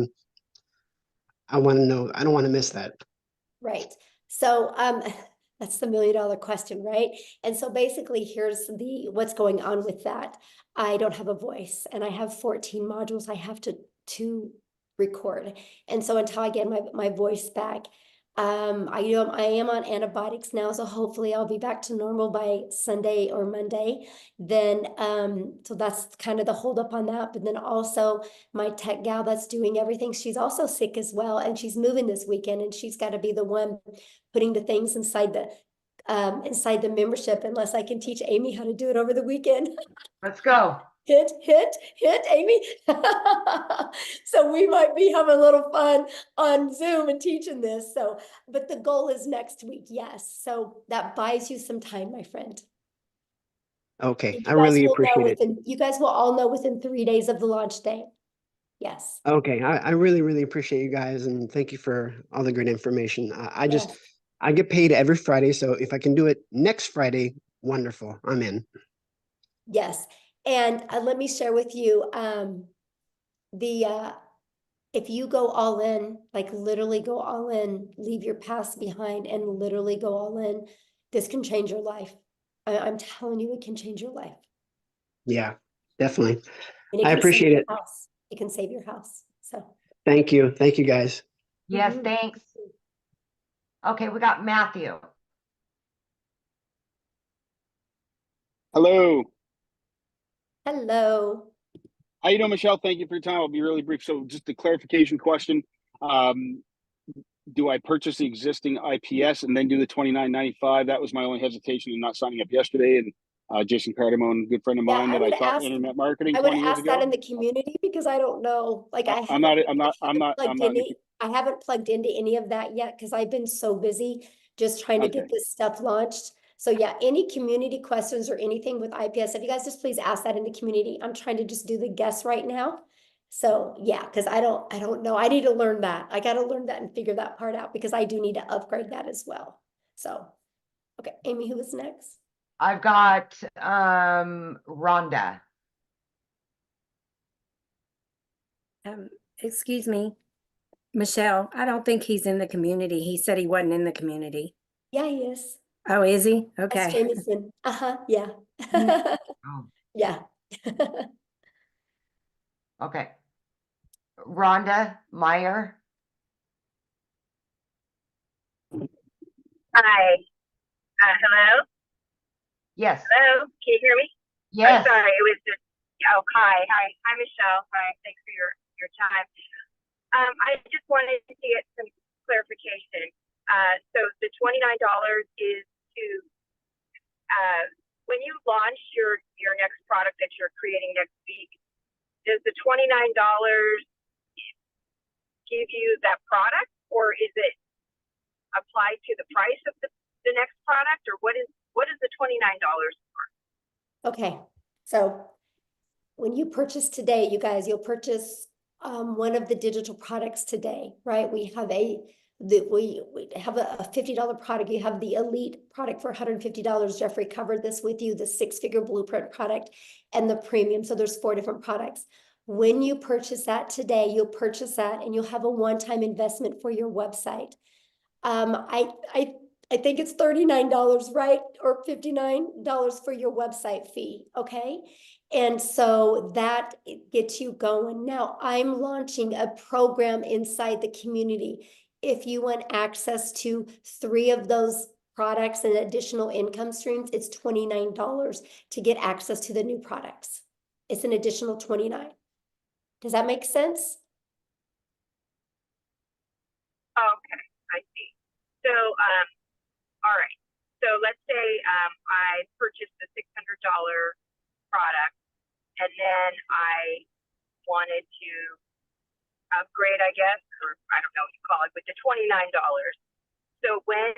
want to know, I don't want to miss that. Right. So that's the $1 million question, right? And so basically here's what's going on with that. I don't have a voice and I have 14 modules I have to record. And so until I get my voice back, I am on antibiotics now, so hopefully I'll be back to normal by Sunday or Monday. Then so that's kind of the holdup on that. But then also my tech gal that's doing everything, she's also sick as well, and she's moving this weekend, and she's got to be the one putting the things inside the membership, unless I can teach Amy how to do it over the weekend. Let's go. Hit, Amy. So we might be having a little fun on Zoom and teaching this. So, but the goal is next week. Yes. So that buys you some time, my friend. Okay. I really appreciate it. You guys will all know within 3 days of the launch day. Yes. Okay. I really, really appreciate you guys. And thank you for all the great information. I get paid every Friday. So if I can do it next Friday, wonderful. I'm in. Yes. And let me share with you, if you go all in, like literally go all in, leave your past behind and literally go all in, this can change your life. I'm telling you, it can change your life. Yeah, definitely. And it I can appreciate save your it. house. It can save your house. So Thank you. Thank you guys. Yes, thanks. Okay, we got Matthew. Hello. Hello. How you doing, Michelle? Thank you for your time. I'll be really brief. So just a clarification question. Do I purchase the existing IPS and then do the $29.95? That was my only hesitation in not signing up yesterday. And Jason Cardamone, a good friend of Yeah, mine I that I would taught ask, internet marketing I would 20 years ask that ago. in the community because I don't know, like I I'm not, haven't plugged I haven't plugged into any of that yet because I've been so busy just trying to get Okay. this stuff launched. So yeah, any community questions or anything with IPS, if you guys just please ask that in the community. I'm trying to just do the guess right now. So yeah, because I don't know. I need to learn that. I got to learn that and figure that part out because I do need to upgrade that as well. So, okay, Amy, who was next? I've got Rhonda. Excuse me, Michelle, I don't think he's in the community. He said he wasn't in the community. Yeah, he is. Oh, is he? That's Okay. Jameson. Yeah. Oh, Yeah. okay. Rhonda Meyer. Hi. Hello? Yes. Hello? Can you hear me? Yes. I'm sorry. It was just, oh, hi. Hi, Michelle. Hi. Thanks for your time. I just wanted to get some clarification. So the $29 is to, when you launch your next product that you're creating next week, does the $29 give you that product, or is it applied to the price of the next product, or what is the $29 for? Okay. So when you purchase today, you guys, you'll purchase one of the digital products today, right? We have we have a $50 product. You have the elite product for $150. Jeffrey covered this with you, the 6-figure blueprint product and the premium. So there's 4 different products. When you purchase that today, you'll purchase that and you'll have a one-time investment for your website. I think it's $39, right? Or $59 for your website fee, okay? And so that gets you going. Now, I'm launching a program inside the community. If you want access to 3 of those products and additional income streams, it's $29 to get access to the new products. It's an additional $29. Does that make sense? Okay, I see. So, all right. So let's say I purchased the $600 product, and then I wanted to upgrade, I guess, or I don't know what you call it, with the $29. So when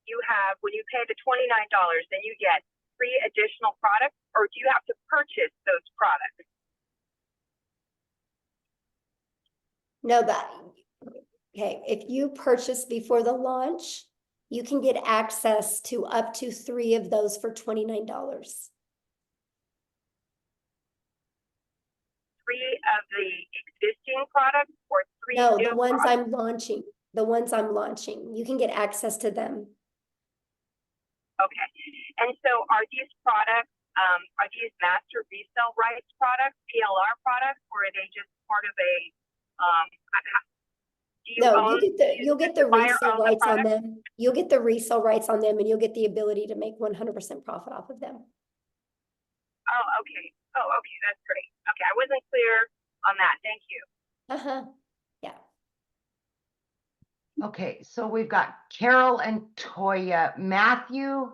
you pay the $29, then you get 3 additional products, or do you have to purchase those products? No, okay, if you purchase before the launch, you can get access to up to 3 of those for $29. 3 of the existing products, or 3 No, new the ones products? I'm launching. The ones I'm launching. You can get access to them. Okay. And so are these products, are these Master Resell Rights products, PLR products, or are they just part of a, do you No, own, you'll get the buyer resale own the rights on product? them. You'll get the resale rights on them and you'll get the ability to make 100% profit off of them. Oh, okay. Oh, okay. That's great. Okay. I wasn't clear on that. Thank you. Yeah. Okay, so we've got Carol and Toya. Matthew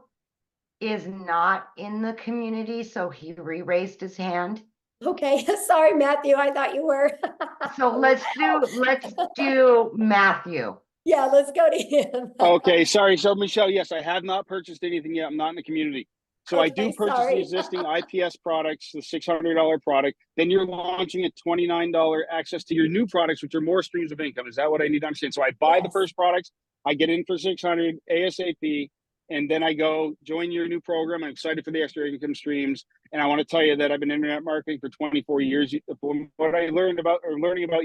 is not in the community, so he re-raised his hand. Okay, sorry, Matthew. I thought you were. So let's do Matthew. Yeah, let's go to him. Okay, sorry. So Michelle, yes, I have not purchased anything yet. I'm not in the community. So I do Okay, purchase the sorry. existing IPS products, the $600 product. Then you're launching a $29 access to your new products, which are more streams of income. Is that what I need to understand? So I buy the first products, I get in for $600 ASAP, and then I go join your new program. I'm excited for the extra income streams. And I want to tell you that I've been internet marketing for 24 years. From what I learning about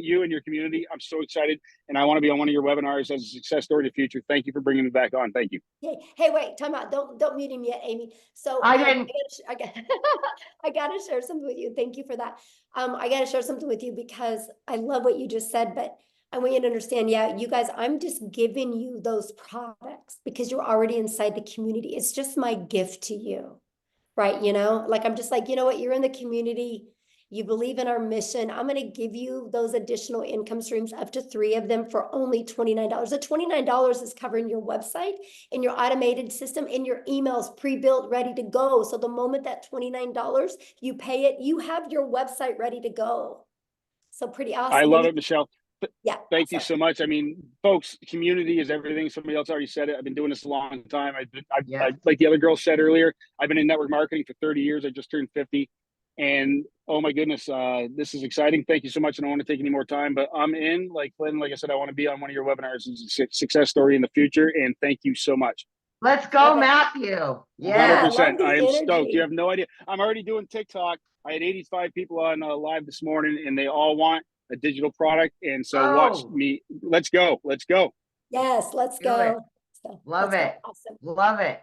you and your community, I'm so excited. And I want to be on one of your webinars as a success story in the future. Thank you for bringing me back on. Thank you. Hey, wait, time out. Don't mute him yet, Amy. So I didn't. I gotta share something with you. Thank you for that. I gotta share something with you because I love what you just said, but I want you to understand, yeah, you guys, I'm just giving you those products because you're already inside the community. It's just my gift to you, right? You know, like I'm just like, you know what, you're in the community. You believe in our mission. I'm going to give you those additional income streams, up to 3 of them for only $29. The $29 is covering your website and your automated system and your emails pre-built, ready to go. So the moment that $29, you pay it, you have your website ready to go. So pretty awesome. I love it, Michelle. Yeah. Thank you so much. I mean, folks, community is everything. Somebody else already said it. I've been doing this a long time. I like the other girl said earlier, I've been in network marketing for 30 years. I just turned 50. And oh my goodness, this is exciting. Thank you so much. I don't want to take any more time, but I'm in. Like Lynn, like I said, I want to be on one of your webinars as a success story in the future. And thank you so much. Let's go, Matthew. Yeah, 100%. I I am stoked. You have no idea. I'm already doing TikTok. I had 85 people on live this morning, and they all want a digital product. And so watch me. Let's go. Let's go. Yes, let's go. So, Love let's go. it. Awesome. Love it.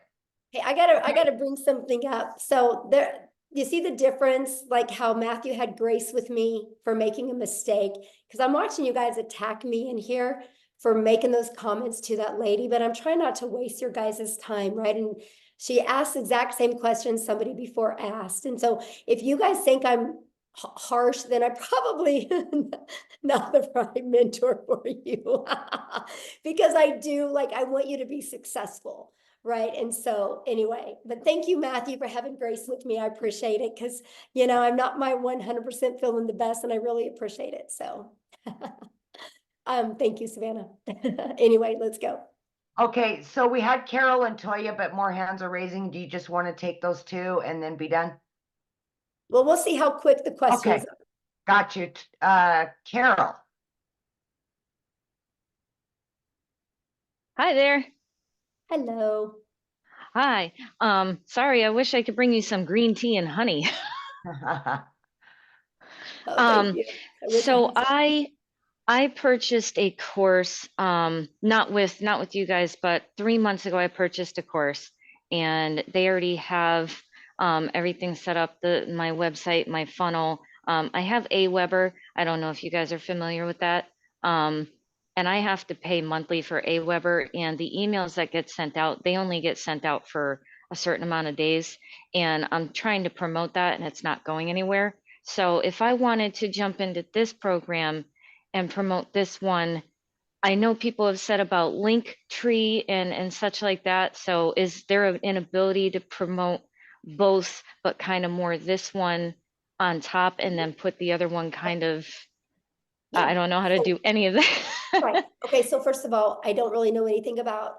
Hey, I gotta bring something up. So there, you see the difference, like how Matthew had grace with me for making a mistake, because I'm watching you guys attack me in here for making those comments to that lady, but I'm trying not to waste your guys' time, right? And she asked the exact same question somebody before asked. And so if you guys think I'm harsh, then I probably not the right mentor for you. Because I do, like, I want you to be successful, right? And so anyway, but thank you, Matthew, for having grace with me. I appreciate it, because, you know, I'm not my 100% feeling the best, and I really appreciate it. So thank you, Savannah. Anyway, let's go. Okay, so we had Carol and Toya, but more hands are raising. Do you just want to take those 2 and then be done? Well, we'll see how quick the questions are. Got you. Carol. Hi there. Hello. Hi. Sorry, I wish I could bring you some green tea and honey. Thank you. So I purchased a course, not with you guys, but 3 months ago I purchased a course, and they already have everything set up, my website, my funnel. I have Aweber. I don't know if you guys are familiar with that. And I have to pay monthly for Aweber, and the emails that get sent out, they only get sent out for a certain amount of days. And I'm trying to promote that, and it's not going anywhere. So if I wanted to jump into this program and promote this one, I know people have said about Linktree and such like that. So is there an ability to promote both, but kind of more this one on top, and then put the other one kind of, I don't know how to do any of that. Right. Okay. So first of all, I don't really know anything about,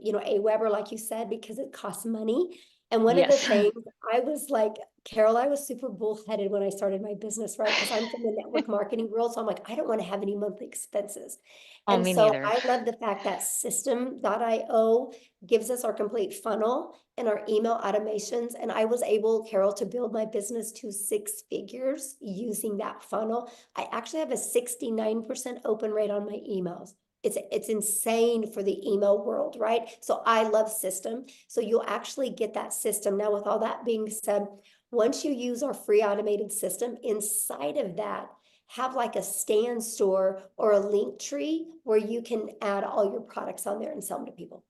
you know, Aweber, like you said, because it costs money. And one of the things I was like, Carol, I was super bullheaded when I started my business, right? Because I'm from the network marketing world. So I'm like, I don't want to have any monthly expenses. Oh, And me so neither. I love the fact that system.io gives us our complete funnel and our email automations. And I was able, Carol, to build my business to 6 figures using that funnel. I actually have a 69% open rate on my emails. It's insane for the email world, right? So I love system. So you'll actually get that system. Now, with all that being said, once you use our free automated system, inside of that, have like a stan.store or a Linktree where you can add all your products on there and sell them to people.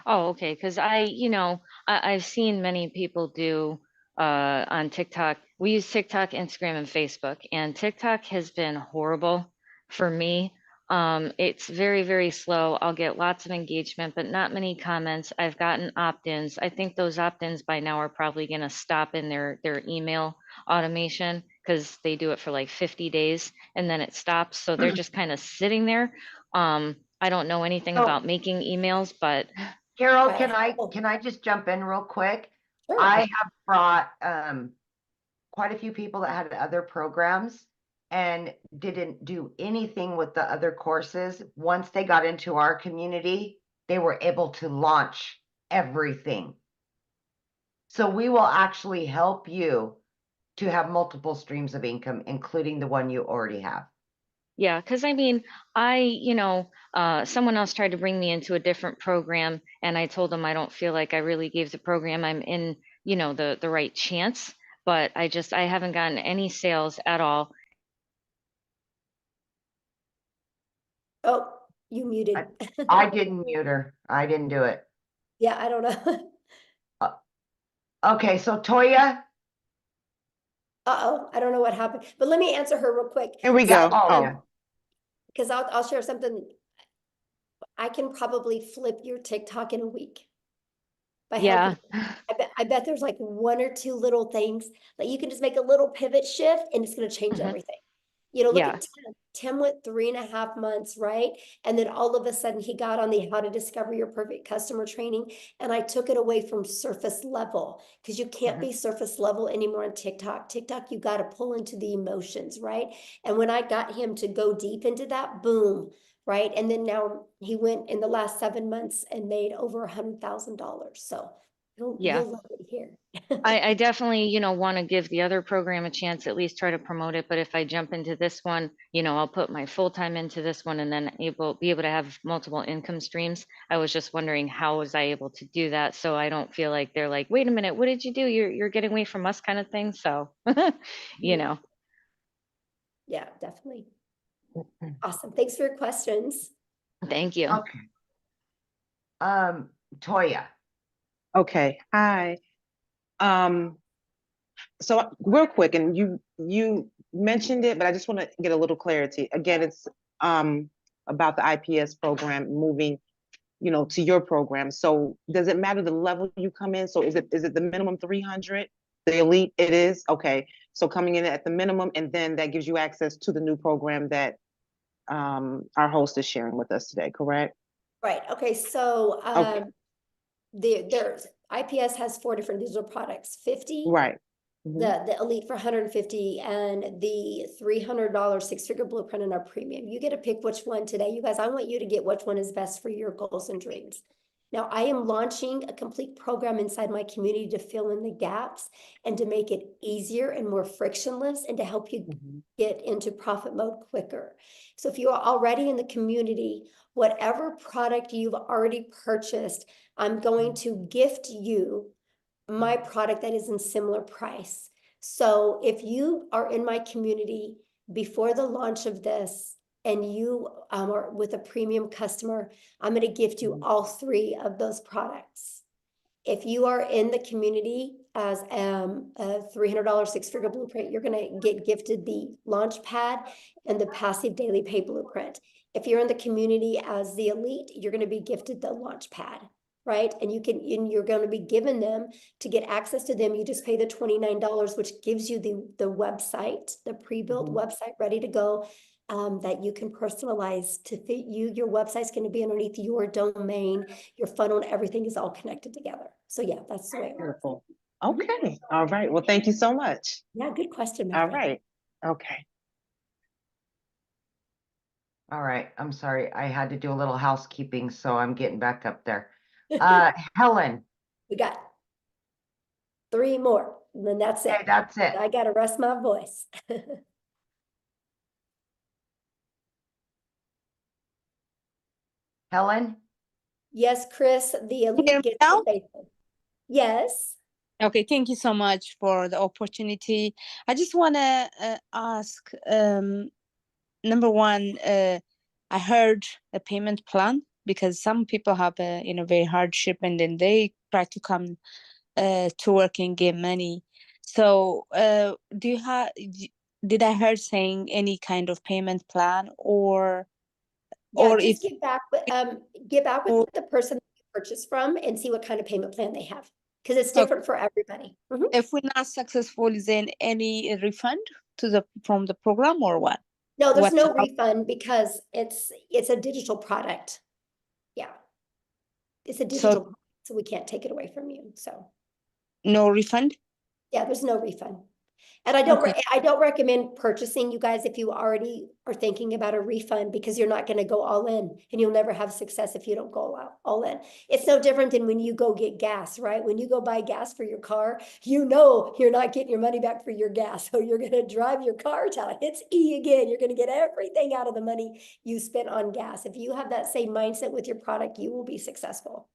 Oh, okay. Because I've seen many people do on TikTok. We use TikTok, Instagram, and Facebook, and TikTok has been horrible for me. It's very, very slow. I'll get lots of engagement, but not many comments. I've gotten opt-ins. I think those opt-ins by now are probably going to stop in their email automation, because they do it for like 50 days and then it stops. So they're just kind of sitting there. I don't know anything about making emails, but Carol, can I just jump in real quick? Sure. I have brought quite a few people that had other programs and didn't do anything with the other courses. Once they got into our community, they were able to launch everything. So we will actually help you to have multiple streams of income, including the one you already have. Yeah, because I mean, someone else tried to bring me into a different program, and I told them I don't feel like I really gave the program I'm in, the right chance, but I haven't gotten any sales at all. Oh, you muted. I didn't mute her. I didn't do it. Yeah, I don't know. Okay, so Toya. Uh-oh, I don't know what happened, but let me answer her real quick. Here we Yeah, go. oh. Because I'll share something. I can probably flip your TikTok in a week. By Yeah. helping. I bet there's like one or two little things that you can just make a little pivot shift and it's going to change everything. You know, look Yeah. at Tim. Tim went 3.5 months, right? And then all of a sudden he got on the How to Discover Your Perfect Customer training. And I took it away from surface level because you can't be surface level anymore on TikTok. TikTok, you got to pull into the emotions, right? And when I got him to go deep into that, boom, right? And then now he went in the last 7 months and made over $100,000. So Yeah. you'll love it here. I definitely, want to give the other program a chance, at least try to promote it. But if I jump into this one, I'll put my full time into this one and then be able to have multiple income streams. I was just wondering how was I able to do that so I don't feel like they're like, wait a minute, what did you do? You're getting away from us kind of thing. So, Yeah, definitely. Awesome. Thanks for your questions. Thank you. Okay. Toya. Okay. Hi. So real quick, and you mentioned it, but I just want to get a little clarity. Again, it's about the IPS program moving, to your program. So does it matter the level you come in? So is it the minimum 300? The elite it is? Okay. So coming in at the minimum, and then that gives you access to the new program that our host is sharing with us today, correct? Right. Okay. So Okay. there's IPS has 4 different digital products, 50, Right. the elite for 150, and the $300 6-figure blueprint in our premium. You get to pick which one today. You guys, I want you to get which one is best for your goals and dreams. Now, I am launching a complete program inside my community to fill in the gaps and to make it easier and more frictionless and to help you get into profit mode quicker. So if you are already in the community, whatever product you've already purchased, I'm going to gift you my product that is in similar price. So if you are in my community before the launch of this and you are with a premium customer, I'm going to gift you all 3 of those products. If you are in the community as a $300 6-figure blueprint, you're going to get gifted the launch pad and the passive daily pay blueprint. If you're in the community as the elite, you're going to be gifted the launch pad, right? And you're going to be given them to get access to them. You just pay the $29, which gives you the website, the pre-built website ready to go. That you can personalize to fit you. Your website's going to be underneath your domain, your funnel, and everything is all connected together. So yeah, that's the way it works. Beautiful. Okay. All right. Well, thank you so much. Yeah, good question. All right. Okay. All right. I'm sorry. I had to do a little housekeeping, so I'm getting back up there. Helen. We got 3 more, and then that's it. Okay, that's it. I got to rest my voice. Helen? Yes, Chris, the elite gets the basic. Yes. Okay, thank you so much for the opportunity. I just want to ask, number one, I heard a payment plan because some people have a very hardship and then they try to come to work and get money. So did I heard saying any kind of payment plan or Just if get back with the person you purchased from and see what kind of payment plan they have, because it's different for everybody. if we're not successful, is there any refund from the program or what? No, there's no refund because it's a digital product. Yeah. It's a digital product, so we can't take it away from you. So no refund? yeah, there's no refund. And I don't recommend purchasing, you guys, if you already are thinking about a refund, because you're not going to go all in and you'll never have success if you don't go all in. It's no different than when you go get gas, right? When you go buy gas for your car, you're not getting your money back for your gas. So you're going to drive your car till it hits E again. You're going to get everything out of the money you spent on gas. If you have that same mindset with your product, you will be successful.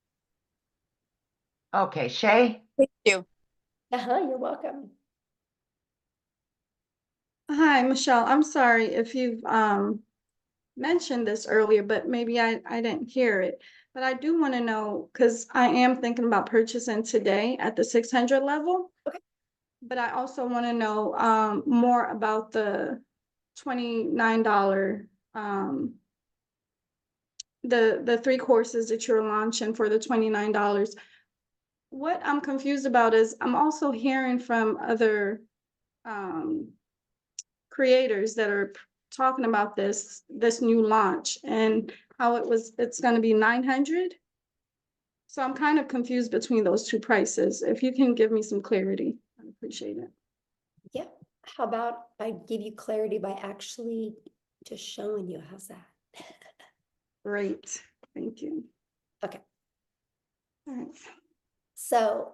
Okay, Shay? Thank you. You're welcome. Hi, Michelle. I'm sorry if you've mentioned this earlier, but maybe I didn't hear it. But I do want to know, because I am thinking about purchasing today at the 600 level. Okay. But I also want to know more about the $29 the 3 courses that you're launching for the $29. What I'm confused about is I'm also hearing from other creators that are talking about this new launch and how it's going to be 900. So I'm kind of confused between those two prices. If you can give me some clarity, I'd appreciate it. Yeah. How about I give you clarity by actually just showing you? How's that? Great. Thank you. Okay. All right. So,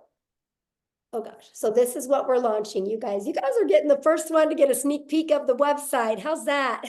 oh gosh. So this is what we're launching, you guys. You guys are getting the first one to get a sneak peek of the website. How's that?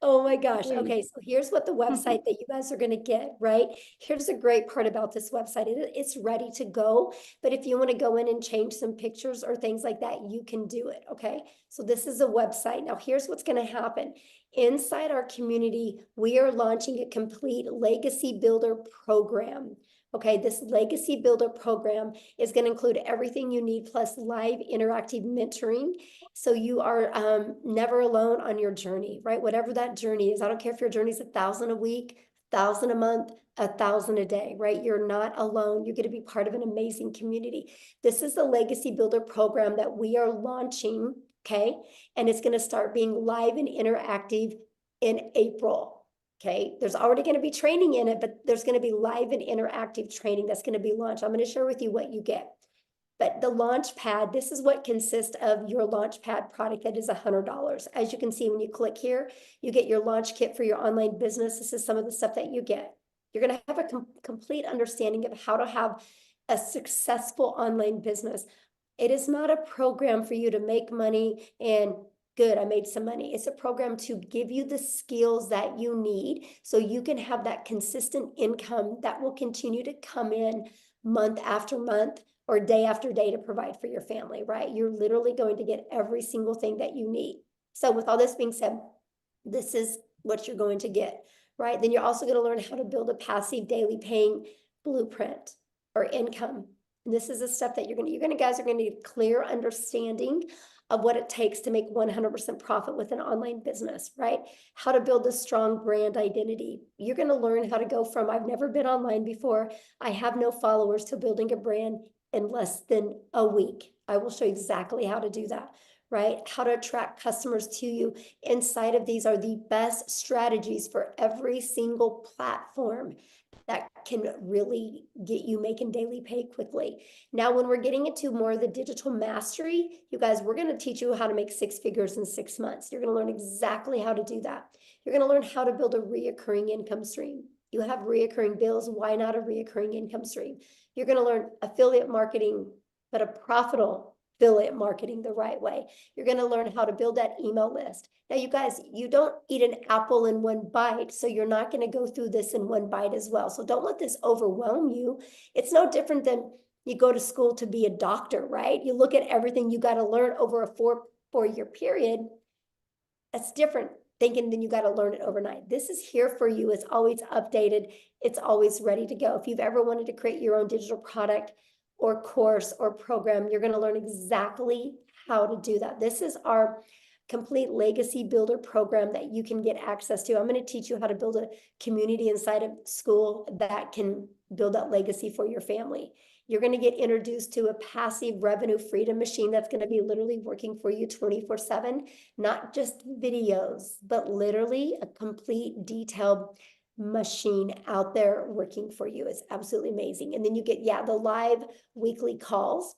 Oh my gosh. Okay, so here's what the website that you guys are going to get, right? Here's the great part about this website. It's ready to go, but if you want to go in and change some pictures or things like that, you can do it, okay? So this is a website. Now here's what's going to happen. Inside our community, we are launching a complete legacy builder program. Okay, this legacy builder program is going to include everything you need plus live interactive mentoring. So you are never alone on your journey, right? Whatever that journey is. I don't care if your journey is 1,000 a week, 1,000 a month, 1,000 a day, right? You're not alone. You're going to be part of an amazing community. This is the legacy builder program that we are launching, okay? And it's going to start being live and interactive in April. Okay, there's already going to be training in it, but there's going to be live and interactive training that's going to be launched. I'm going to share with you what you get. But the launch pad, this is what consists of your launch pad product that is $100. As you can see, when you click here, you get your launch kit for your online business. This is some of the stuff that you get. You're going to have a complete understanding of how to have a successful online business. It is not a program for you to make money and good, I made some money. It's a program to give you the skills that you need so you can have that consistent income that will continue to come in month after month or day after day to provide for your family, right? You're literally going to get every single thing that you need. So with all this being said, this is what you're going to get, right? Then you're also going to learn how to build a passive daily paying blueprint or income. And this is the stuff that you guys are going to need clear understanding of what it takes to make 100% profit with an online business, right? How to build a strong brand identity. You're going to learn how to go from I've never been online before, I have no followers, to building a brand in less than a week. I will show you exactly how to do that, right? How to attract customers to you. Inside of these are the best strategies for every single platform that can really get you making daily pay quickly. Now, when we're getting into more of the digital mastery, you guys, we're going to teach you how to make 6 figures in 6 months. You're going to learn exactly how to do that. You're going to learn how to build a reoccurring income stream. You have reoccurring bills. Why not a reoccurring income stream? You're going to learn affiliate marketing, but a profitable affiliate marketing the right way. You're going to learn how to build that email list. Now, you guys, you don't eat an apple in one bite, so you're not going to go through this in one bite as well. So don't let this overwhelm you. It's no different than you go to school to be a doctor, right? You look at everything you got to learn over a four-year period. That's different thinking than you got to learn it overnight. This is here for you. It's always updated. It's always ready to go. If you've ever wanted to create your own digital product or course or program, you're going to learn exactly how to do that. This is our complete legacy builder program that you can get access to. I'm going to teach you how to build a community inside of school that can build that legacy for your family. You're going to get introduced to a passive revenue freedom machine that's going to be literally working for you 24/7, not just videos, but literally a complete detailed machine out there working for you. It's absolutely amazing. And then you get, the live weekly calls.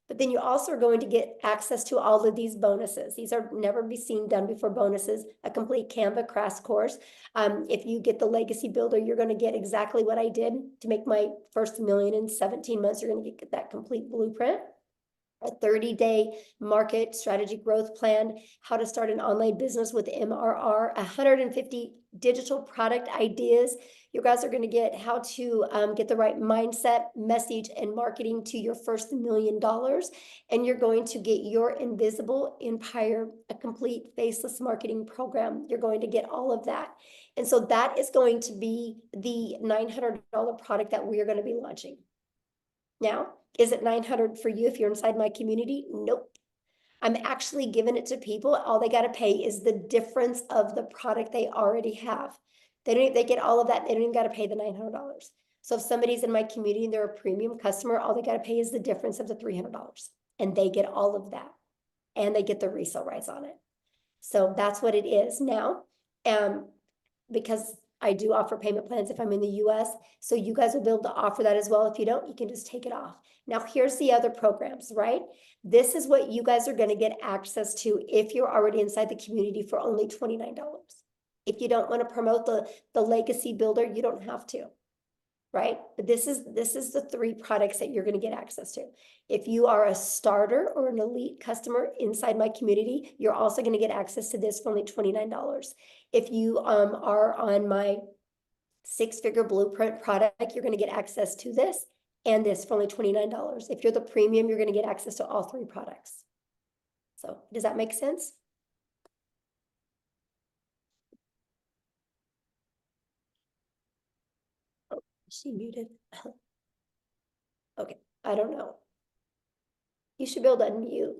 But then you also are going to get access to all of these bonuses. These are never be seen done before bonuses, a complete Canva crash course. If you get the Legacy Builder, you're going to get exactly what I did to make my first $1 million in 17 months. You're going to get that complete blueprint. a 30-day market strategy growth plan, how to start an online business with MRR, 150 digital product ideas. You guys are going to get how to get the right mindset, message, and marketing to your first $1 million. And you're going to get your invisible empire, a complete faceless marketing program. You're going to get all of that. And so that is going to be the $900 product that we are going to be launching. Now, is it $900 for you if you're inside my community? Nope. I'm actually giving it to people. All they got to pay is the difference of the product they already have. They get all of that. They don't even got to pay the $900. So if somebody's in my community and they're a premium customer, all they got to pay is the difference of the $300. And they get all of that. And they get the resale rights on it. So that's what it is now. Because I do offer payment plans if I'm in the US. So you guys will be able to offer that as well. If you don't, you can just take it off. Now, here's the other programs, right? This is what you guys are going to get access to if you're already inside the community for only $29. If you don't want to promote the legacy builder, you don't have to, right? But this is the 3 products that you're going to get access to. If you are a starter or an elite customer inside my community, you're also going to get access to this for only $29. If you are on my 6-figure blueprint product, you're going to get access to this and this for only $29. If you're the premium, you're going to get access to all 3 products. So does that make sense? Oh, is she muted? Okay, I don't know. You should be able to unmute.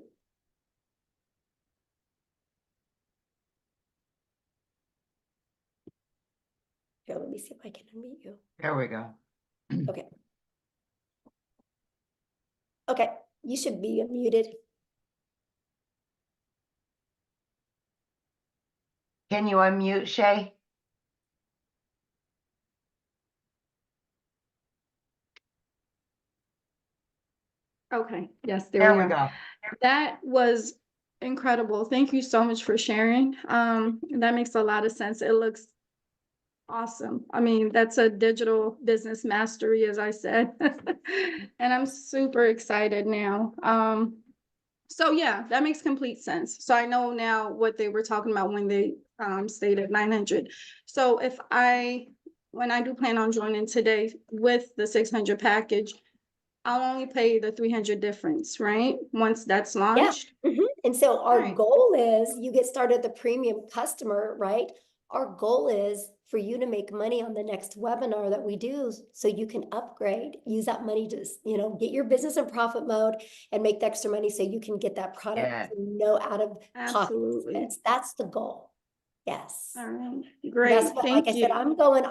Here, let me see if I can unmute you. There we go. Okay. Okay, you should be unmuted. Can you unmute, Shay? Okay, yes, There we we go. That was incredible. Thank you so much for sharing. That makes a lot of sense. It looks awesome. I mean, that's a digital business mastery, as I said. And I'm super excited now. So yeah, that makes complete sense. So I know now what they were talking about when they stated 900. So when I do plan on joining today with the 600 package, I'll only pay the 300 difference, right? Once that's launched. Yeah. And so our goal is you get started the premium customer, right? Our goal is for you to make money on the next webinar that we do so you can upgrade, use that money to, get your business in profit mode and make the extra money so you can get that product out of pocket expense. That's the goal. Yes. All right. Great. That's what, Thank like I you. said, I'm going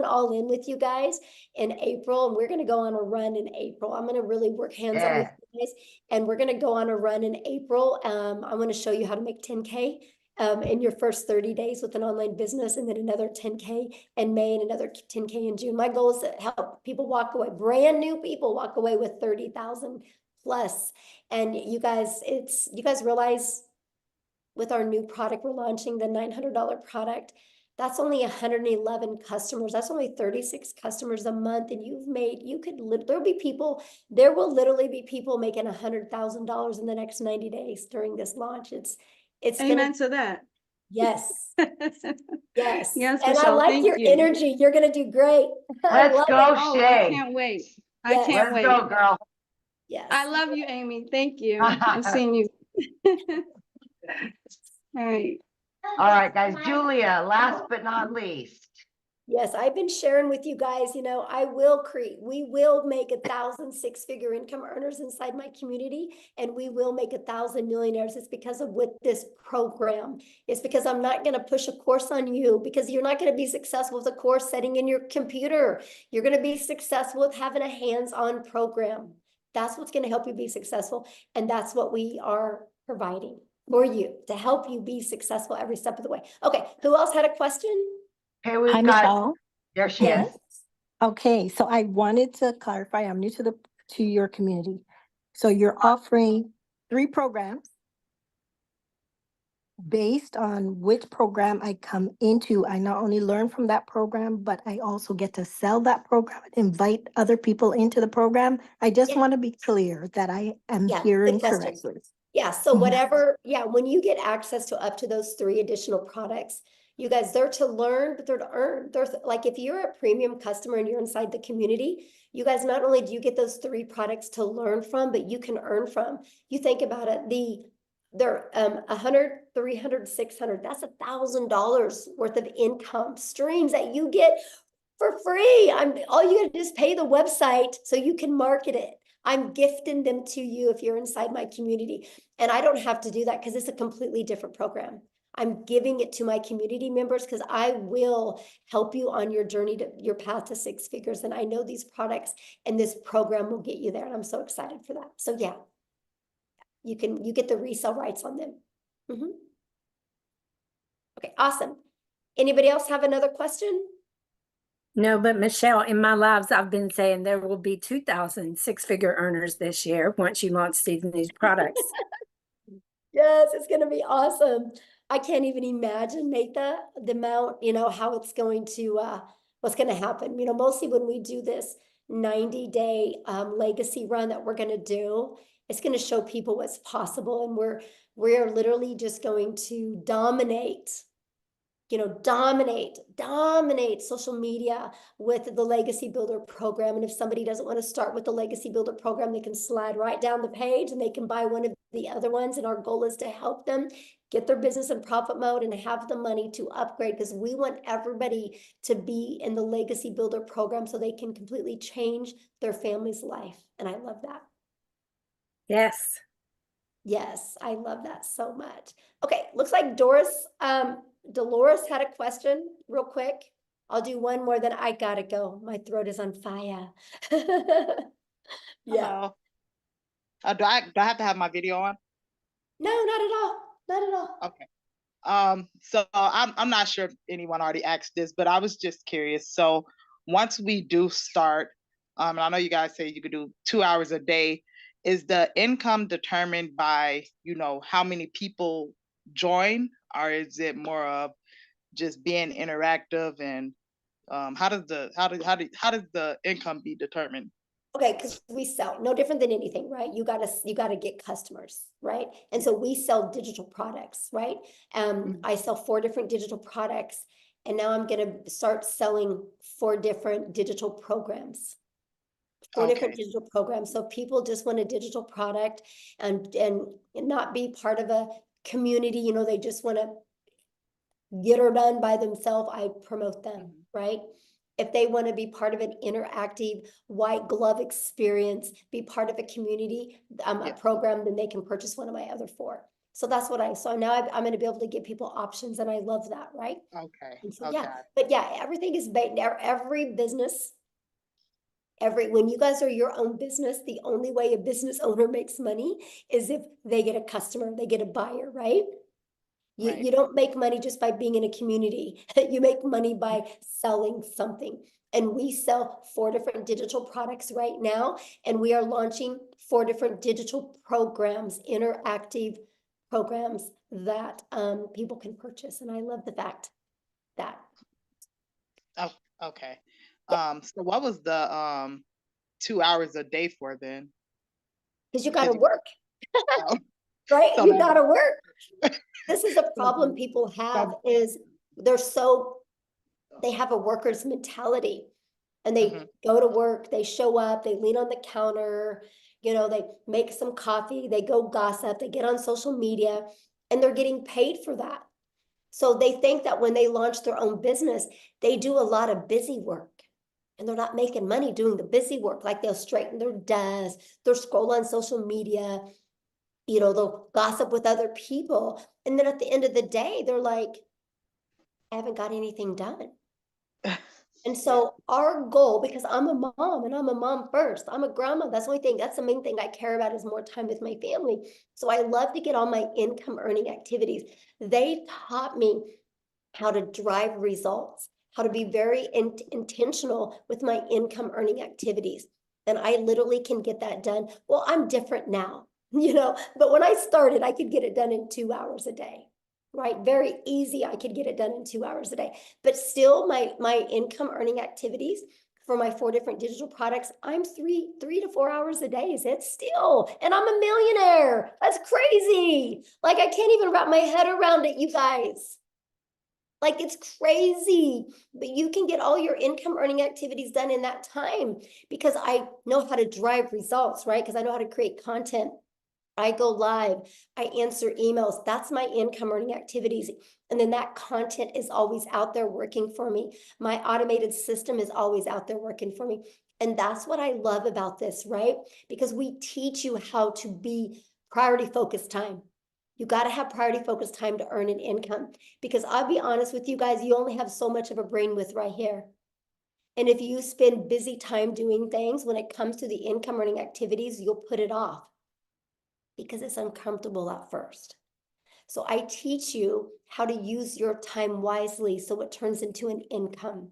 all in with you guys in April, and we're going to go on a run in April. I'm going to really work hands-on with you guys, and we're going to go on a run in April. I'm going to show you how to make 10K in your first 30 days with an online business, and then another 10K in May and another 10K in June. My goal is to help people walk away, brand new people walk away with 30,000 plus. And you guys realize with our new product we're launching, the $900 product, that's only 111 customers. That's only 36 customers a month. And there will literally be people making $100,000 in the next 90 days during this launch. It's Amen to that. Yes. Yes. Yes, And I Michelle, like thank your you. energy. You're going to do great. I Let's love go, it. Oh, I Shay. can't wait. I Yes. can't Let's wait. go, girl. Yes. I love you, Amy. Thank you. I've seen you. All right. All right, guys. Julia, last but not least. Yes, I've been sharing with you guys, we will make 1,000 6-figure income earners inside my community, and we will make 1,000 millionaires. It's because of with this program. It's because I'm not going to push a course on you, because you're not going to be successful with a course setting in your computer. You're going to be successful with having a hands-on program. That's what's going to help you be successful. And that's what we are providing for you to help you be successful every step of the way. Okay. Who else had a question? Okay, we've Hi, got, Michelle. there she is. Okay, so I wanted to clarify, I'm new to your community. So you're offering 3 programs. based on which program I come into, I not only learn from that program, but I also get to sell that program, invite other people into the program. I just Yeah. want to be clear that I am Yeah, hearing good question. correctly. Yeah, so Mhm. whatever, yeah, when you get access to up to those 3 additional products, you guys, they're to learn, but they're to earn. They're like, if you're a premium customer and you're inside the community, you guys, not only do you get those 3 products to learn from, but you can earn from. You think about it, they're 100, 300, 600, that's $1,000 worth of income streams that you get for free. All you gotta do is pay the website so you can market it. I'm gifting them to you if you're inside my community. And I don't have to do that because it's a completely different program. I'm giving it to my community members because I will help you on your journey to your path to 6 figures. And I know these products and this program will get you there. And I'm so excited for that. So yeah, you get the resale rights on them. Mhm. Okay, awesome. Anybody else have another question? No, but Michelle, in my lives, I've been saying there will be 2,000 six-figure earners this year once you launch these new products. Yes, it's going to be awesome. I can't even imagine, Natha, the amount, how it's going to, what's going to happen. Mostly when we do this 90-day legacy run that we're going to do, it's going to show people what's possible. And we're literally just going to dominate social media with the Legacy Builder program. And if somebody doesn't want to start with the Legacy Builder program, they can slide right down the page and they can buy one of the other ones. And our goal is to help them get their business in profit mode and have the money to upgrade, because we want everybody to be in the Legacy Builder program so they can completely change their family's life. And I love that. Yes. Yes, I love that so much. Okay, looks like Dolores had a question real quick. I'll do one more, then I gotta go. My throat is on fire. Yeah. Hello. Do I have to have my video on? No, not at all. Not at all. Okay. So I'm not sure if anyone already asked this, but I was just curious. So once we do start, and I know you guys say you could do 2 hours a day, is the income determined by, how many people join, or is it more of just being interactive? And how does the income be determined? Okay, because we sell no different than anything, right? You gotta get customers, right? And so we sell digital products, right? I sell 4 different digital products, and now I'm gonna start selling 4 different digital programs. 4 different Okay. digital programs. So people just want a digital product and not be part of a community, they just want to get her done by themselves. I promote them, right? If they want to be part of an interactive white glove experience, be part of a community, a program, then they can purchase one of my other 4. So that's what so now I'm going to be able to give people options, and I love that, right? Okay. And so, Okay. yeah, but yeah, everything is every business. When you guys are your own business, the only way a business owner makes money is if they get a customer, they get a buyer, right? You don't make money just by being in a community. You make money by selling something. And we sell 4 different digital products right now, and we are launching 4 different digital programs, interactive programs that people can purchase. And I love the fact that. Oh, okay. So what was the 2 hours a day for then? Because you got to work, right? So You got to work. This is a So problem people have is they have a worker's mentality, and they go to work, they show up, they lean on the counter, they make some coffee, they go gossip, they get on social media, and they're getting paid for that. So they think that when they launch their own business, they do a lot of busy work, and they're not making money doing the busy work. Like they'll straighten their desk, they'll scroll on social media, they'll gossip with other people. And then at the end of the day, they're like, I haven't got anything done. And so our goal, because I'm a mom and I'm a mom first, I'm a grandma. That's the main thing I care about is more time with my family. So I love to get all my income earning activities. They taught me how to drive results, how to be very intentional with my income earning activities. And I literally can get that done. Well, I'm different now, but when I started, I could get it done in 2 hours a day, right? Very easy. I could get it done in 2 hours a day, but still my income earning activities for my 4 different digital products, I'm 3 to 4 hours a day. Is it still? And I'm a millionaire. That's crazy. Like I can't even wrap my head around it, you guys. Like it's crazy, but you can get all your income earning activities done in that time because I know how to drive results, right? Because I know how to create content. I go live, I answer emails. That's my income earning activities. And then that content is always out there working for me. My automated system is always out there working for me. And that's what I love about this, right? Because we teach you how to be priority focused time. You got to have priority focused time to earn an income. Because I'll be honest with you guys, you only have so much of a brain width right here. And if you spend busy time doing things, when it comes to the income earning activities, you'll put it off because it's uncomfortable at first. So I teach you how to use your time wisely so it turns into an income.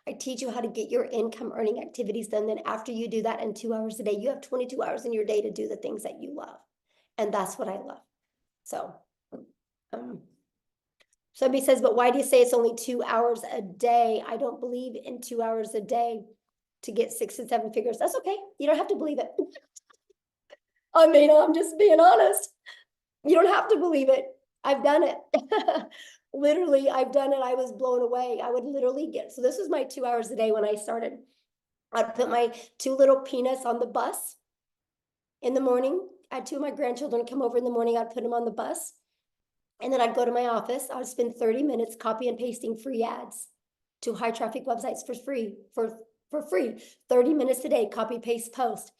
I teach you how to get your income earning activities done. Then after you do that in 2 hours a day, you have 22 hours in your day to do the things that you love. And that's what I love. So, somebody says, but why do you say it's only 2 hours a day? I don't believe in 2 hours a day to get 6 and 7 figures. That's okay. You don't have to believe it. I mean, I'm just being honest. You don't have to believe it. I've done it. Literally, I've done it. I was blown away. I would literally get, so this was my 2 hours a day when I started. I'd put my 2 little peanuts on the bus in the morning. I had 2 of my grandchildren come over in the morning. I'd put them on the bus. And then I'd go to my office. I would spend 30 minutes copy and pasting free ads to high traffic websites for free, for free. 30 minutes a day, copy, paste, post.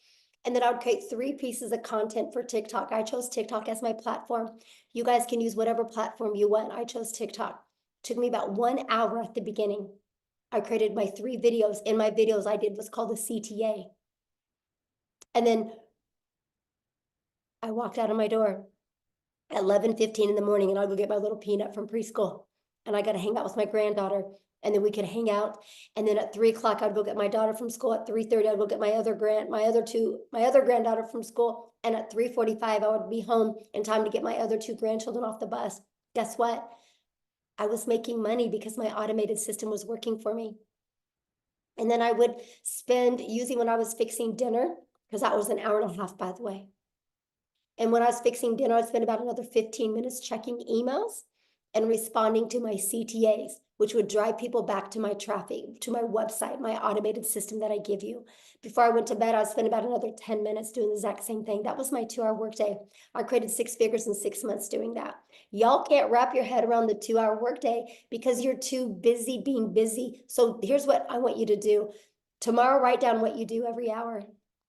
And then I would create 3 pieces of content for TikTok. I chose TikTok as my platform. You guys can use whatever platform you want. I chose TikTok. It took me about 1 hour at the beginning. I created my 3 videos. In my videos, I did what's called a CTA. And then I walked out of my door at 11:15 in the morning, and I'll go get my little peanut from preschool. And I got to hang out with my granddaughter. And then we could hang out. And then at 3 o'clock, I'd go get my daughter from school. At 3:30, I'd go get my other granddaughter from school. And at 3:45, I would be home in time to get my other 2 grandchildren off the bus. Guess what? I was making money because my automated system was working for me. And then I would spend, usually when I was fixing dinner, because that was an hour and a half, by the way. And when I was fixing dinner, I'd spend about another 15 minutes checking emails and responding to my CTAs, which would drive people back to my traffic, to my website, my automated system that I give you. Before I went to bed, I spent about another 10 minutes doing the exact same thing. That was my 2-hour workday. I created 6 figures in 6 months doing that. Y'all can't wrap your head around the 2-hour workday because you're too busy being busy. So here's what I want you to do. Tomorrow, write down what you do every hour.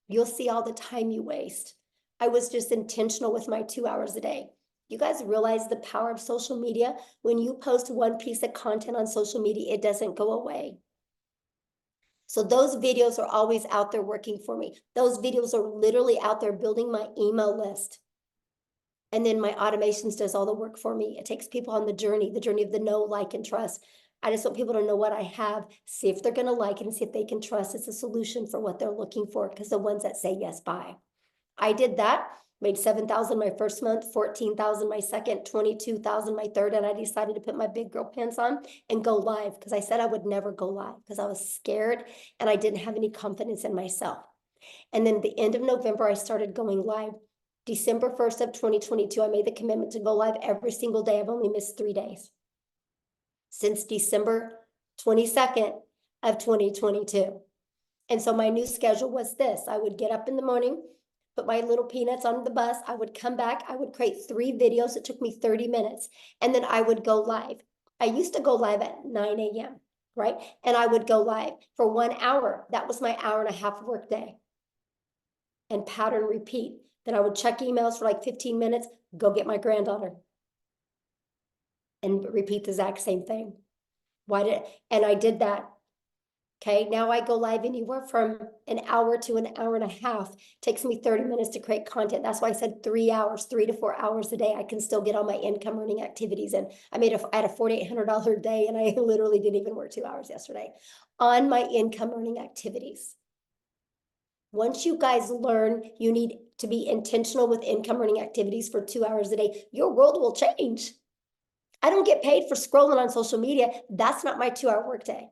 You'll see all the time you waste. I was just intentional with my 2 hours a day. You guys realize the power of social media? When you post 1 piece of content on social media, it doesn't go away. So those videos are always out there working for me. Those videos are literally out there building my email list. And then my automations does all the work for me. It takes people on the journey of the know, like, and trust. I just want people to know what I have, see if they're going to like it, and see if they can trust it's a solution for what they're looking for, because the ones that say yes, buy. I did that, made 7,000 my first month, 14,000 my second, 22,000 my third, and I decided to put my big girl pants on and go live, because I said I would never go live because I was scared and I didn't have any confidence in myself. And then the end of November, I started going live. December 1st of 2022, I made the commitment to go live every single day. I've only missed 3 days since December 22nd of 2022. And so my new schedule was this. I would get up in the morning, put my little peanuts on the bus. I would come back. I would create 3 videos. It took me 30 minutes. And then I would go live. I used to go live at 9 a.m., right? And I would go live for 1 hour. That was my hour and a half work day. And pattern repeat. Then I would check emails for like 15 minutes, go get my granddaughter. And repeat the exact same thing. And I did that. Okay, now I go live anywhere from an hour to an hour and a half. It takes me 30 minutes to create content. That's why I said 3 hours, 3 to 4 hours a day. I can still get all my income earning activities. And I had a $4,800 day, and I literally didn't even work 2 hours yesterday on my income earning activities. Once you guys learn you need to be intentional with income earning activities for 2 hours a day, your world will change. I don't get paid for scrolling on social media. That's not my 2-hour workday.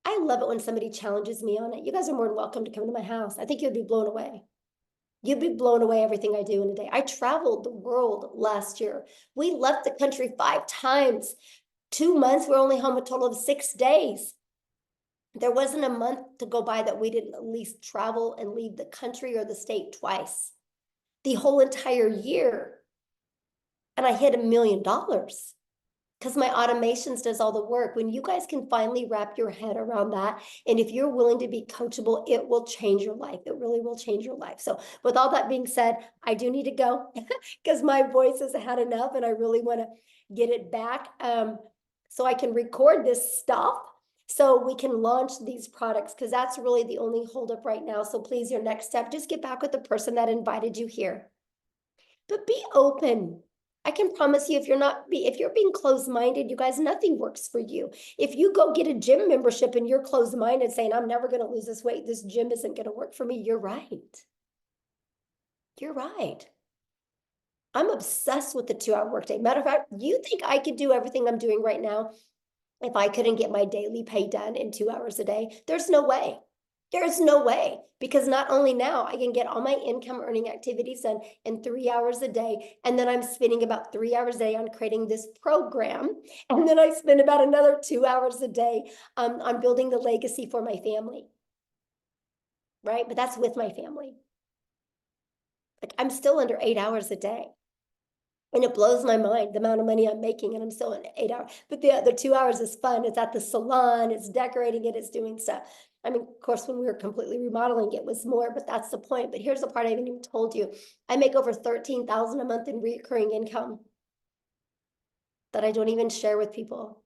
I love it when somebody challenges me on it. You guys are more than welcome to come to my house. I think you'd be blown away. You'd be blown away everything I do in a day. I traveled the world last year. We left the country 5 times. 2 months, we're only home a total of 6 days. There wasn't a month to go by that we didn't at least travel and leave the country or the state twice. The whole entire year. And I hit $1 million because my automations does all the work. When you guys can finally wrap your head around that, and if you're willing to be coachable, it will change your life. It really will change your life. So with all that being said, I do need to go because my voice has had enough and I really want to get it back so I can record this stuff so we can launch these products, because that's really the only holdup right now. So please, your next step, just get back with the person that invited you here. But be open. I can promise you, if you're being closed-minded, you guys, nothing works for you. If you go get a gym membership and you're closed-minded saying, I'm never going to lose this weight, this gym isn't going to work for me, you're right. You're right. I'm obsessed with the 2-hour workday. Matter of fact, you think I could do everything I'm doing right now if I couldn't get my daily pay done in 2 hours a day? There's no way. There's no way, because not only now I can get all my income earning activities done in 3 hours a day. And then I'm spending about 3 hours a day on creating this program. And then I spend about another 2 hours a day on building the legacy for my family. Right? But that's with my family. Like, I'm still under 8 hours a day. And it blows my mind, the amount of money I'm making, and I'm still in 8 hours. But the other 2 hours is fun. It's at the salon, it's decorating it, it's doing stuff. I mean, of course, when we were completely remodeling, it was more, but that's the point. But here's the part I haven't even told you. I make over $13,000 a month in recurring income that I don't even share with people.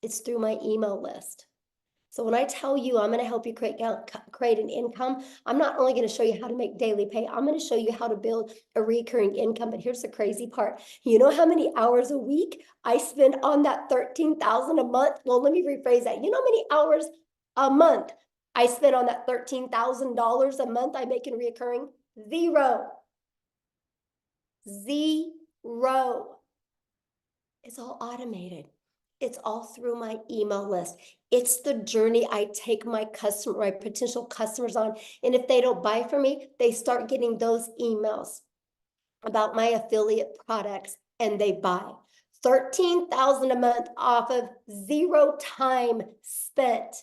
It's through my email list. So when I tell you I'm going to help you create an income, I'm not only going to show you how to make daily pay, I'm going to show you how to build a recurring income. But here's the crazy part. You know how many hours a week I spend on that $13,000 a month? Well, let me rephrase that. You know how many hours a month I spend on that $13,000 a month I make in recurring? 0. 0. It's all automated. It's all through my email list. It's the journey I take my potential customers on. And if they don't buy from me, they start getting those emails about my affiliate products and they buy. $13,000 a month off of 0 time spent.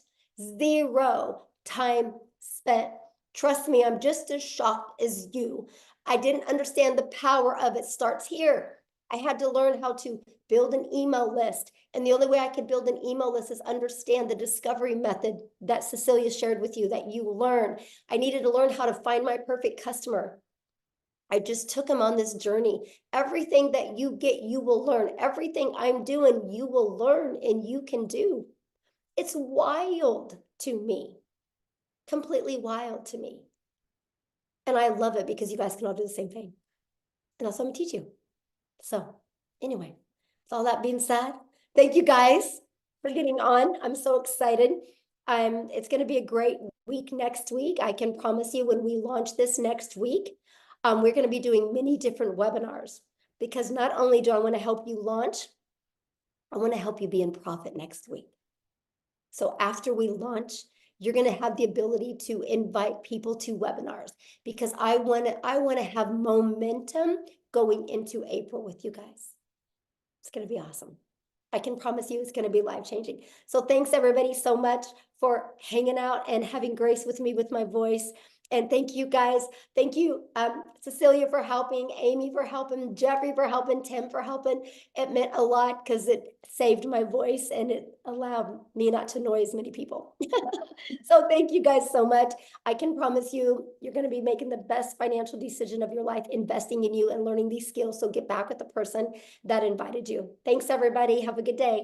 0 time spent. Trust me, I'm just as shocked as you. I didn't understand the power of it starts here. I had to learn how to build an email list. And the only way I could build an email list is understand the discovery method that Cecilia shared with you, that you learn. I needed to learn how to find my perfect customer. I just took him on this journey. Everything that you get, you will learn. Everything I'm doing, you will learn and you can do. It's wild to me. Completely wild to me. And I love it because you guys can all do the same thing. And that's what I'm gonna teach you. So anyway, with all that being said, thank you guys for getting on. I'm so excited. It's going to be a great week next week. I can promise you when we launch this next week, we're going to be doing many different webinars, because not only do I want to help you launch, I want to help you be in profit next week. So after we launch, you're going to have the ability to invite people to webinars, because I want to have momentum going into April with you guys. It's going to be awesome. I can promise you it's going to be life-changing. So thanks everybody so much for hanging out and having grace with me with my voice. And thank you guys. Thank you, Cecilia, for helping, Amy for helping, Jeffrey for helping, Tim for helping. It meant a lot because it saved my voice and it allowed me not to annoy as many people. So thank you guys so much. I can promise you, you're going to be making the best financial decision of your life, investing in you and learning these skills. So get back with the person that invited you. Thanks, everybody. Have a good day.